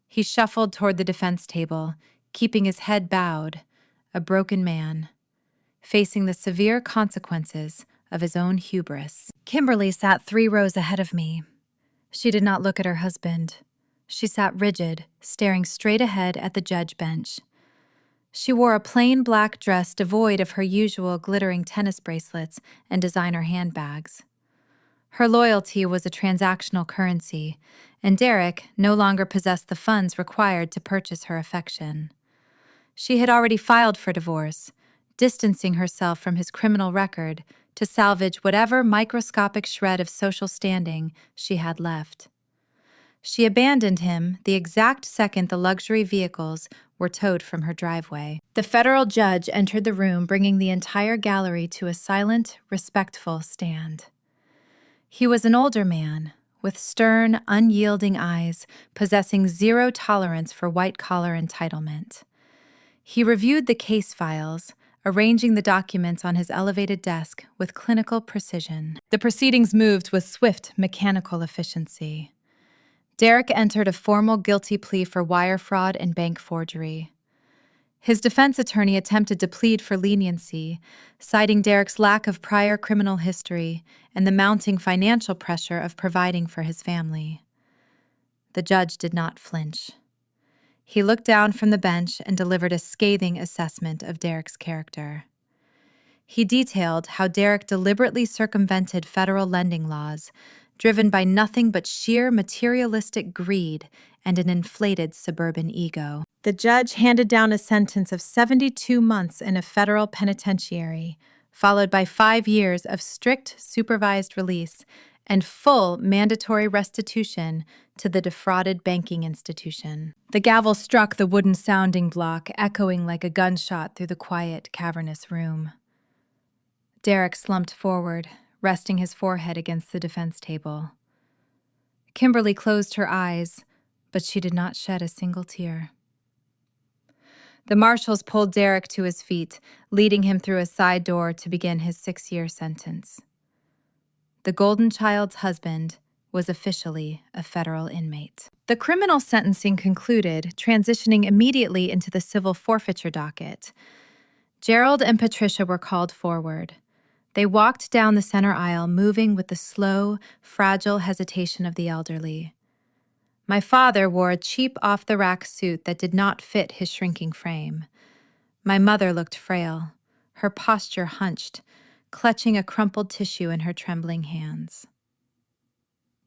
A: He shuffled toward the defense table, keeping his head bowed, a broken man, facing the severe consequences of his own hubris. Kimberly sat 3 rows ahead of me. She did not look at her husband. She sat rigid, staring straight ahead at the judge bench. She wore a plain black dress devoid of her usual glittering tennis bracelets and designer handbags. Her loyalty was a transactional currency, and Derek no longer possessed the funds required to purchase her affection. She had already filed for divorce, distancing herself from his criminal record to salvage whatever microscopic shred of social standing she had left. She abandoned him the exact second the luxury vehicles were towed from her driveway. The federal judge entered the room, bringing the entire gallery to a silent, respectful stand. He was an older man, with stern, unyielding eyes, possessing zero tolerance for white-collar entitlement. He reviewed the case files, arranging the documents on his elevated desk with clinical precision. The proceedings moved with swift, mechanical efficiency. Derek entered a formal guilty plea for wire fraud and bank forgery. His defense attorney attempted to plead for leniency, citing Derek's lack of prior criminal history and the mounting financial pressure of providing for his family. The judge did not flinch. He looked down from the bench and delivered a scathing assessment of Derek's character. He detailed how Derek deliberately circumvented federal lending laws, driven by nothing but sheer materialistic greed and an inflated suburban ego. The judge handed down a sentence of 72 months in a federal penitentiary, followed by 5 years of strict supervised release and full mandatory restitution to the defrauded banking institution. The gavel struck the wooden sounding block, echoing like a gunshot through the quiet, cavernous room. Derek slumped forward, resting his forehead against the defense table. Kimberly closed her eyes, but she did not shed a single tear. The marshals pulled Derek to his feet, leading him through a side door to begin his 6-year sentence. The golden child's husband was officially a federal inmate. The criminal sentencing concluded, transitioning immediately into the civil forfeiture docket. Gerald and Patricia were called forward. They walked down the center aisle, moving with the slow, fragile hesitation of the elderly. My father wore a cheap off-the-rack suit that did not fit his shrinking frame. My mother looked frail, her posture hunched, clutching a crumpled tissue in her trembling hands.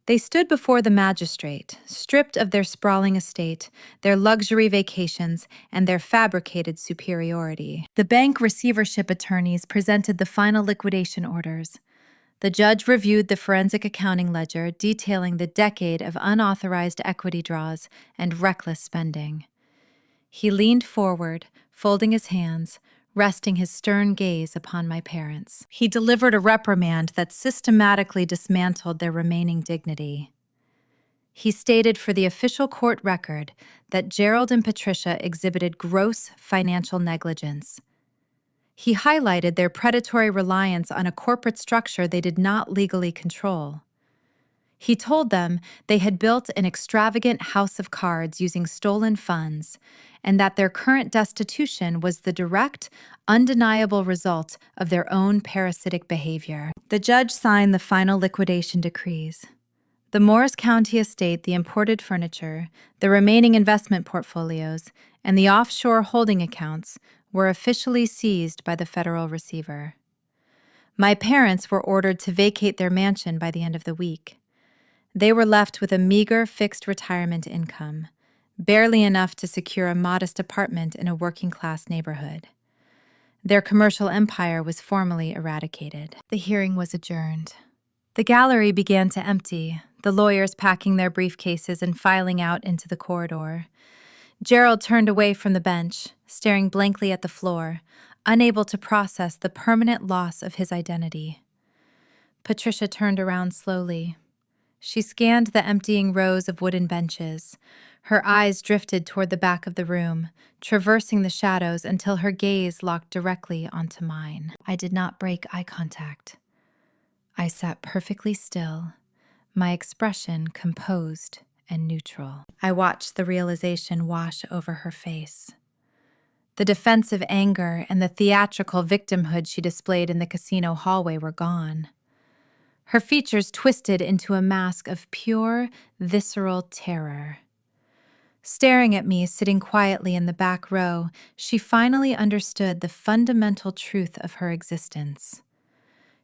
A: They stood before the magistrate, stripped of their sprawling estate, their luxury vacations, and their fabricated superiority. The bank receivership attorneys presented the final liquidation orders. The judge reviewed the forensic accounting ledger, detailing the decade of unauthorized equity draws and reckless spending. He leaned forward, folding his hands, resting his stern gaze upon my parents. He delivered a reprimand that systematically dismantled their remaining dignity. He stated for the official court record that Gerald and Patricia exhibited gross financial negligence. He highlighted their predatory reliance on a corporate structure they did not legally control. He told them they had built an extravagant house of cards using stolen funds, and that their current destitution was the direct, undeniable result of their own parasitic behavior. The judge signed the final liquidation decrees. The Morris County estate, the imported furniture, the remaining investment portfolios, and the offshore holding accounts were officially seized by the federal receiver. My parents were ordered to vacate their mansion by the end of the week. They were left with a meager fixed retirement income, barely enough to secure a modest apartment in a working-class neighborhood. Their commercial empire was formally eradicated. The hearing was adjourned. The gallery began to empty, the lawyers packing their briefcases and filing out into the corridor. Gerald turned away from the bench, staring blankly at the floor, unable to process the permanent loss of his identity. Patricia turned around slowly. She scanned the emptying rows of wooden benches. Her eyes drifted toward the back of the room, traversing the shadows until her gaze locked directly onto mine. I did not break eye contact. I sat perfectly still, my expression composed and neutral. I watched the realization wash over her face. The defensive anger and the theatrical victimhood she displayed in the casino hallway were gone. Her features twisted into a mask of pure, visceral terror. Staring at me, sitting quietly in the back row, she finally understood the fundamental truth of her existence.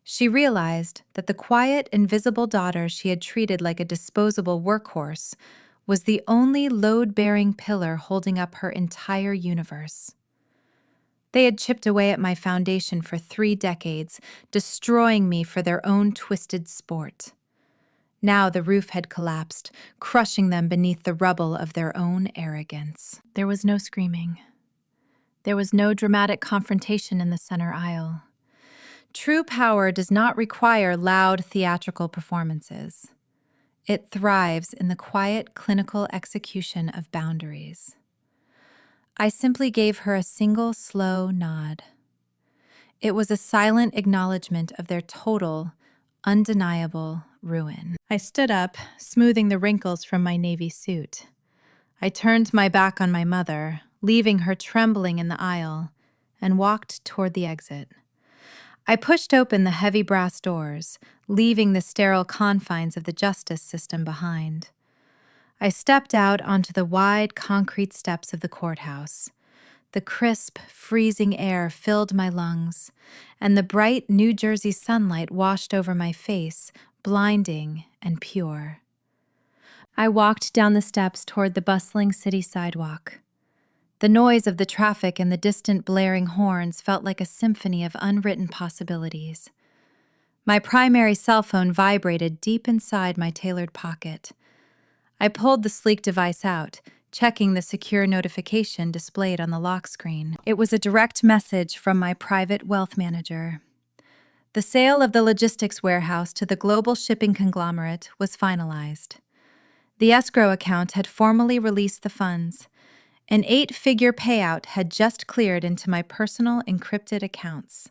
A: She realized that the quiet, invisible daughter she had treated like a disposable workhorse was the only load-bearing pillar holding up her entire universe. They had chipped away at my foundation for 3 decades, destroying me for their own twisted sport. Now the roof had collapsed, crushing them beneath the rubble of their own arrogance. There was no screaming. There was no dramatic confrontation in the center aisle. True power does not require loud theatrical performances. It thrives in the quiet, clinical execution of boundaries. I simply gave her a single, slow nod. It was a silent acknowledgement of their total, undeniable ruin. I stood up, smoothing the wrinkles from my navy suit. I turned my back on my mother, leaving her trembling in the aisle, and walked toward the exit. I pushed open the heavy brass doors, leaving the sterile confines of the justice system behind. I stepped out onto the wide concrete steps of the courthouse. The crisp, freezing air filled my lungs, and the bright New Jersey sunlight washed over my face, blinding and pure. I walked down the steps toward the bustling city sidewalk. The noise of the traffic and the distant blaring horns felt like a symphony of unwritten possibilities. My primary cell phone vibrated deep inside my tailored pocket. I pulled the sleek device out, checking the secure notification displayed on the lock screen. It was a direct message from my private wealth manager. The sale of the logistics warehouse to the global shipping conglomerate was finalized. The escrow account had formally released the funds. An 8-figure payout had just cleared into my personal encrypted accounts.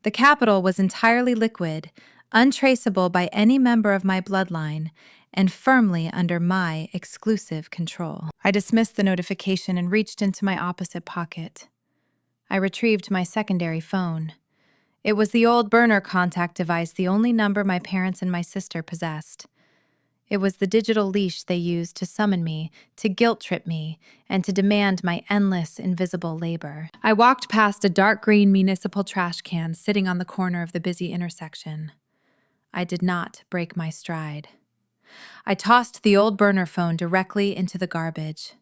A: The capital was entirely liquid, untraceable by any member of my bloodline, and firmly under my exclusive control. I dismissed the notification and reached into my opposite pocket. I retrieved my secondary phone. It was the old burner contact device, the only number my parents and my sister possessed. It was the digital leash they used to summon me, to guilt-trip me, and to demand my endless, invisible labor. I walked past a dark green municipal trash can sitting on the corner of the busy intersection. I did not break my stride. I tossed the old burner phone directly into the garbage.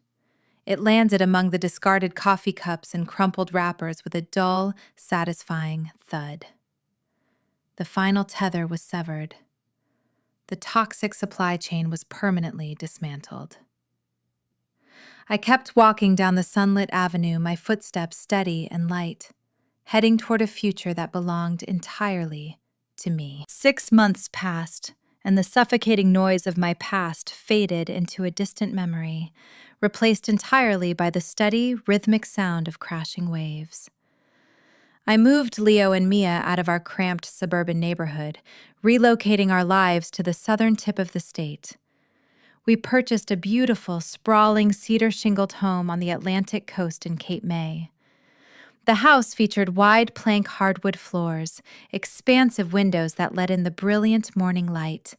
A: It landed among the discarded coffee cups and crumpled wrappers with a dull, satisfying thud. The final tether was severed. The toxic supply chain was permanently dismantled. I kept walking down the sunlit avenue, my footsteps steady and light, heading toward a future that belonged entirely to me. 6 months passed, and the suffocating noise of my past faded into a distant memory, replaced entirely by the steady, rhythmic sound of crashing waves. I moved Leo and Mia out of our cramped suburban neighborhood, relocating our lives to the southern tip of the state. We purchased a beautiful, sprawling cedar-shingled home on the Atlantic coast in Cape May. The house featured wide plank hardwood floors, expansive windows that let in the brilliant morning light,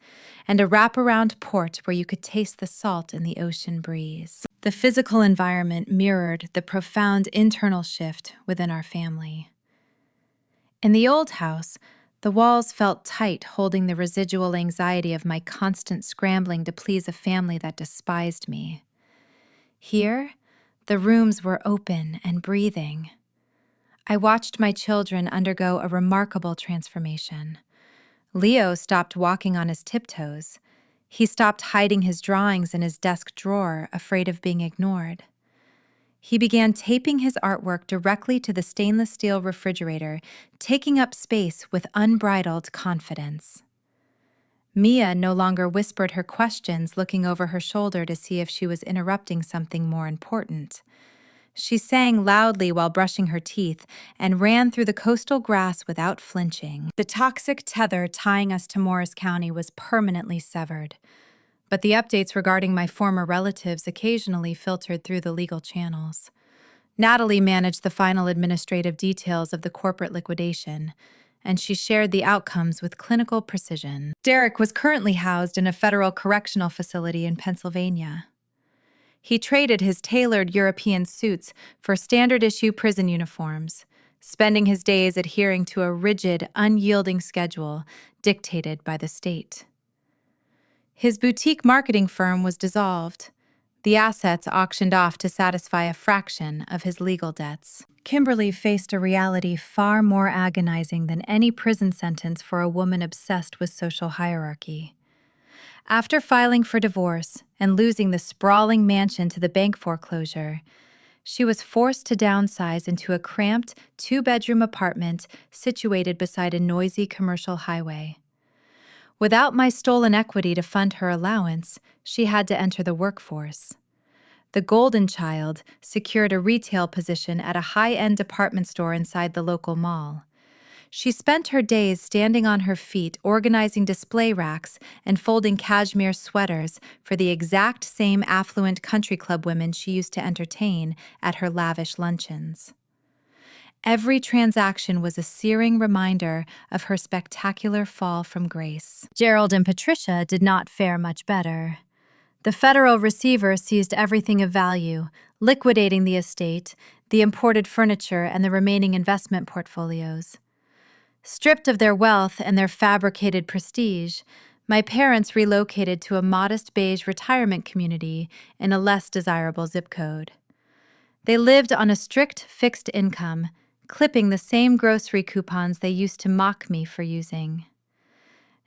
A: and a wraparound porch where you could taste the salt in the ocean breeze. The physical environment mirrored the profound internal shift within our family. In the old house, the walls felt tight, holding the residual anxiety of my constant scrambling to please a family that despised me. Here, the rooms were open and breathing. I watched my children undergo a remarkable transformation. Leo stopped walking on his tiptoes. He stopped hiding his drawings in his desk drawer, afraid of being ignored. He began taping his artwork directly to the stainless steel refrigerator, taking up space with unbridled confidence. Mia no longer whispered her questions, looking over her shoulder to see if she was interrupting something more important. She sang loudly while brushing her teeth and ran through the coastal grass without flinching. The toxic tether tying us to Morris County was permanently severed, but the updates regarding my former relatives occasionally filtered through the legal channels. Natalie managed the final administrative details of the corporate liquidation, and she shared the outcomes with clinical precision. Derek was currently housed in a federal correctional facility in Pennsylvania. He traded his tailored European suits for standard-issue prison uniforms, spending his days adhering to a rigid, unyielding schedule dictated by the state. His boutique marketing firm was dissolved, the assets auctioned off to satisfy a fraction of his legal debts. Kimberly faced a reality far more agonizing than any prison sentence for a woman obsessed with social hierarchy. After filing for divorce and losing the sprawling mansion to the bank foreclosure, she was forced to downsize into a cramped, two-bedroom apartment situated beside a noisy commercial highway. Without my stolen equity to fund her allowance, she had to enter the workforce. The Golden Child secured a retail position at a high-end department store inside the local mall. She spent her days standing on her feet, organizing display racks and folding cashmere sweaters for the exact same affluent country club women she used to entertain at her lavish luncheons. Every transaction was a searing reminder of her spectacular fall from grace. Gerald and Patricia did not fare much better. The federal receiver seized everything of value, liquidating the estate, the imported furniture, and the remaining investment portfolios. Stripped of their wealth and their fabricated prestige, my parents relocated to a modest beige retirement community in a less desirable zip code. They lived on a strict fixed income, clipping the same grocery coupons they used to mock me for using.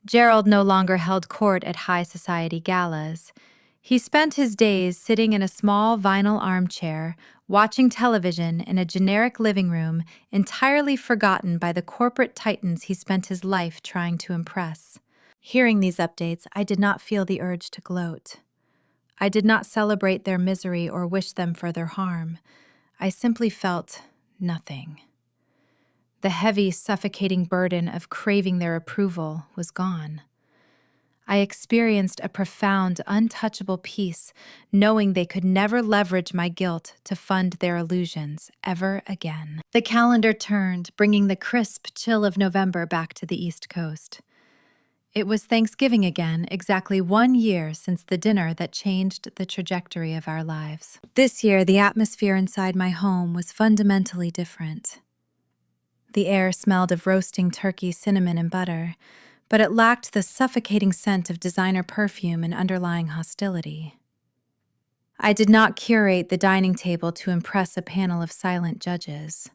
A: Gerald no longer held court at high society galas. He spent his days sitting in a small vinyl armchair, watching television in a generic living room, entirely forgotten by the corporate titans he spent his life trying to impress. Hearing these updates, I did not feel the urge to gloat. I did not celebrate their misery or wish them further harm. I simply felt nothing. The heavy, suffocating burden of craving their approval was gone. I experienced a profound, untouchable peace, knowing they could never leverage my guilt to fund their illusions ever again. The calendar turned, bringing the crisp chill of November back to the East Coast. It was Thanksgiving again, exactly 1 year since the dinner that changed the trajectory of our lives. This year, the atmosphere inside my home was fundamentally different. The air smelled of roasting turkey, cinnamon, and butter, but it lacked the suffocating scent of designer perfume and underlying hostility. I did not curate the dining table to impress a panel of silent judges.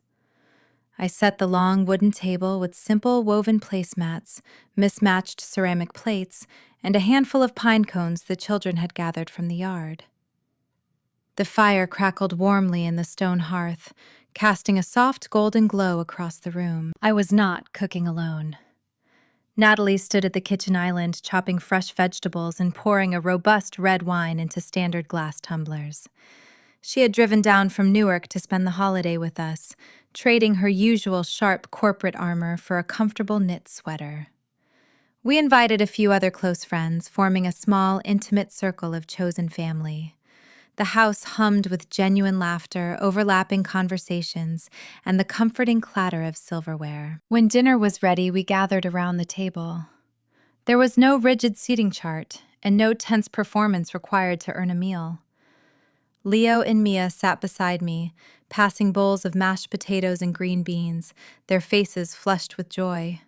A: I set the long wooden table with simple woven placemats, mismatched ceramic plates, and a handful of pine cones the children had gathered from the yard. The fire crackled warmly in the stone hearth, casting a soft golden glow across the room. I was not cooking alone. Natalie stood at the kitchen island, chopping fresh vegetables and pouring a robust red wine into standard glass tumblers. She had driven down from Newark to spend the holiday with us, trading her usual sharp corporate armor for a comfortable knit sweater. We invited a few other close friends, forming a small, intimate circle of chosen family. The house hummed with genuine laughter, overlapping conversations, and the comforting clatter of silverware. When dinner was ready, we gathered around the table. There was no rigid seating chart, and no tense performance required to earn a meal. Leo and Mia sat beside me, passing bowls of mashed potatoes and green beans, their faces flushed with joy.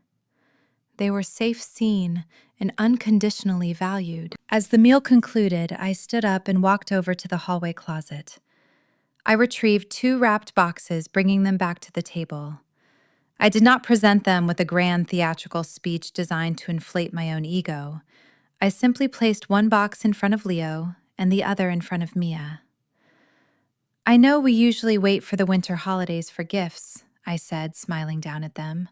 A: They were safe seen and unconditionally valued. As the meal concluded, I stood up and walked over to the hallway closet. I retrieved 2 wrapped boxes, bringing them back to the table. I did not present them with a grand theatrical speech designed to inflate my own ego. I simply placed one box in front of Leo and the other in front of Mia. "I know we usually wait for the winter holidays for gifts," I said, smiling down at them.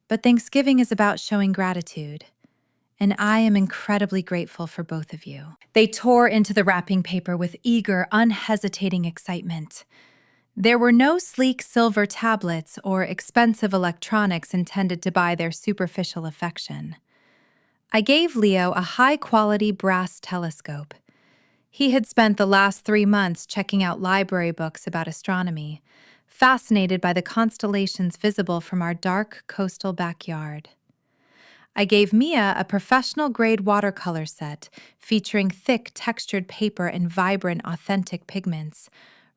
A: "But Thanksgiving is about showing gratitude, and I am incredibly grateful for both of you." They tore into the wrapping paper with eager, unhesitating excitement. There were no sleek silver tablets or expensive electronics intended to buy their superficial affection. I gave Leo a high-quality brass telescope. He had spent the last 3 months checking out library books about astronomy, fascinated by the constellations visible from our dark coastal backyard. I gave Mia a professional-grade watercolor set featuring thick, textured paper and vibrant, authentic pigments,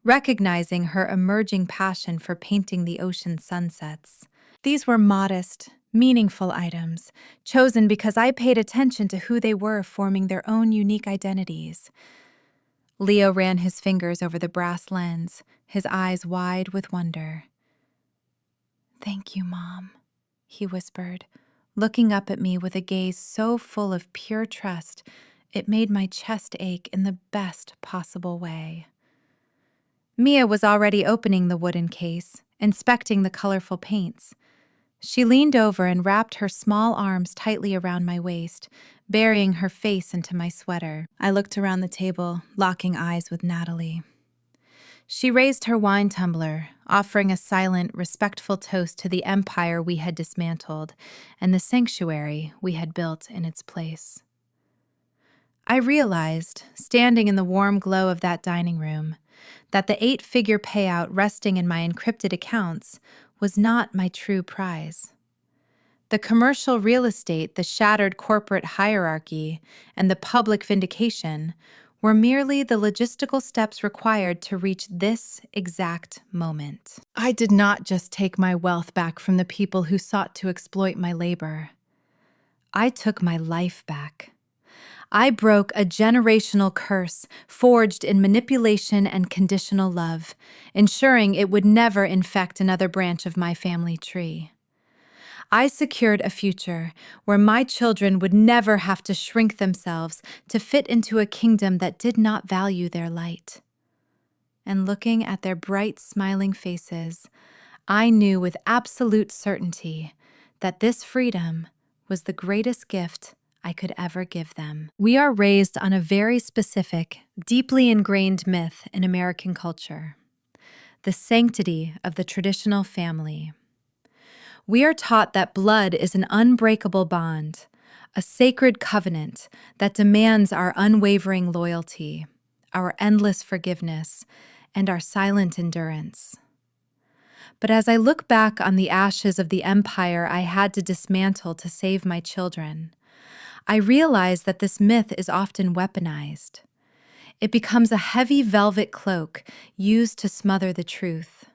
A: recognizing her emerging passion for painting the ocean sunsets. These were modest, meaningful items, chosen because I paid attention to who they were, forming their own unique identities. Leo ran his fingers over the brass lens, his eyes wide with wonder. "Thank you, Mom," he whispered, looking up at me with a gaze so full of pure trust it made my chest ache in the best possible way. Mia was already opening the wooden case, inspecting the colorful paints. She leaned over and wrapped her small arms tightly around my waist, burying her face into my sweater. I looked around the table, locking eyes with Natalie. She raised her wine tumbler, offering a silent, respectful toast to the empire we had dismantled and the sanctuary we had built in its place. I realized, standing in the warm glow of that dining room, that the 8-figure payout resting in my encrypted accounts was not my true prize. The commercial real estate, the shattered corporate hierarchy, and the public vindication were merely the logistical steps required to reach this exact moment. I did not just take my wealth back from the people who sought to exploit my labor. I took my life back. I broke a generational curse forged in manipulation and conditional love, ensuring it would never infect another branch of my family tree. I secured a future where my children would never have to shrink themselves to fit into a kingdom that did not value their light. And looking at their bright, smiling faces, I knew with absolute certainty that this freedom was the greatest gift I could ever give them. We are raised on a very specific, deeply ingrained myth in American culture: the sanctity of the traditional family. We are taught that blood is an unbreakable bond, a sacred covenant that demands our unwavering loyalty, our endless forgiveness, and our silent endurance. But as I look back on the ashes of the empire I had to dismantle to save my children, I realize that this myth is often weaponized. It becomes a heavy velvet cloak used to smother the truth.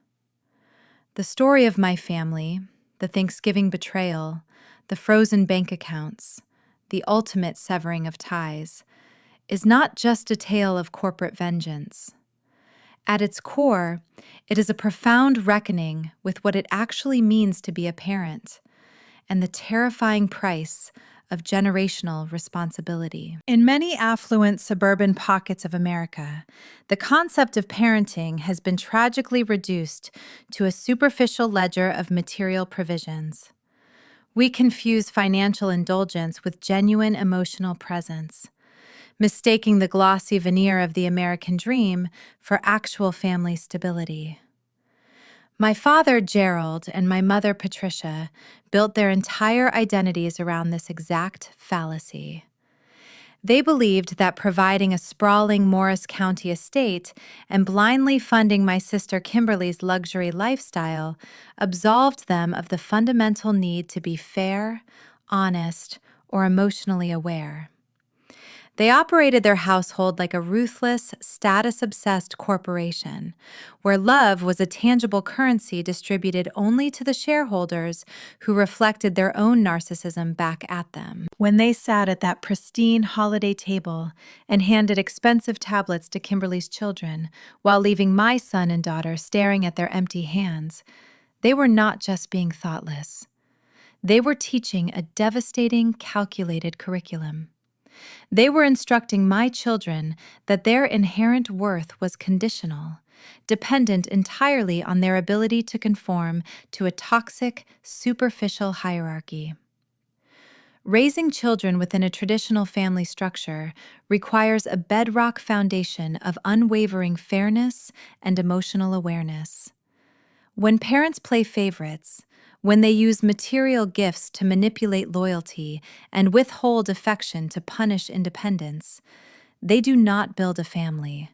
A: The story of my family, the Thanksgiving betrayal, the frozen bank accounts, the ultimate severing of ties, is not just a tale of corporate vengeance. At its core, it is a profound reckoning with what it actually means to be a parent and the terrifying price of generational responsibility. In many affluent suburban pockets of America, the concept of parenting has been tragically reduced to a superficial ledger of material provisions. We confuse financial indulgence with genuine emotional presence, mistaking the glossy veneer of the American dream for actual family stability. My father, Gerald, and my mother, Patricia, built their entire identities around this exact fallacy. They believed that providing a sprawling Morris County estate and blindly funding my sister Kimberly's luxury lifestyle absolved them of the fundamental need to be fair, honest, or emotionally aware. They operated their household like a ruthless, status-obsessed corporation, where love was a tangible currency distributed only to the shareholders who reflected their own narcissism back at them. When they sat at that pristine holiday table and handed expensive tablets to Kimberly's children while leaving my son and daughter staring at their empty hands, they were not just being thoughtless. They were teaching a devastating, calculated curriculum. They were instructing my children that their inherent worth was conditional, dependent entirely on their ability to conform to a toxic, superficial hierarchy. Raising children within a traditional family structure requires a bedrock foundation of unwavering fairness and emotional awareness. When parents play favorites, when they use material gifts to manipulate loyalty and withhold affection to punish independence, they do not build a family.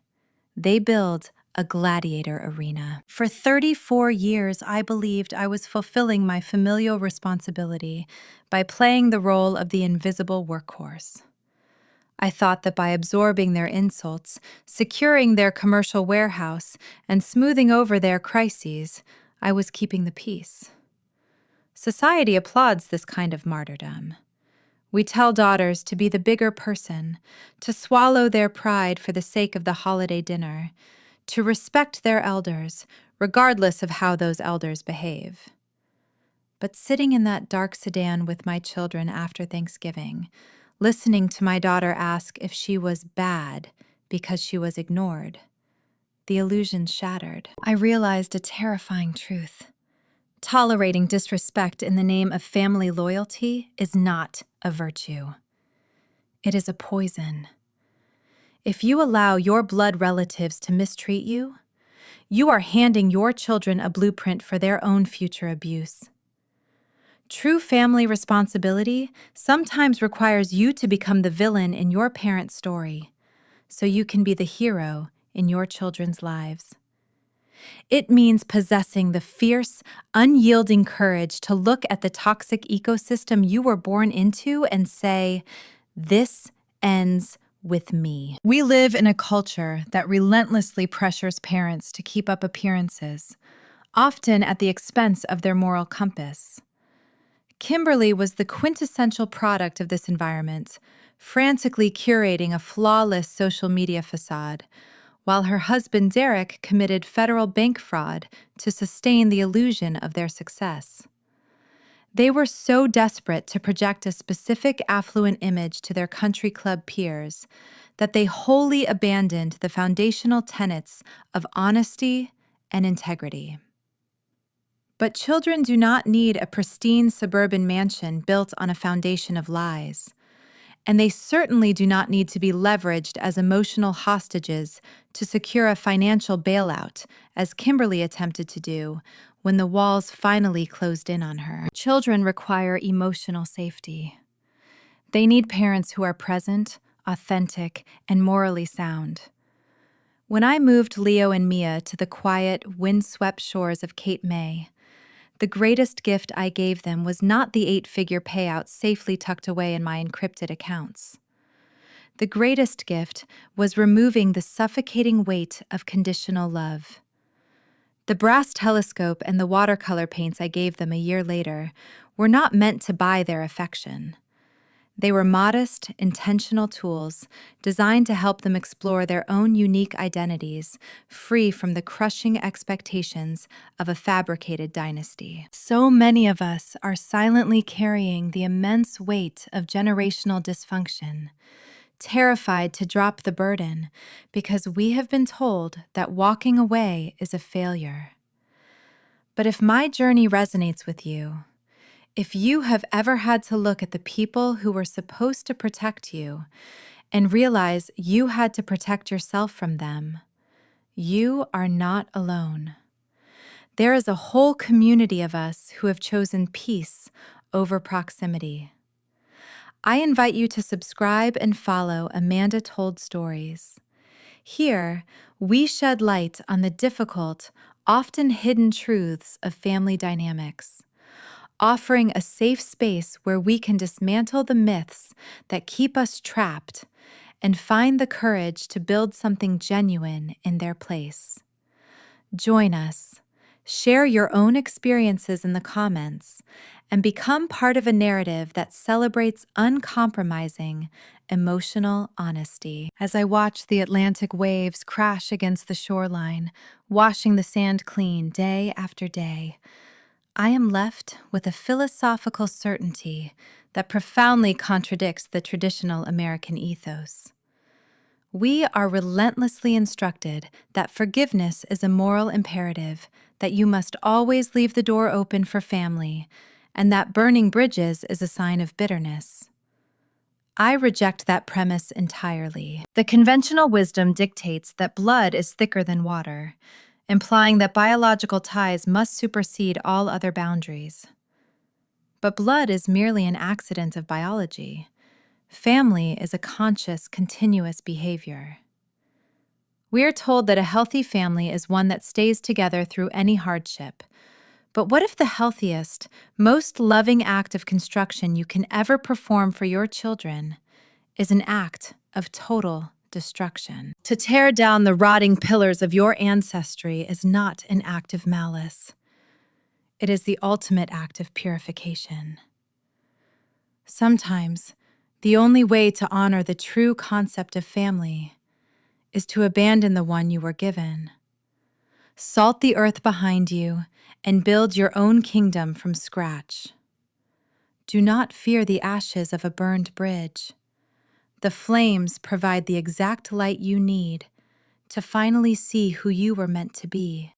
A: They build a gladiator arena. For 34 years, I believed I was fulfilling my familial responsibility by playing the role of the invisible workhorse. I thought that by absorbing their insults, securing their commercial warehouse, and smoothing over their crises, I was keeping the peace. Society applauds this kind of martyrdom. We tell daughters to be the bigger person, to swallow their pride for the sake of the holiday dinner, to respect their elders, regardless of how those elders behave. But sitting in that dark sedan with my children after Thanksgiving, listening to my daughter ask if she was bad because she was ignored, the illusion shattered. I realized a terrifying truth. Tolerating disrespect in the name of family loyalty is not a virtue. It is a poison. If you allow your blood relatives to mistreat you, you are handing your children a blueprint for their own future abuse. True family responsibility sometimes requires you to become the villain in your parent's story, so you can be the hero in your children's lives. It means possessing the fierce, unyielding courage to look at the toxic ecosystem you were born into and say, "This ends with me." We live in a culture that relentlessly pressures parents to keep up appearances, often at the expense of their moral compass. Kimberly was the quintessential product of this environment, frantically curating a flawless social media facade, while her husband Derek committed federal bank fraud to sustain the illusion of their success. They were so desperate to project a specific affluent image to their country club peers that they wholly abandoned the foundational tenets of honesty and integrity. But children do not need a pristine suburban mansion built on a foundation of lies. And they certainly do not need to be leveraged as emotional hostages to secure a financial bailout, as Kimberly attempted to do when the walls finally closed in on her. Children require emotional safety. They need parents who are present, authentic, and morally sound. When I moved Leo and Mia to the quiet, windswept shores of Cape May, the greatest gift I gave them was not the 8-figure payout safely tucked away in my encrypted accounts. The greatest gift was removing the suffocating weight of conditional love. The brass telescope and the watercolor paints I gave them a year later were not meant to buy their affection. They were modest, intentional tools designed to help them explore their own unique identities, free from the crushing expectations of a fabricated dynasty. So many of us are silently carrying the immense weight of generational dysfunction, terrified to drop the burden because we have been told that walking away is a failure. But if my journey resonates with you, if you have ever had to look at the people who were supposed to protect you and realize you had to protect yourself from them, you are not alone. There is a whole community of us who have chosen peace over proximity. I invite you to subscribe and follow Amanda Told Stories. Here, we shed light on the difficult, often hidden truths of family dynamics, offering a safe space where we can dismantle the myths that keep us trapped and find the courage to build something genuine in their place. Join us, share your own experiences in the comments, and become part of a narrative that celebrates uncompromising, emotional honesty. As I watch the Atlantic waves crash against the shoreline, washing the sand clean day after day, I am left with a philosophical certainty that profoundly contradicts the traditional American ethos. We are relentlessly instructed that forgiveness is a moral imperative, that you must always leave the door open for family, and that burning bridges is a sign of bitterness. I reject that premise entirely. The conventional wisdom dictates that blood is thicker than water, implying that biological ties must supersede all other boundaries. But blood is merely an accident of biology. Family is a conscious, continuous behavior. We are told that a healthy family is one that stays together through any hardship. But what if the healthiest, most loving act of construction you can ever perform for your children is an act of total destruction? To tear down the rotting pillars of your ancestry is not an act of malice. It is the ultimate act of purification. Sometimes, The only way to honor the true concept of family is to abandon the one you were given. Salt the earth behind you and build your own kingdom from scratch. Do not fear the ashes of a burned bridge. The flames provide the exact light you need to finally see who you were meant to be.